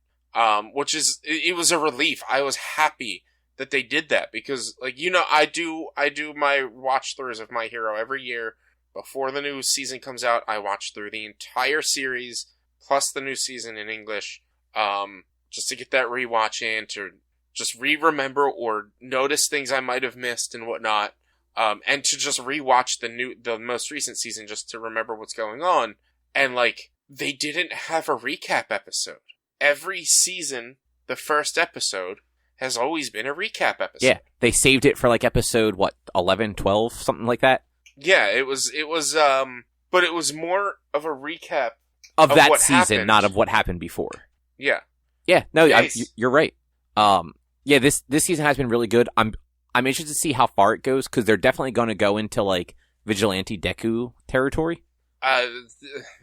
Which is, it was a relief. I was happy that they did that because, like, you know, I do my watch throughs of My Hero every year. Before the new season comes out, I watch through the entire series, plus the new season in English, just to get that rewatch in, to just remember or notice things I might have missed and whatnot, and to just rewatch the most recent season just to remember what's going on. And, like, they didn't have a recap episode. Every season, the first episode has always been a recap episode. Yeah, they saved it for, like, episode, 11, 12, something like that? Yeah, it was, but it was more of a recap of that season, happened. Not of what happened before. Yeah. Yeah, no, you're right. Yeah, this season has been really good. I'm interested to see how far it goes, because they're definitely going to go into, like, Vigilante Deku territory.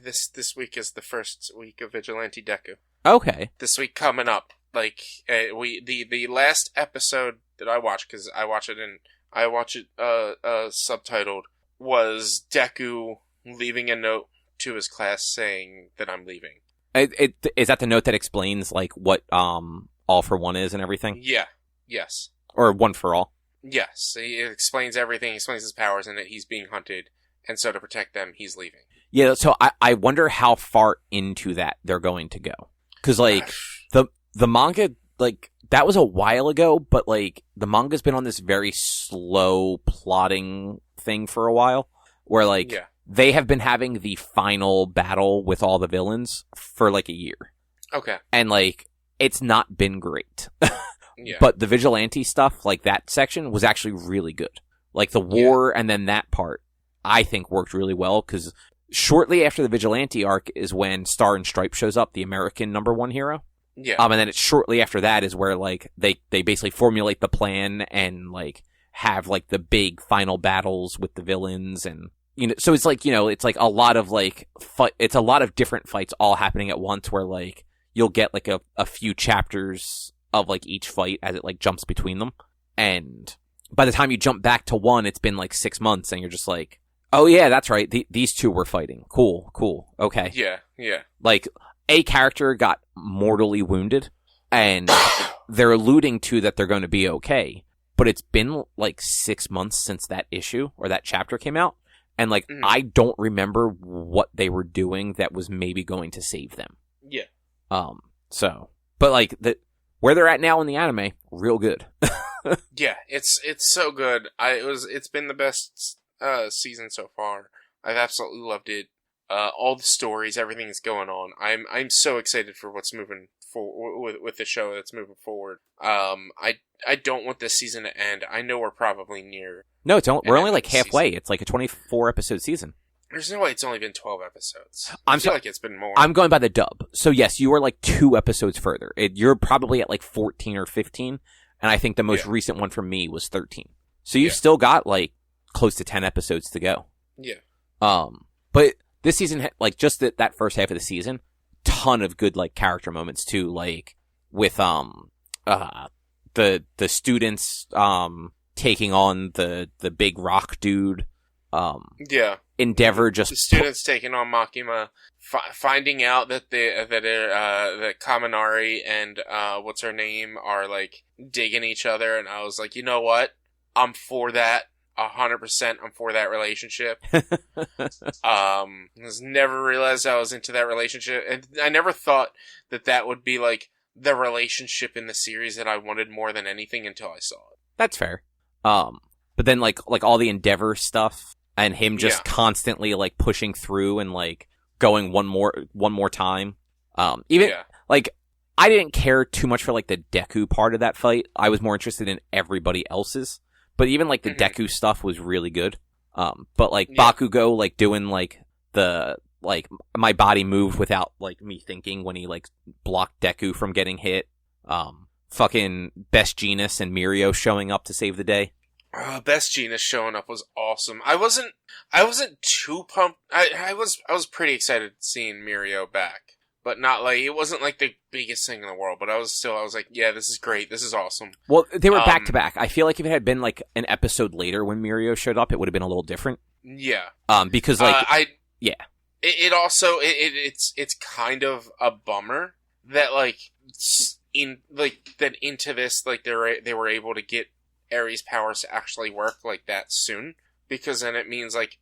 This week is the first week of Vigilante Deku. Okay. This week coming up, like, the last episode that I watched, because I watch it subtitled, was Deku leaving a note to his class saying that I'm leaving. Is that the note that explains, like, what All for One is and everything? Yeah. Yes. Or One for All? Yes. It explains everything. He explains his powers and that he's being hunted, and so to protect them, he's leaving. Yeah, so I wonder how far into that they're going to go. Because, like, the manga, like, that was a while ago, but, like, the manga's been on this very slow plotting thing for a while, where, like, they have been having the final battle with all the villains for, like, a year. Okay. And, like, it's not been great. Yeah. But the vigilante stuff, like that section, was actually really good. Like the war and then that part, I think worked really well, because shortly after the vigilante arc is when Star and Stripe shows up, the American #1 hero. Yeah. And then it's shortly after that is where, like, they basically formulate the plan and, like, have, like, the big final battles with the villains. And, you know, so it's like, you know, it's like a lot of, like, it's a lot of different fights all happening at once, where, like, you'll get, like, a few chapters of, like, each fight as it, like, jumps between them. And by the time you jump back to one, it's been, like, 6 months, and you're just like, oh, yeah, that's right. These two were fighting. Cool. Okay. Yeah. Like, a character got mortally wounded, and they're alluding to that they're going to be okay. But it's been, like, 6 months since that issue, or that chapter came out. And, like, I don't remember what they were doing that was maybe going to save them. Yeah. So, but, like, where they're at now in the anime, real good. Yeah, it's so good. It's been the best season so far. I've absolutely loved it. All the stories, everything's going on. I'm so excited for what's moving forward with the show that's moving forward. I don't want this season to end. I know we're probably near. No, we're only like halfway. Season. It's like a 24 episode season. There's no way it's only been 12 episodes. I feel like it's been more. I'm going by the dub. So yes, you are like 2 episodes further. You're probably at like 14 or 15, and I think the most recent one for me was 13. So you've still got like close to 10 episodes to go. Yeah. But this season, like, just that first half of the season, ton of good, like, character moments, too, like, with, the students, taking on the big rock dude, Endeavor just... The students taking on Makima, finding out that that Kaminari and, what's her name, are, like, digging each other, and I was like, you know what? I'm for that. 100% I'm for that relationship. Never realized I was into that relationship, and I never thought that would be like the relationship in the series that I wanted more than anything until I saw it. That's fair. But then like all the Endeavor stuff and him just constantly like pushing through and like going one more time. Like I didn't care too much for like the Deku part of that fight. I was more interested in everybody else's. But even, like, the Deku stuff was really good. But, like, Bakugo, like, doing, like, my body moved without, like, me thinking when he, like, blocked Deku from getting hit. Fucking Best Jeanist and Mirio showing up to save the day. Best Jeanist showing up was awesome. I wasn't too pumped. I was pretty excited seeing Mirio back. But not like, it wasn't like the biggest thing in the world, but I was like, yeah, this is great, this is awesome. Well, they were back to back. I feel like if it had been like an episode later when Mirio showed up, it would have been a little different. Yeah. Because like, It also, it's kind of a bummer that like, into this, like they were able to get Ares' powers to actually work like that soon, because then it means like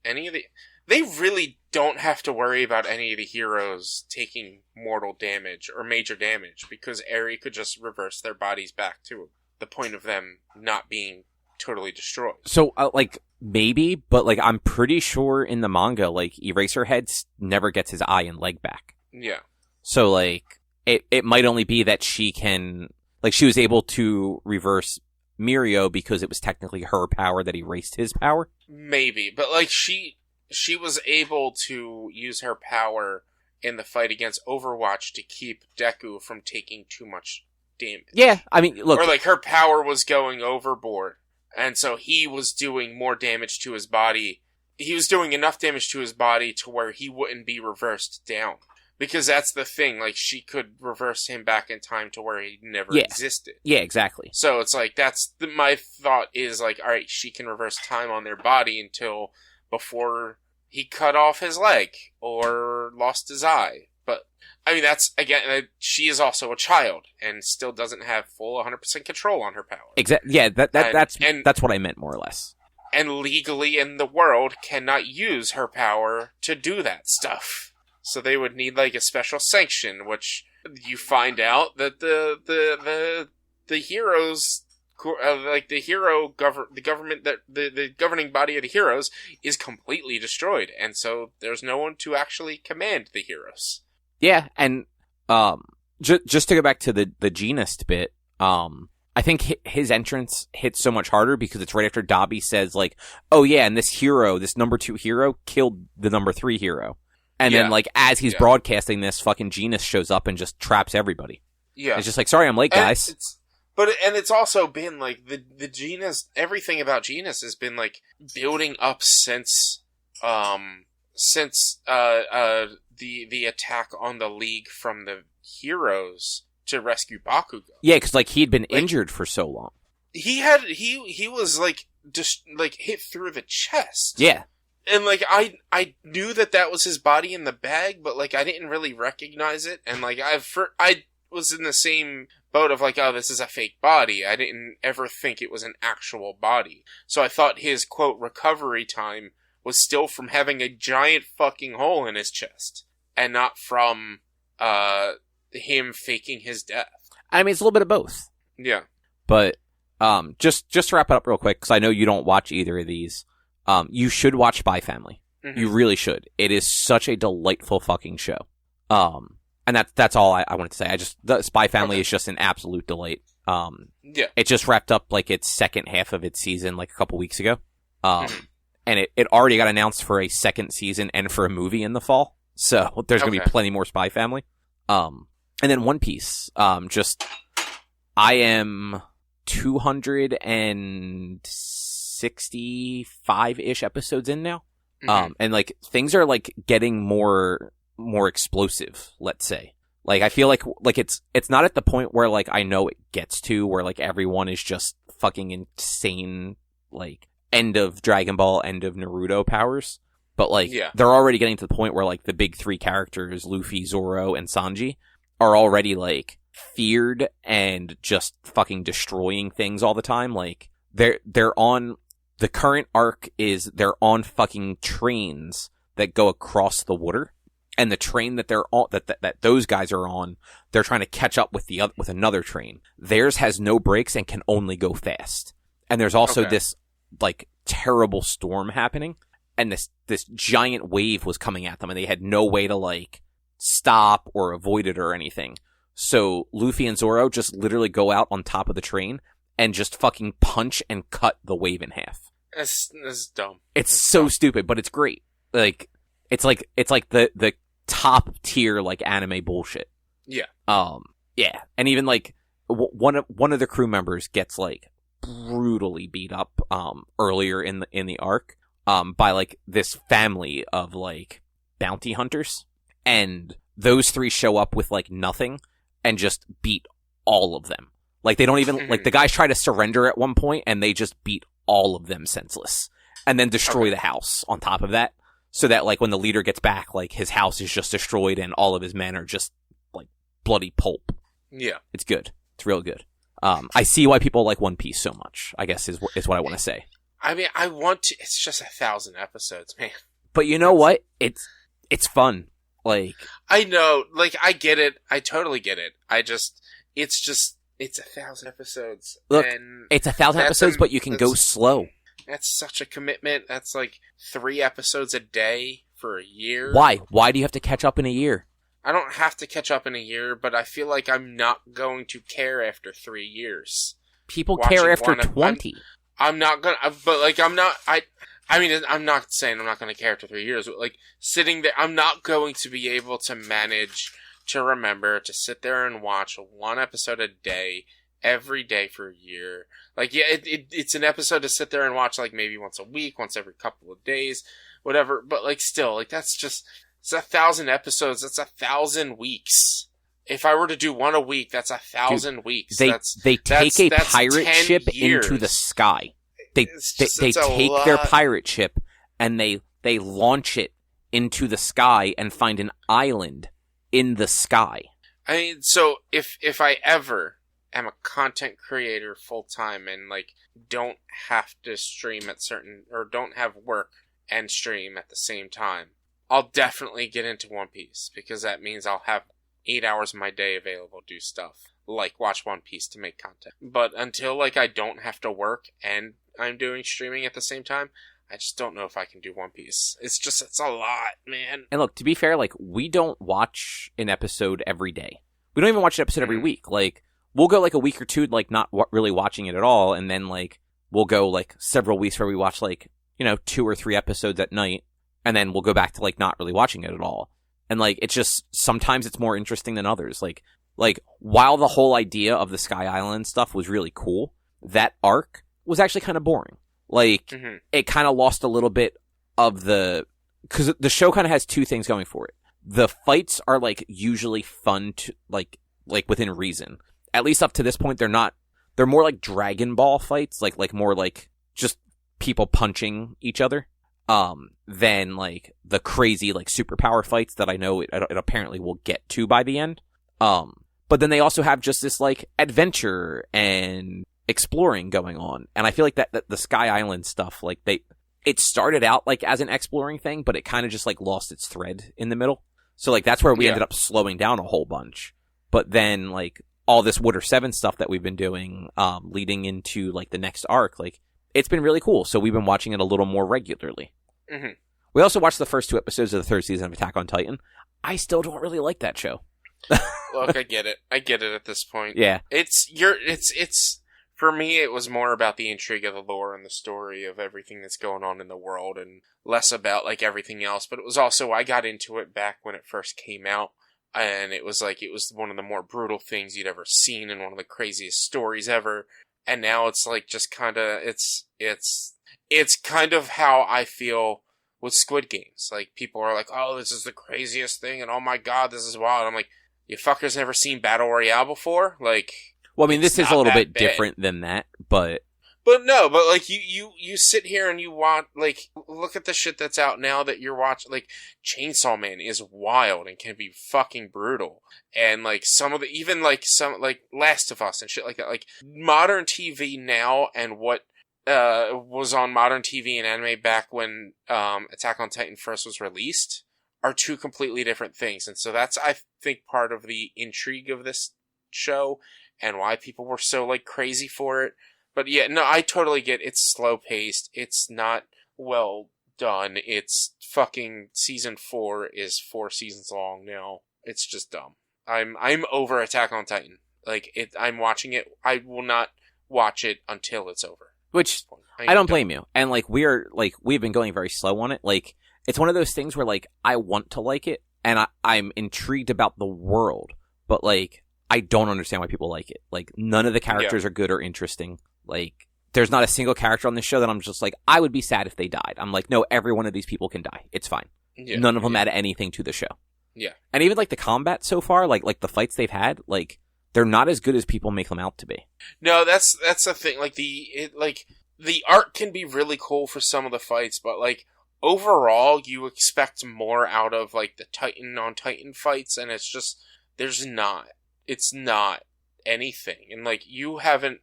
they really don't have to worry about any of the heroes taking mortal damage or major damage, because Eri could just reverse their bodies back to the point of them not being totally destroyed. So, like, maybe, but, like, I'm pretty sure in the manga, like, Eraserhead never gets his eye and leg back. Yeah. So, like, it might only be that she can, like, she was able to reverse Mirio because it was technically her power that erased his power. Maybe, but, like, she was able to use her power in the fight against Overwatch to keep Deku from taking too much damage. Yeah, I mean, look... Or, like, her power was going overboard, and so he was doing more damage to his body. He was doing enough damage to his body to where he wouldn't be reversed down. Because that's the thing, like, she could reverse him back in time to where he never existed. Yeah, exactly. So it's like, my thought is, like, alright, she can reverse time on their body until before he cut off his leg or lost his eye. But, I mean, that's, again, she is also a child and still doesn't have full 100% control on her power. Exactly. Yeah, that's what I meant, more or less. And legally in the world cannot use her power to do that stuff. So they would need, like, a special sanction, which you find out that the heroes, like the government, that the governing body of the heroes is completely destroyed, and so there's no one to actually command the heroes. Yeah, and just to go back to the Genist bit, I think his entrance hits so much harder because it's right after Dobby says, like, oh yeah, and this number 2 hero killed the number 3 hero. And then, like, as he's broadcasting this, fucking Genist shows up and just traps everybody. Yeah. It's just like, sorry, I'm late, guys. It's also been, like, the Genist, everything about Genist has been, like, building up since the attack on the League from the heroes to rescue Bakugo. Yeah, because, like, he'd been injured for so long. He was, like, just, like, hit through the chest. Yeah. And, like, I knew that was his body in the bag, but, like, I didn't really recognize it. And, like, I was in the same boat of, like, oh, this is a fake body. I didn't ever think it was an actual body. So I thought his, quote, recovery time was still from having a giant fucking hole in his chest. And not from, him faking his death. I mean, it's a little bit of both. Yeah. But, just to wrap it up real quick, because I know you don't watch either of these, you should watch Spy Family. Mm-hmm. You really should. It is such a delightful fucking show. And that's all I wanted to say. The Spy Family is just an absolute delight. Yeah. It just wrapped up, like, its second half of its season, like, a couple weeks ago. And it already got announced for a second season and for a movie in the fall. So there's going to be plenty more Spy Family. And then One Piece. I am 265-ish episodes in now. And, like, things are, like, getting more explosive, let's say. Like, I feel like it's not at the point where, like, I know it gets to where, like, everyone is just fucking insane, like, end of Dragon Ball, end of Naruto powers. But, like, they're already getting to the point where, like, the big 3 characters, Luffy, Zoro, and Sanji, are already, like, feared and just fucking destroying things all the time. Like, they're on, the current arc is they're on fucking trains that go across the water. And the train that they're on, that those guys are on, they're trying to catch up with with another train. Theirs has no brakes and can only go fast. And there's also this, like, terrible storm happening. And this giant wave was coming at them, and they had no way to, like, stop or avoid it or anything. So Luffy and Zoro just literally go out on top of the train and just fucking punch and cut the wave in half. That's dumb. It's so stupid, but it's great. Like, it's like the top tier, like, anime bullshit. Yeah. Yeah. And even, like, one of the crew members gets, like, brutally beat up, earlier in the arc, by, like, this family of, like, bounty hunters. And those 3 show up with, like, nothing and just beat all of them. Like, they don't even, like, the guys try to surrender at one point and they just beat all of them senseless. And then destroy the house on top of that. So that, like, when the leader gets back, like, his house is just destroyed and all of his men are just, like, bloody pulp. Yeah. It's good. It's real good. I see why people like One Piece so much, I guess is what I want to say. I mean, it's just 1,000 episodes, man. But you know what? It's fun. Like, I know, like, I get it. I totally get it. It's 1,000 episodes. Look, and it's 1,000 episodes, but you can go slow. That's such a commitment. That's like 3 episodes a day for a year. Why? Why do you have to catch up in a year? I don't have to catch up in a year, but I feel like I'm not going to care after 3 years. People care after 20. I'm not gonna, but, like, I'm not saying I'm not gonna care after 3 years, but, like, sitting there, I'm not going to be able to manage to remember to sit there and watch 1 episode a day, every day for a year. Like, yeah, it's an episode to sit there and watch, like, maybe once a week, once every couple of days, whatever, but, like, still, like, it's 1,000 episodes, that's 1,000 weeks. If I were to do 1 a week, that's 1,000 weeks. They take a pirate ship into the sky. They take their pirate ship and they launch it into the sky and find an island in the sky. I mean, so if I ever am a content creator full time and, like, don't have to stream or don't have work and stream at the same time, I'll definitely get into One Piece, because that means I'll have 8 hours of my day available to do stuff like watch One Piece to make content. But until, like, I don't have to work and I'm doing streaming at the same time, I just don't know if I can do One Piece. It's a lot, man. And look, to be fair, like, we don't watch an episode every day. we don't even watch an episode every week. Like, we'll go like a week or two, like not really watching it at all. And then like, we'll go like several weeks where we watch like, 2 or 3 episodes at night. And then we'll go back to like not really watching it at all. And like, it's just, sometimes it's more interesting than others. Like while the whole idea of the Sky Island stuff was really cool, that arc was actually kind of boring. Like, it kind of lost a little bit of because the show kind of has 2 things going for it. The fights are like usually fun to like within reason. At least up to this point, they're more like Dragon Ball fights, like more like just people punching each other. Than like the crazy like superpower fights that I know it apparently will get to by the end. But then they also have just this like adventure and exploring going on, and I feel like that the Sky Island stuff, like it started out like as an exploring thing, but it kind of just like lost its thread in the middle. So like that's where we ended up slowing down a whole bunch. But then like all this Water 7 stuff that we've been doing, leading into like the next arc, like it's been really cool. So we've been watching it a little more regularly. We also watched the first 2 episodes of the 3rd season of Attack on Titan. I still don't really like that show. Look, I get it at this point. Yeah. It's for me, it was more about the intrigue of the lore and the story of everything that's going on in the world, and less about like everything else. But it was also, I got into it back when it first came out, and it was one of the more brutal things you'd ever seen and one of the craziest stories ever. And now it's like just kind of, it's kind of how I feel with Squid Games. Like, people are like, oh, this is the craziest thing, and oh my god, this is wild. I'm like, you fuckers never seen Battle Royale before? Like, well, I mean, this is a little bit different than that, but like, you sit here and you want, like, look at the shit that's out now that you're watching. Like, Chainsaw Man is wild and can be fucking brutal. And, like, even Last of Us and shit like that. Like, modern TV now and what was on modern TV and anime back when Attack on Titan first was released are 2 completely different things. And so that's, I think, part of the intrigue of this show and why people were so like crazy for it. But yeah, no, I totally get it. It's slow paced. It's not well done. It's fucking season 4 is 4 seasons long now. It's just dumb. I'm over Attack on Titan. Like, I'm watching it. I will not watch it until it's over. Which I don't blame you. And like we've been going very slow on it. Like, it's one of those things where like I want to like it and I'm intrigued about the world, but like I don't understand why people like it. Like, none of the characters are good or interesting. Like, there's not a single character on this show that I'm just like, I would be sad if they died. I'm like, no, every one of these people can die. It's fine. Yeah, none of them add anything to the show. Yeah. And even like the combat so far, like the fights they've had, like they're not as good as people make them out to be. No, that's the thing. Like the art can be really cool for some of the fights, but like overall you expect more out of like the Titan on Titan fights, and it's just, it's not anything. And like you haven't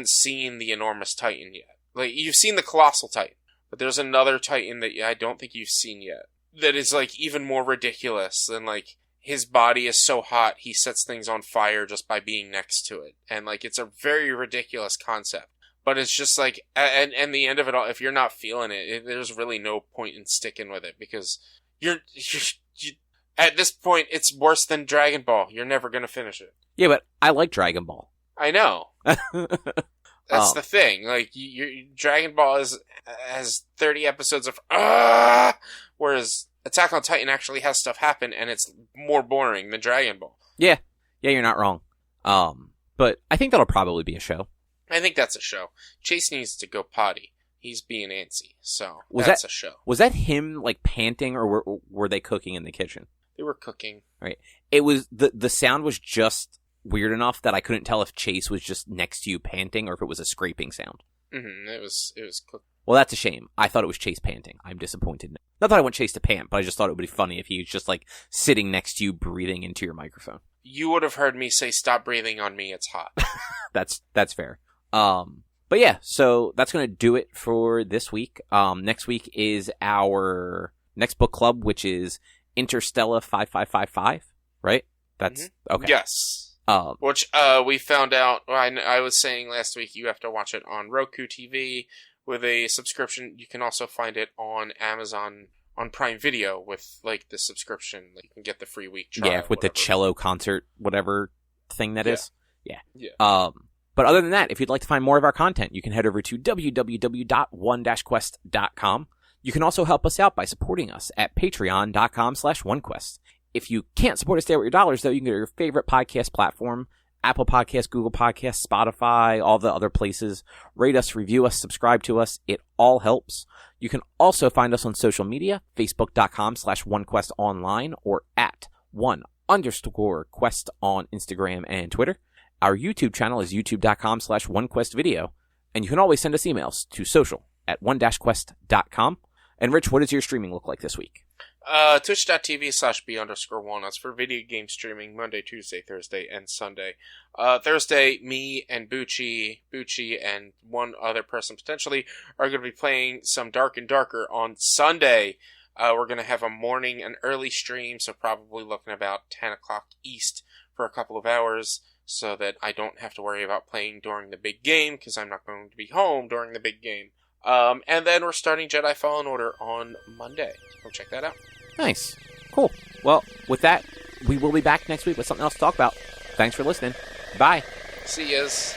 seen the enormous Titan yet. Like, you've seen the colossal Titan, but there's another Titan that I don't think you've seen yet that is like even more ridiculous than, like, his body is so hot he sets things on fire just by being next to it. And like, it's a very ridiculous concept. But it's just like, and the end of it all, if you're not feeling it, there's really no point in sticking with it, because you're at this point, it's worse than Dragon Ball. You're never going to finish it. Yeah, but I like Dragon Ball. I know. That's the thing. Like, Dragon Ball has 30 episodes of whereas Attack on Titan actually has stuff happen, and it's more boring than Dragon Ball. Yeah, you're not wrong. But I think that'll probably be a show. I think that's a show. Chase needs to go potty. He's being antsy, so that's a show. Was that him, like, panting, or were they cooking in the kitchen? They were cooking. Right. It was, the sound was just weird enough that I couldn't tell if Chase was just next to you panting or if it was a scraping sound. Mm-hmm. It was cooking. Well, that's a shame. I thought it was Chase panting. I'm disappointed. Not that I want Chase to pant, but I just thought it would be funny if he was just, like, sitting next to you breathing into your microphone. You would have heard me say, "Stop breathing on me, it's hot." That's fair. But yeah, so that's going to do it for this week. Next week is our next book club, which is Interstellar 5555, right? That's okay. Yes. Which we found out, I was saying last week, you have to watch it on Roku TV with a subscription. You can also find it on Amazon on Prime Video with like the subscription. Like, you can get the free week trial. Yeah, with the cello concert, whatever thing that is. Yeah. But other than that, if you'd like to find more of our content, you can head over to www.one-quest.com. You can also help us out by supporting us at patreon.com/onequest. If you can't support us there with your dollars, though, you can go to your favorite podcast platform, Apple Podcasts, Google Podcasts, Spotify, all the other places. Rate us, review us, subscribe to us. It all helps. You can also find us on social media, facebook.com/onequestonline or at @1_quest on Instagram and Twitter. Our YouTube channel is youtube.com/onequestvideo. And you can always send us emails to social@one-quest.com. And Rich, what does your streaming look like this week? Twitch.tv/b_walnuts for video game streaming Monday, Tuesday, Thursday, and Sunday. Thursday, me and Bucci, and one other person potentially are going to be playing some Dark and Darker on Sunday. We're going to have a morning and early stream, so probably looking about 10 o'clock East for a couple of hours, so that I don't have to worry about playing during the big game, because I'm not going to be home during the big game. And then we're starting Jedi Fallen Order on Monday. Go check that out. Nice. Cool. Well, with that, we will be back next week with something else to talk about. Thanks for listening. Bye. See yas.